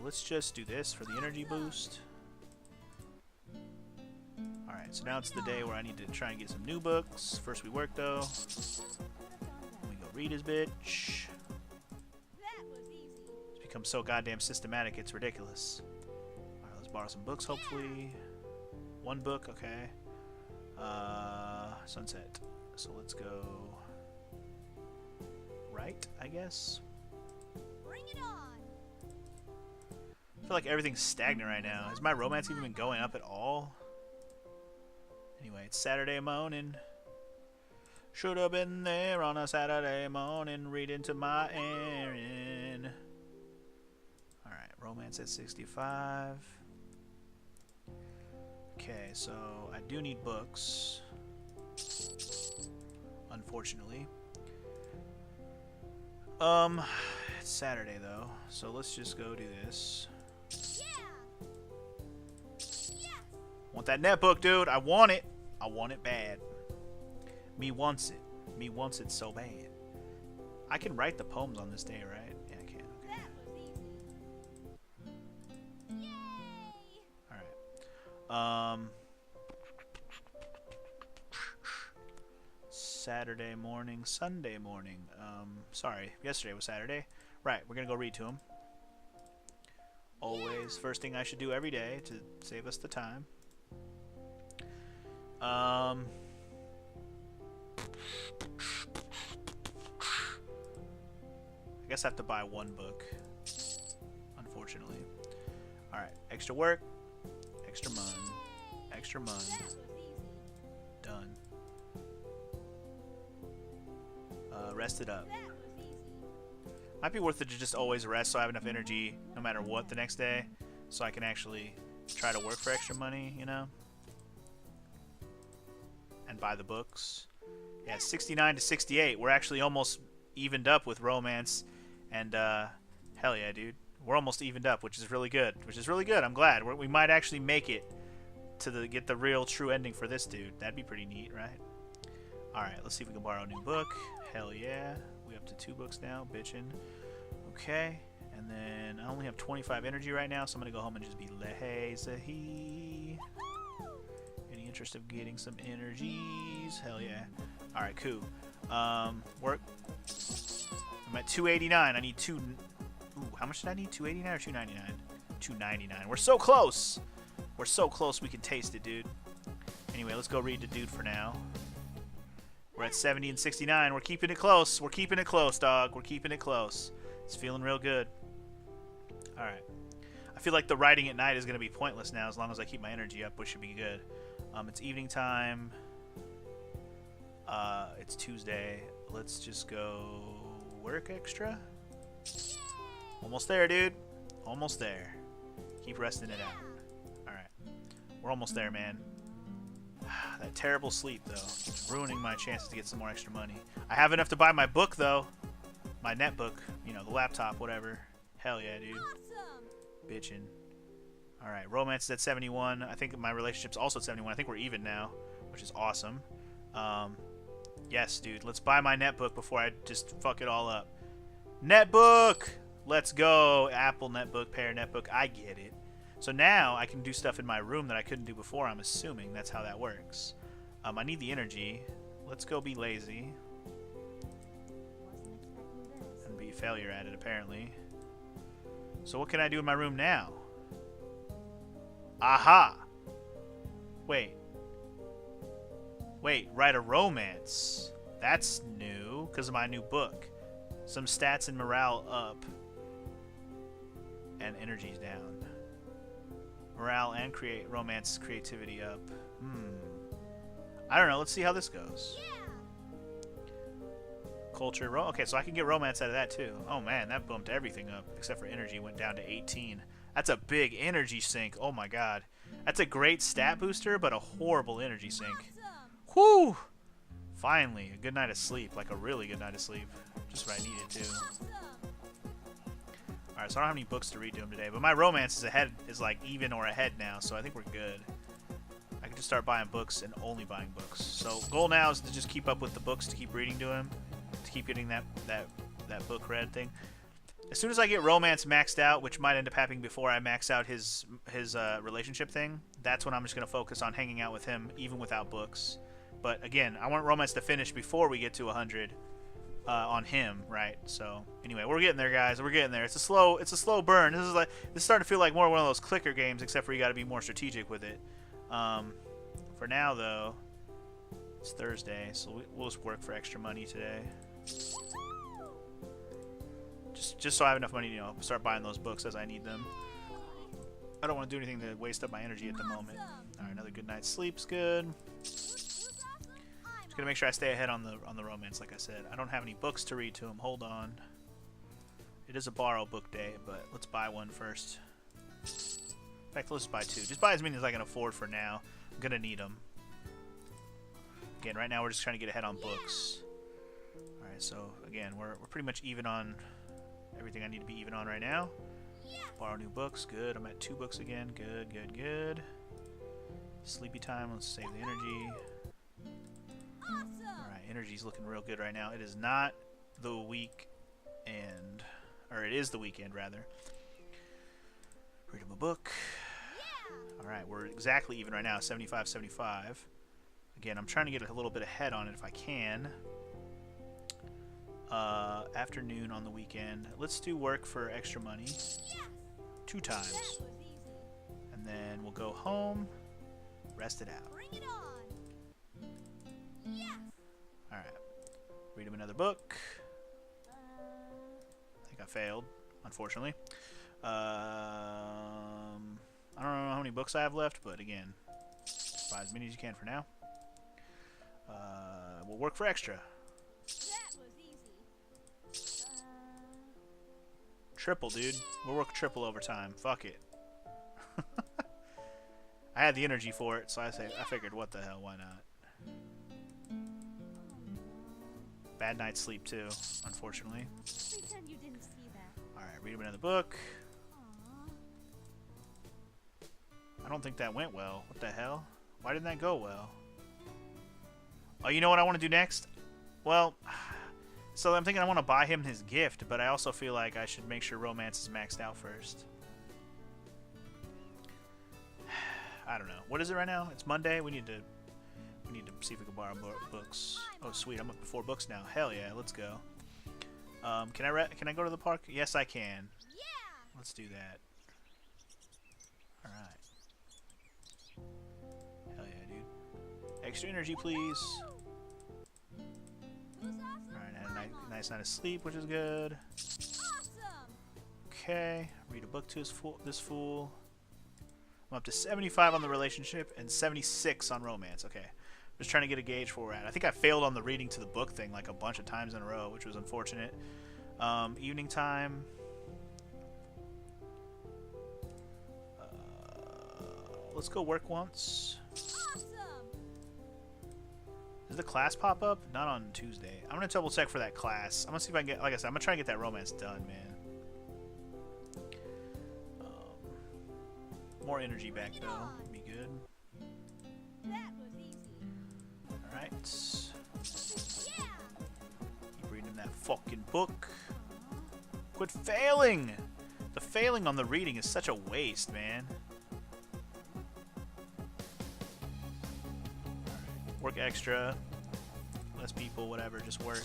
Let's just do this for the energy boost. Alright, so now it's the day where I need to try and get some new books. First we work though. We go read his bitch. That was easy. It's become so goddamn systematic, it's ridiculous. borrow some books, hopefully. One book, okay. Sunset. So let's go right, I guess. Bring it on. I feel like everything's stagnant right now. Has my romance even been going up at all? Anyway, it's Saturday morning. Should have been there on a Saturday morning reading to my Erin. Alright, romance at 65. Okay, so I do need books. Unfortunately. It's Saturday though, so let's just go do this. Yeah. Yes. Want that netbook, dude? I want it. I want it bad. Me wants it. Me wants it so bad. I can write the poems on this day, right? Yeah, I can. Okay. That was easy. Yay. Alright. Saturday morning, Sunday morning. Sorry, yesterday was Saturday. Right, we're gonna go read to him. Always, first thing I should do every day to save us the time. I guess I have to buy one book, unfortunately. Alright, extra work, extra mun, extra mun. That was easy. Done. Rest it up. That was easy. Might be worth it to just always rest so I have enough energy no matter what the next day, so I can actually try to work for extra money, you know? And buy the books. Yeah, 69 to 68. We're actually almost evened up with romance, and hell yeah, dude. We're almost evened up, which is really good. I'm glad. We might actually make it to get the real true ending for this dude. That'd be pretty neat, right? Alright, let's see if we can borrow a new book. Hell yeah. We up to 2 books now. Bitchin'. Okay. And then I only have 25 energy right now, so I'm going to go home and just be lazy. Any interest of getting some energies? Hell yeah. Alright, cool. Work. I'm at 289. I need 2... Ooh, how much did I need? 289 or 299? 299. We're so close! We're so close we can taste it, dude. Anyway, let's go read the dude for now. We're at 70 and 69. We're keeping it close. We're keeping it close, dog. We're keeping it close. It's feeling real good. Alright. I feel like the writing at night is going to be pointless now as long as I keep my energy up, which should be good. It's evening time. It's Tuesday. Let's just go work extra. Almost there, dude. Almost there. Keep resting it out. Alright. We're almost there, man. That terrible sleep, though. It's ruining my chances to get some more extra money. I have enough to buy my book, though. My netbook. You know, the laptop, whatever. Hell yeah, dude. Awesome. Bitchin'. Alright, romance is at 71. I think my relationship's also at 71. I think we're even now, which is awesome. Yes, dude. Let's buy my netbook before I just fuck it all up. Netbook! Let's go. Apple netbook, Pear netbook. I get it. So now I can do stuff in my room that I couldn't do before. I'm assuming that's how that works. I need the energy. Let's go be lazy. Wasn't expecting this. And be a failure at it, apparently. So what can I do in my room now? Aha! Wait. Wait, write a romance. That's new, because of my new book. Some stats and morale up. And energy's down. Morale and romance creativity up. I don't know. Let's see how this goes. Yeah. Culture. Okay, so I can get romance out of that too. Oh man, that bumped everything up except for energy. Went down to 18. That's a big energy sink. Oh my god. That's a great stat booster, but a horrible energy sink. Awesome. Whew! Finally, a good night of sleep. Like a really good night of sleep. Just what I needed too. Awesome. Alright, so I don't have any books to read to him today, but my romance is like even or ahead now, so I think we're good. I can just start buying books and only buying books. So goal now is to just keep up with the books, to keep reading to him, to keep getting that book read thing. As soon as I get romance maxed out, which might end up happening before I max out his relationship thing, that's when I'm just going to focus on hanging out with him, even without books. But again, I want romance to finish before we get to 100, on him, right? So anyway, we're getting there, guys. We're getting there. It's a slow burn. This is starting to feel like more one of those clicker games, except for you got to be more strategic with it. For now, though, it's Thursday, so we'll just work for extra money today. Just so I have enough money to, you know, start buying those books as I need them. I don't want to do anything to waste up my energy at the moment. All right, another good night's sleep's good. Just gonna make sure I stay ahead on the romance, like I said. I don't have any books to read to him. Hold on. It is a borrow book day, but let's buy one first. In fact, let's buy 2. Just buy as many as I can afford for now. I'm gonna need them. Again, right now we're just trying to get ahead on books. All right, so again, we're pretty much even on everything I need to be even on right now. Borrow new books. Good. I'm at 2 books again. Good, good, good. Sleepy time. Let's save the energy. Alright, energy's looking real good right now. It is not the weekend. Or it is the weekend, rather. Read him a book. Alright, we're exactly even right now. 75-75. Again, I'm trying to get a little bit ahead on it if I can. Afternoon on the weekend. Let's do work for extra money. 2 times. And then we'll go home. Rest it out. Alright. Read him another book. I think I failed, unfortunately. I don't know how many books I have left, but again, just buy as many as you can for now. We'll work for extra. Triple, dude. We'll work triple overtime. Fuck it. I had the energy for it, so I figured, what the hell, why not? Bad night's sleep too, unfortunately. Pretend you didn't see that. Alright, read him another book. I don't think that went well. What the hell? Why didn't that go well? Oh, you know what I want to do next? Well, so I'm thinking I want to buy him his gift, but I also feel like I should make sure romance is maxed out first. I don't know. What is it right now? It's Monday. We need to see if we can borrow books. Oh, sweet. I'm up to 4 books now. Hell yeah, let's go. Can I go to the park? Yes, I can. Let's do that. All right. Hell yeah, dude. Extra energy, please. Alright, had a nice night of sleep, which is good. Okay, read a book to this fool. I'm up to 75 on the relationship and 76 on romance. Okay, I'm just trying to get a gauge for where we're at. I think I failed on the reading to the book thing like a bunch of times in a row, which was unfortunate. Evening time. Let's go work once. Does the class pop up? Not on Tuesday. I'm gonna double check for that class. I'm gonna see if I can get, like I said, I'm gonna try to get that romance done, man. More energy back though. Be good. Alright. Keep reading that fucking book. Quit failing! The failing on the reading is such a waste, man. Work extra. Less people, whatever, just work.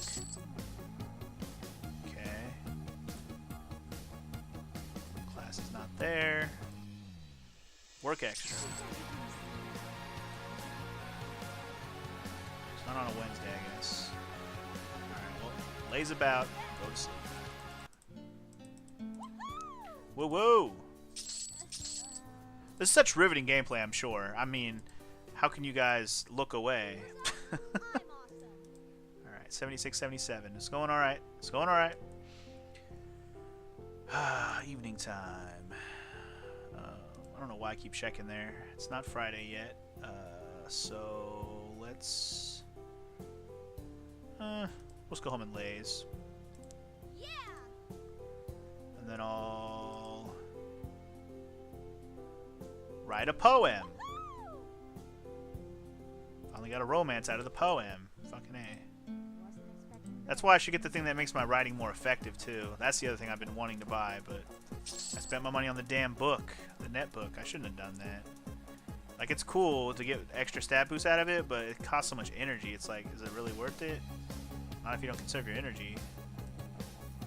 Okay. Class is not there. Work extra. It's not on a Wednesday, I guess. Alright, well, lays about, go to sleep. Whoa, whoa! This is such riveting gameplay, I'm sure. I mean, how can you guys look away? Alright, 76-77. It's going alright. It's going alright. Evening time. I don't know why I keep checking there. It's not Friday yet. So let's go home and laze. And then I'll write a poem. Finally got a romance out of the poem. Fucking A. That's why I should get the thing that makes my writing more effective, too. That's the other thing I've been wanting to buy, but I spent my money on the damn book. The net book. I shouldn't have done that. Like, it's cool to get extra stat boost out of it, but it costs so much energy. It's like, is it really worth it? Not if you don't conserve your energy.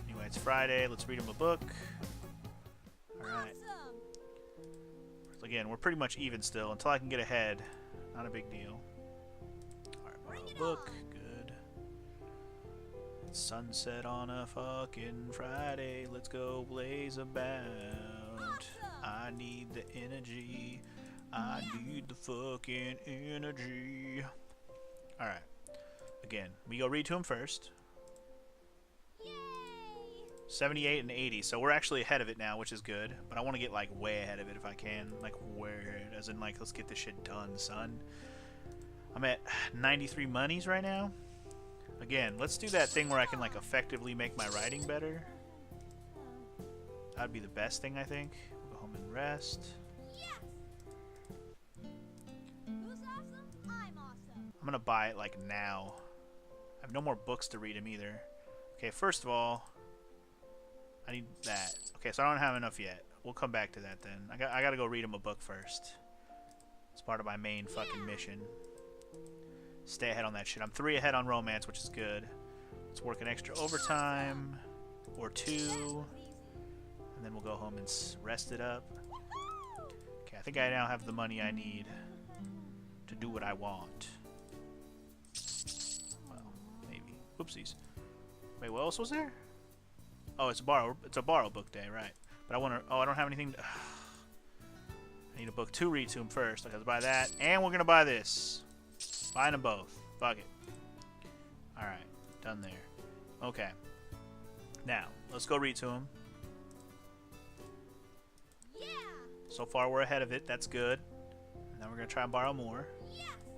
Anyway, it's Friday. Let's read him a book. Alright. Again, we're pretty much even still until I can get ahead. Not a big deal. Alright, borrow a book. Good. It's sunset on a fucking Friday. Let's go blaze about. I need the energy. I need the fucking energy. Alright. Again, we go read to him first. 78 and 80, so we're actually ahead of it now, which is good. But I want to get like way ahead of it if I can. Like where, as in like, let's get this shit done, son. I'm at 93 monies right now. Again, let's do that thing where I can like effectively make my writing better. That'd be the best thing, I think. We'll go home and rest. I'm gonna buy it like now. I have no more books to read him either. Okay, first of all, I need that. Okay, so I don't have enough yet. We'll come back to that then. I gotta go read him a book first. It's part of my main fucking mission. Stay ahead on that shit. I'm 3 ahead on romance, which is good. Let's work an extra overtime or 2, and then we'll go home and rest it up. Okay, I think I now have the money I need to do what I want. Well, maybe. Oopsies. Wait, what else was there? Oh, it's a borrow book day, right? But I want to. Oh, I don't have anything. I need a book to read to him first. Okay, let's buy that, and we're gonna buy this. Buying them both. Fuck it. All right, done there. Okay. Now let's go read to him. So far, we're ahead of it. That's good. And then we're gonna try and borrow more.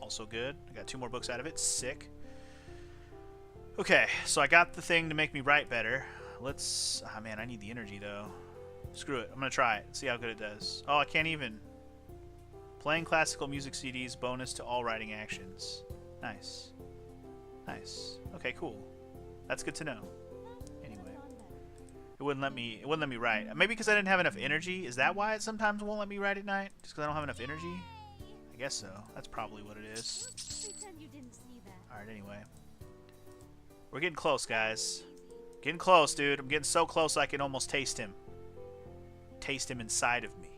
Also good. I got 2 more books out of it. Sick. Okay, so I got the thing to make me write better. Let's... Ah, man, I need the energy, though. Screw it. I'm going to try it. See how good it does. Oh, I can't even. Playing classical music CDs, bonus to all writing actions. Nice. Nice. Okay, cool. That's good to know. Anyway. It wouldn't let me write. Maybe because I didn't have enough energy. Is that why it sometimes won't let me write at night? Just because I don't have enough energy? I guess so. That's probably what it is. Alright, anyway. We're getting close, guys. Getting close, dude. I'm getting so close I can almost taste him. Taste him inside of me.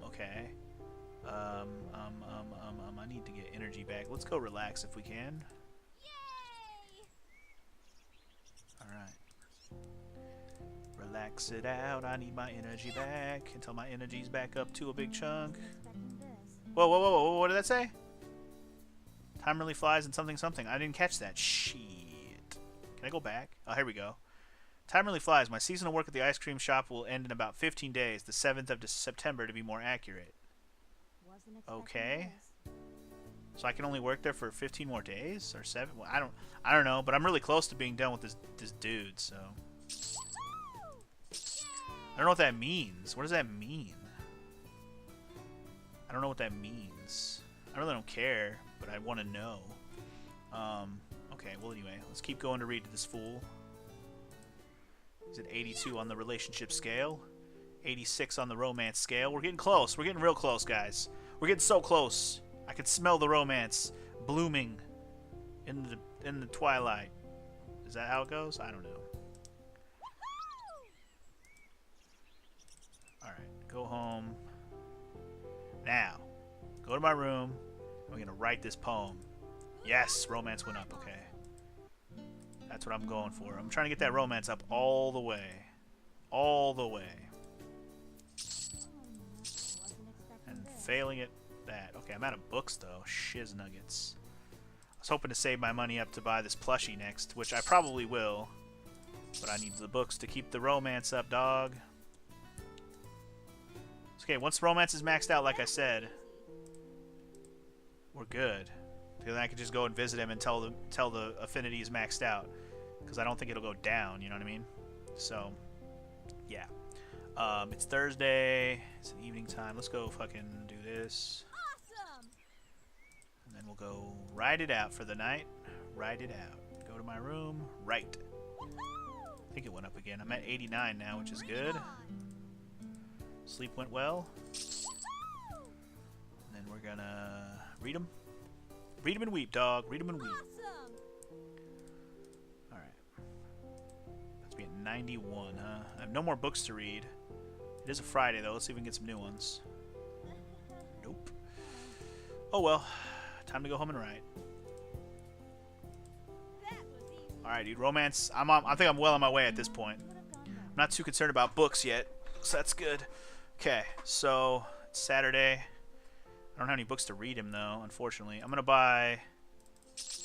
Okay. I need to get energy back. Let's go relax if we can. Alright. Relax it out. I need my energy back until my energy's back up to a big chunk. Whoa, whoa, whoa, whoa. What did that say? Time really flies and something something. I didn't catch that. Shit. Can I go back? Oh, here we go. Time really flies. My seasonal work at the ice cream shop will end in about 15 days, the 7th of September to be more accurate. Okay. So I can only work there for 15 more days or 7? Well, I don't know, but I'm really close to being done with this dude, so I don't know what that means. What does that mean? I don't know what that means. I really don't care, but I want to know. Okay, well anyway, let's keep going to read to this fool. He's at 82 on the relationship scale, 86 on the romance scale. We're getting close. We're getting real close, guys. We're getting so close. I can smell the romance blooming in the twilight. Is that how it goes? I don't know. Alright, go home. Now, go to my room. I'm going to write this poem. Yes, romance went up. Okay. That's what I'm going for. I'm trying to get that romance up all the way. All the way. And failing at that. Okay, I'm out of books, though. Shiz nuggets. I was hoping to save my money up to buy this plushie next, which I probably will. But I need the books to keep the romance up, dog. Okay, once romance is maxed out, like I said, we're good. Then I could just go and visit him and tell the affinity is maxed out, because I don't think it'll go down. You know what I mean? So, yeah. It's Thursday. It's an evening time. Let's go fucking do this. Awesome. And then we'll go ride it out for the night. Ride it out. Go to my room. Right. I think it went up again. I'm at 89 now, which is good. Sleep went well. And then we're gonna read them. Read them and weep, dog. Read them and weep. 91, huh? I have no more books to read. It is a Friday, though. Let's see if we can get some new ones. Nope. Oh, well. Time to go home and write. Alright, dude. Romance. I think I'm well on my way at this point. I'm not too concerned about books yet, so that's good. Okay, so it's Saturday. I don't have any books to read him, though, unfortunately. I'm going to buy,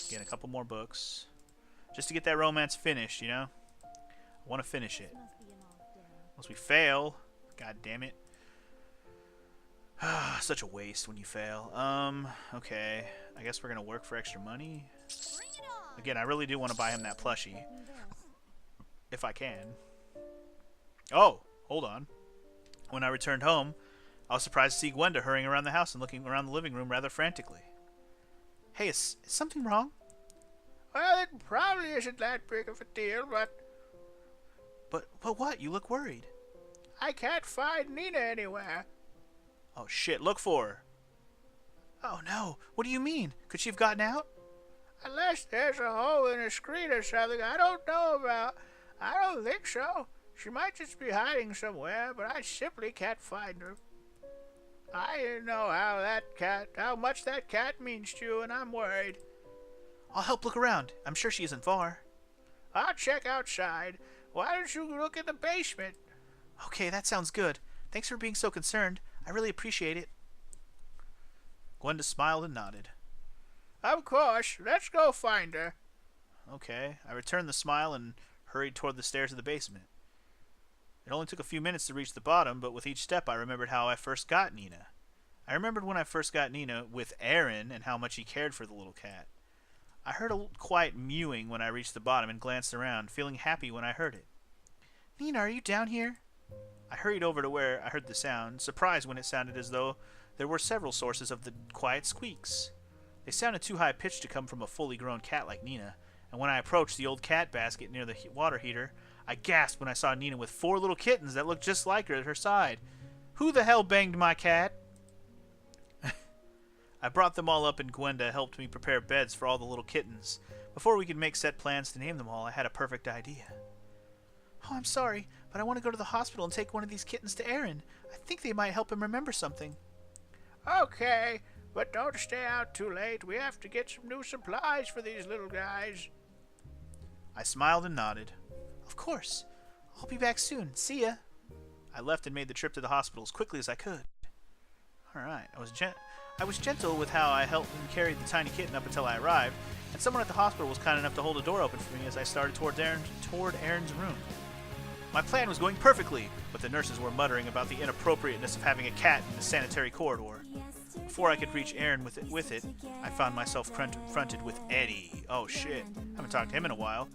again, a couple more books. Just to get that romance finished, you know? I want to finish it. Unless we fail. God damn it. Such a waste when you fail. Okay. I guess we're going to work for extra money. Again, I really do want to buy him that plushie. If I can. Oh, hold on. When I returned home, I was surprised to see Gwenda hurrying around the house and looking around the living room rather frantically. Hey, is something wrong? Well, it probably isn't that big of a deal, but But what? You look worried. I can't find Nina anywhere. Oh shit, look for her. Oh no, what do you mean? Could she have gotten out? Unless there's a hole in a screen or something I don't know about. I don't think so. She might just be hiding somewhere, but I simply can't find her. I know how much that cat means to you, and I'm worried. I'll help look around. I'm sure she isn't far. I'll check outside. Why don't you look in the basement? Okay, that sounds good. Thanks for being so concerned. I really appreciate it. Gwenda smiled and nodded. Of course. Let's go find her. Okay. I returned the smile and hurried toward the stairs of the basement. It only took a few minutes to reach the bottom, but with each step I remembered how I first got Nina. I remembered when I first got Nina with Aaron and how much he cared for the little cat. I heard a quiet mewing when I reached the bottom and glanced around, feeling happy when I heard it. Nina, are you down here? I hurried over to where I heard the sound, surprised when it sounded as though there were several sources of the quiet squeaks. They sounded too high-pitched to come from a fully grown cat like Nina, and when I approached the old cat basket near the water heater, I gasped when I saw Nina with 4 little kittens that looked just like her at her side. Who the hell banged my cat? I brought them all up and Gwenda helped me prepare beds for all the little kittens. Before we could make set plans to name them all, I had a perfect idea. Oh, I'm sorry, but I want to go to the hospital and take one of these kittens to Aaron. I think they might help him remember something. Okay, but don't stay out too late. We have to get some new supplies for these little guys. I smiled and nodded. Of course. I'll be back soon. See ya. I left and made the trip to the hospital as quickly as I could. Alright, I was gentle with how I helped and carried the tiny kitten up until I arrived, and someone at the hospital was kind enough to hold a door open for me as I started toward Aaron's room. My plan was going perfectly, but the nurses were muttering about the inappropriateness of having a cat in the sanitary corridor. Before I could reach Aaron with it, I found myself confronted with Eddie. Oh shit, haven't talked to him in a while.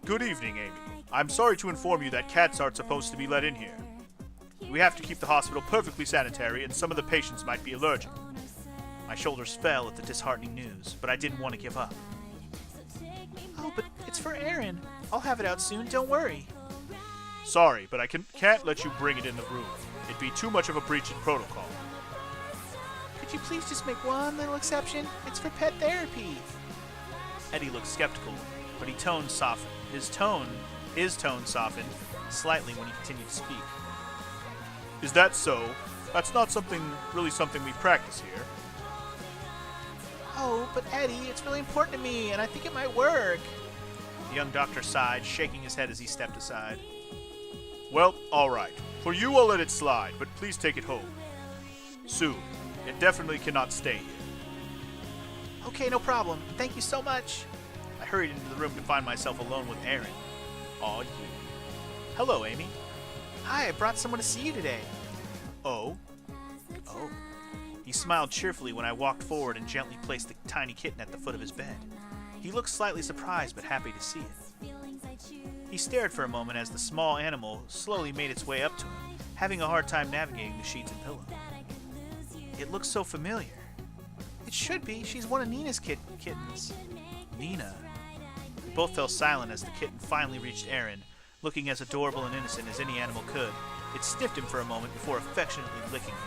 Good evening, Amy. I'm sorry to inform you that cats aren't supposed to be let in here. We have to keep the hospital perfectly sanitary, and some of the patients might be allergic. My shoulders fell at the disheartening news, but I didn't want to give up. Oh, but it's for Aaron. I'll have it out soon, don't worry. Sorry, but I can't let you bring it in the room. It'd be too much of a breach in protocol. Could you please just make one little exception? It's for pet therapy. Eddie looked skeptical, but his tone softened slightly when he continued to speak. Is that so? That's not something we practice here. Oh, but Eddie, it's really important to me, and I think it might work. The young doctor sighed, shaking his head as he stepped aside. Well, all right. For you, I'll let it slide, but please take it home. Soon. It definitely cannot stay here. Okay, no problem. Thank you so much. I hurried into the room to find myself alone with Aaron. Aw, you. Hello, Amy. Hi, I brought someone to see you today. Oh? Oh. He smiled cheerfully when I walked forward and gently placed the tiny kitten at the foot of his bed. He looked slightly surprised but happy to see it. He stared for a moment as the small animal slowly made its way up to him, having a hard time navigating the sheets and pillow. It looks so familiar. It should be. She's one of Nina's kittens. Nina. We both fell silent as the kitten finally reached Aaron, looking as adorable and innocent as any animal could. It sniffed him for a moment before affectionately licking him.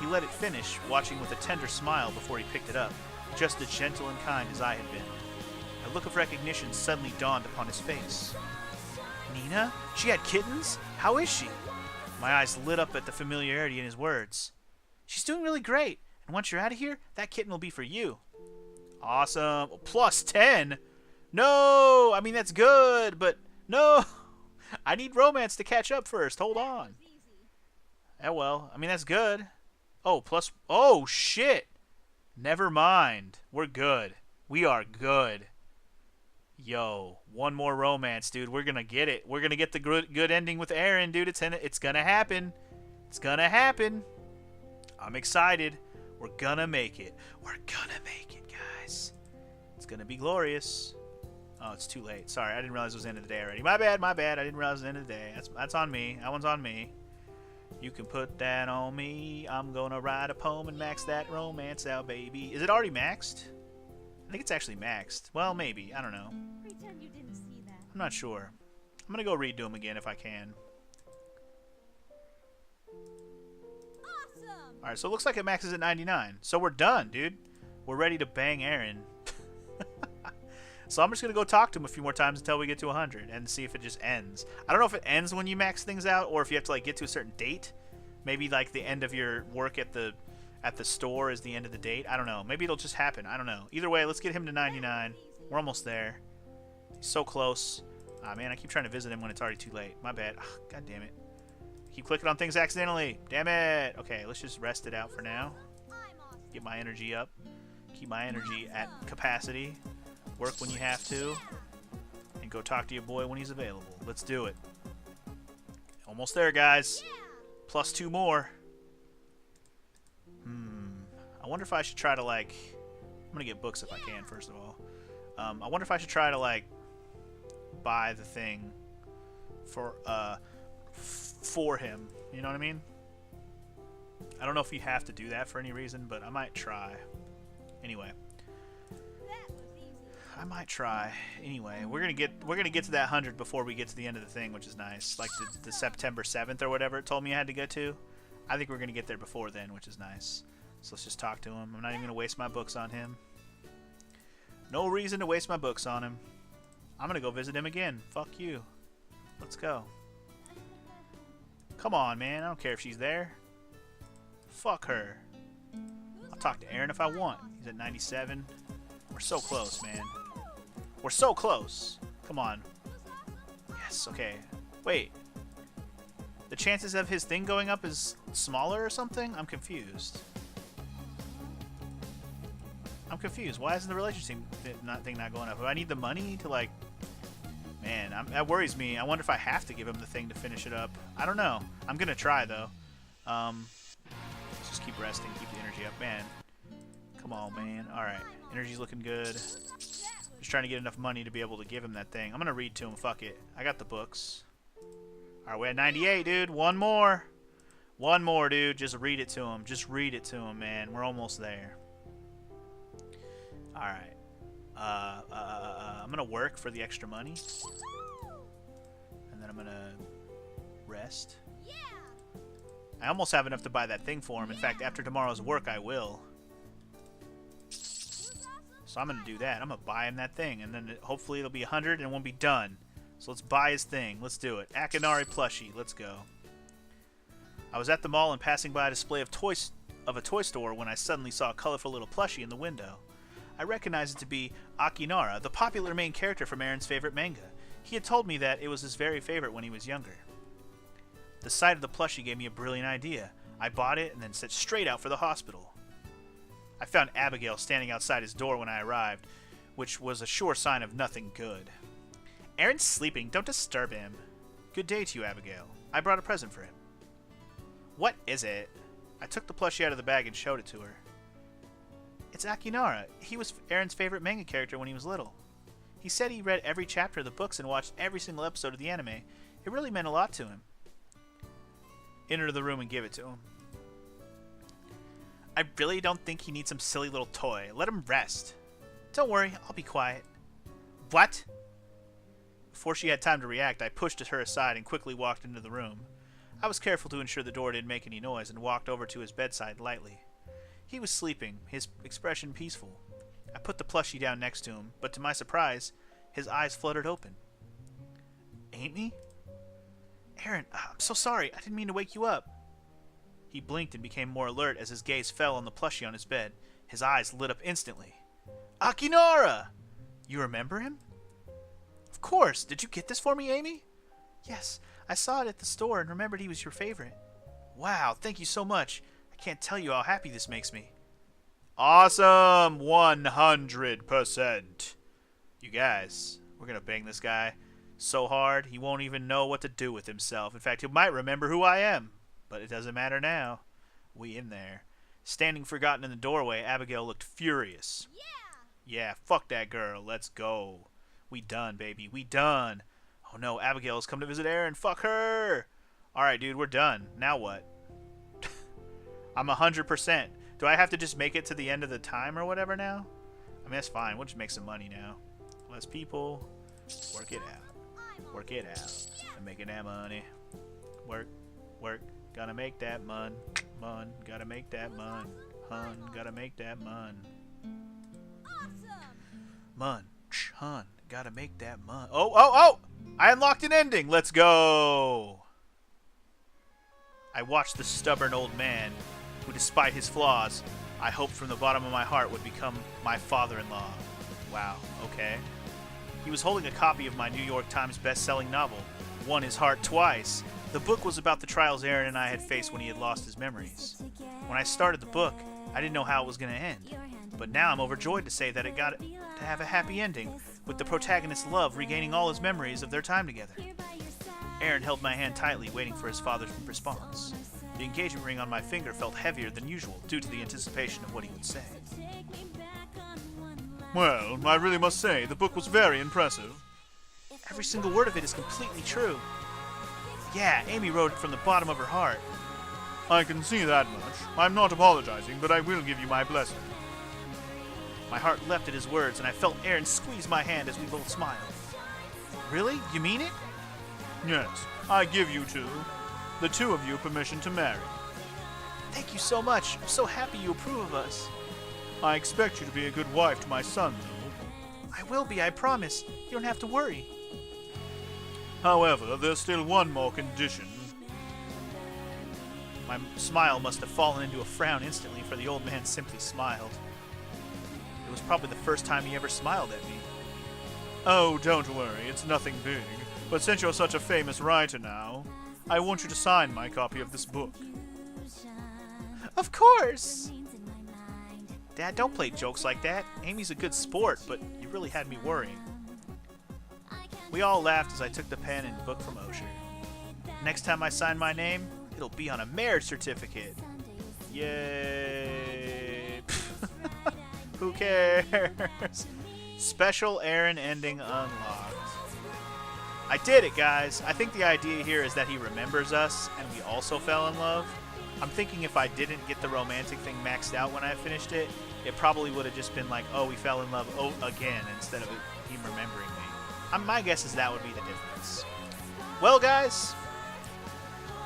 He let it finish, watching with a tender smile before he picked it up, just as gentle and kind as I had been. A look of recognition suddenly dawned upon his face. Nina? She had kittens? How is she? My eyes lit up at the familiarity in his words. She's doing really great, and once you're out of here, that kitten will be for you. Awesome. Plus 10? No! I mean, that's good, but no! I need romance to catch up first. Hold on. Oh, well. I mean, that's good. Oh, plus... Oh, shit! Never mind. We're good. We are good. Yo, one more romance, dude. We're gonna get it. We're gonna get the good ending with Aaron, dude. It's gonna happen. It's gonna happen. I'm excited. We're gonna make it. We're gonna make it, guys. It's gonna be glorious. Oh, it's too late. Sorry, I didn't realize it was the end of the day already. My bad, my bad. I didn't realize it was the end of the day. That's on me. That one's on me. You can put that on me. I'm gonna write a poem and max that romance out, baby. Is it already maxed? I think it's actually maxed. Well, maybe. I don't know. Pretend you didn't see that. I'm not sure. I'm gonna go redo them again if I can. Awesome! Alright, so it looks like it maxes at 99. So we're done, dude. We're ready to bang Aaron. So I'm just gonna go talk to him a few more times until we get to 100 and see if it just ends. I don't know if it ends when you max things out or if you have to like get to a certain date. Maybe like the end of your work at the store is the end of the date. I don't know. Maybe it'll just happen. I don't know. Either way, let's get him to 99. We're almost there. He's so close. Ah, man, I keep trying to visit him when it's already too late. My bad. Oh, God damn it. Keep clicking on things accidentally. Damn it. Okay, let's just rest it out for now. Get my energy up. Keep my energy at capacity. Work when you have to. And go talk to your boy when he's available. Let's do it. Almost there, guys. Plus 2 more. I wonder if I should try to, like... I'm going to get books if I can, first of all. I wonder if I should try to, like, buy the thing for him. You know what I mean? I don't know if you have to do that for any reason, but I might try. Anyway. I might try. Anyway, we're gonna get to that 100 before we get to the end of the thing, which is nice. Like the September 7th or whatever it told me I had to get to. I think we're gonna get there before then, which is nice. So let's just talk to him. I'm not even gonna waste my books on him. No reason to waste my books on him. I'm gonna go visit him again. Fuck you. Let's go. Come on, man. I don't care if she's there. Fuck her. I'll talk to Aaron if I want. He's at 97. We're so close, man. We're so close. Come on. Yes, okay. Wait. The chances of his thing going up is smaller or something? I'm confused. I'm confused. Why isn't the relationship thing not going up? Do I need the money to, like... Man, that worries me. I wonder if I have to give him the thing to finish it up. I don't know. I'm going to try, though. Let's just keep resting, keep the energy up. Man. Come on, man. Alright. Energy's looking good. Just trying to get enough money to be able to give him that thing. I'm going to read to him. Fuck it. I got the books. Alright, we're at 98, dude. One more. One more, dude. Just read it to him. Just read it to him, man. We're almost there. Alright. I'm going to work for the extra money. And then I'm going to rest. I almost have enough to buy that thing for him. In fact, after tomorrow's work, I will. So I'm going to do that. I'm going to buy him that thing. And then hopefully it'll be 100 and it won't be done. So let's buy his thing. Let's do it. Akinari plushie. Let's go. I was at the mall and passing by a display of a toy store when I suddenly saw a colorful little plushie in the window. I recognized it to be Akinara, the popular main character from Aaron's favorite manga. He had told me that it was his very favorite when he was younger. The sight of the plushie gave me a brilliant idea. I bought it and then set straight out for the hospital. I found Abigail standing outside his door when I arrived, which was a sure sign of nothing good. Aaron's sleeping. Don't disturb him. Good day to you, Abigail. I brought a present for him. What is it? I took the plushie out of the bag and showed it to her. It's Akinara. He was Aaron's favorite manga character when he was little. He said he read every chapter of the books and watched every single episode of the anime. It really meant a lot to him. Enter the room and give it to him. I really don't think he needs some silly little toy. Let him rest. Don't worry, I'll be quiet. What? Before she had time to react, I pushed her aside and quickly walked into the room. I was careful to ensure the door didn't make any noise and walked over to his bedside lightly. He was sleeping, his expression peaceful. I put the plushie down next to him, but to my surprise, his eyes fluttered open. Amy? Aaron, I'm so sorry. I didn't mean to wake you up. He blinked and became more alert as his gaze fell on the plushie on his bed. His eyes lit up instantly. Akinara! You remember him? Of course. Did you get this for me, Amy? Yes. I saw it at the store and remembered he was your favorite. Wow, thank you so much. I can't tell you how happy this makes me. Awesome! 100%. You guys, we're gonna bang this guy so hard he won't even know what to do with himself. In fact, he might remember who I am. But it doesn't matter now. We in there. Standing forgotten in the doorway, Abigail looked furious. Yeah, fuck that girl. Let's go. We done, baby. We done. Oh no, Abigail's come to visit Aaron. Fuck her! Alright, dude, we're done. Now what? I'm 100%. Do I have to just make it to the end of the time or whatever now? I mean, that's fine. We'll just make some money now. Less people. Work it out. Work it out. I'm making that money. Work. Work. Gotta make that mun. Gotta make that mun. Gotta make that mun. Mun. Hun. Gotta make that mun. Oh! I unlocked an ending. Let's go. I watched the stubborn old man who, despite his flaws, I hoped from the bottom of my heart would become my father-in-law. Wow. Okay. He was holding a copy of my New York Times best-selling novel, Won His Heart Twice. The book was about the trials Aaron and I had faced when he had lost his memories. When I started the book, I didn't know how it was going to end. But now I'm overjoyed to say that it got to have a happy ending, with the protagonist's love regaining all his memories of their time together. Aaron held my hand tightly, waiting for his father's response. The engagement ring on my finger felt heavier than usual due to the anticipation of what he would say. Well, I really must say, the book was very impressive. Every single word of it is completely true. Yeah, Amy wrote it from the bottom of her heart. I can see that much. I'm not apologizing, but I will give you my blessing. My heart leapt at his words, and I felt Aaron squeeze my hand as we both smiled. Really? You mean it? Yes, I give you two, the two of you, permission to marry. Thank you so much. I'm so happy you approve of us. I expect you to be a good wife to my son, though. I will be, I promise. You don't have to worry. However, there's still one more condition. My smile must have fallen into a frown instantly, for the old man simply smiled. It was probably the first time he ever smiled at me. Oh, don't worry, it's nothing big. But since you're such a famous writer now, I want you to sign my copy of this book. Of course! Dad, don't play jokes like that. Amy's a good sport, but you really had me worrying. We all laughed as I took the pen and book from Osher. Next time I sign my name, it'll be on a marriage certificate. Yay! Who cares? Special Aaron ending unlocked. I did it, guys. I think the idea here is that he remembers us and we also fell in love. I'm thinking if I didn't get the romantic thing maxed out when I finished it, it probably would have just been like, oh, we fell in love again instead of him remembering me. My guess is that would be the difference. Well, guys,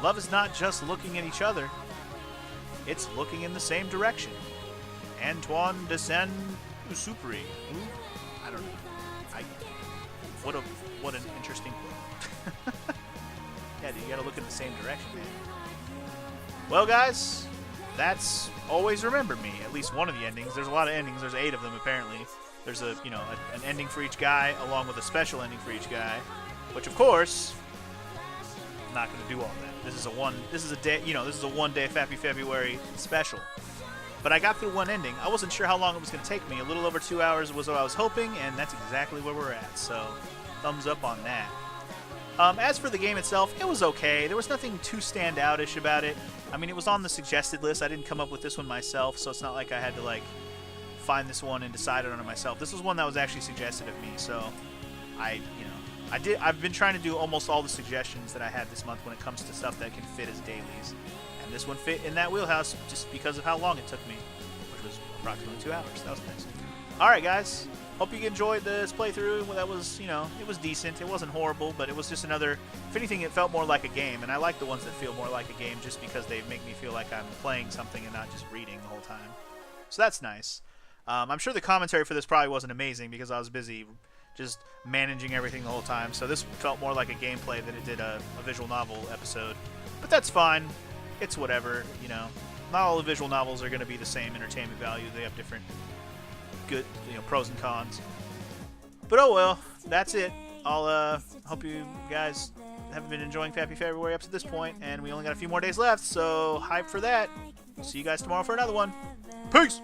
love is not just looking at each other. It's looking in the same direction. Antoine de Saint-Exupéry. I don't know. What an interesting quote. Yeah, you gotta look in the same direction, man. Well, guys, that's Always Remember Me. At least one of the endings. There's a lot of endings. There's 8 of them, apparently. There's an ending for each guy, along with a special ending for each guy. Which, of course, I'm not gonna do all that. This is a one day Fappy February special. But I got through one ending. I wasn't sure how long it was going to take me. A little over 2 hours was what I was hoping, and that's exactly where we're at. So, thumbs up on that. As for the game itself, it was okay. There was nothing too standout-ish about it. I mean, it was on the suggested list. I didn't come up with this one myself, so it's not like I had to, find this one and decide on it myself. This was one that was actually suggested of me, so I've been trying to do almost all the suggestions that I had this month when it comes to stuff that can fit as dailies. And this one fit in that wheelhouse just because of how long it took me, which was approximately 2 hours. That was nice. Alright, guys. Hope you enjoyed this playthrough. That was, it was decent. It wasn't horrible, but it was just another... If anything, it felt more like a game, and I like the ones that feel more like a game just because they make me feel like I'm playing something and not just reading the whole time. So that's nice. I'm sure the commentary for this probably wasn't amazing because I was busy just managing everything the whole time. So this felt more like a gameplay than it did a visual novel episode. But that's fine. It's whatever, you know. Not all the visual novels are going to be the same entertainment value. They have different good, you know, pros and cons. But oh well, that's it. I'll hope you guys have been enjoying Fappy February up to this point, and we only got a few more days left, so hype for that. See you guys tomorrow for another one. Peace!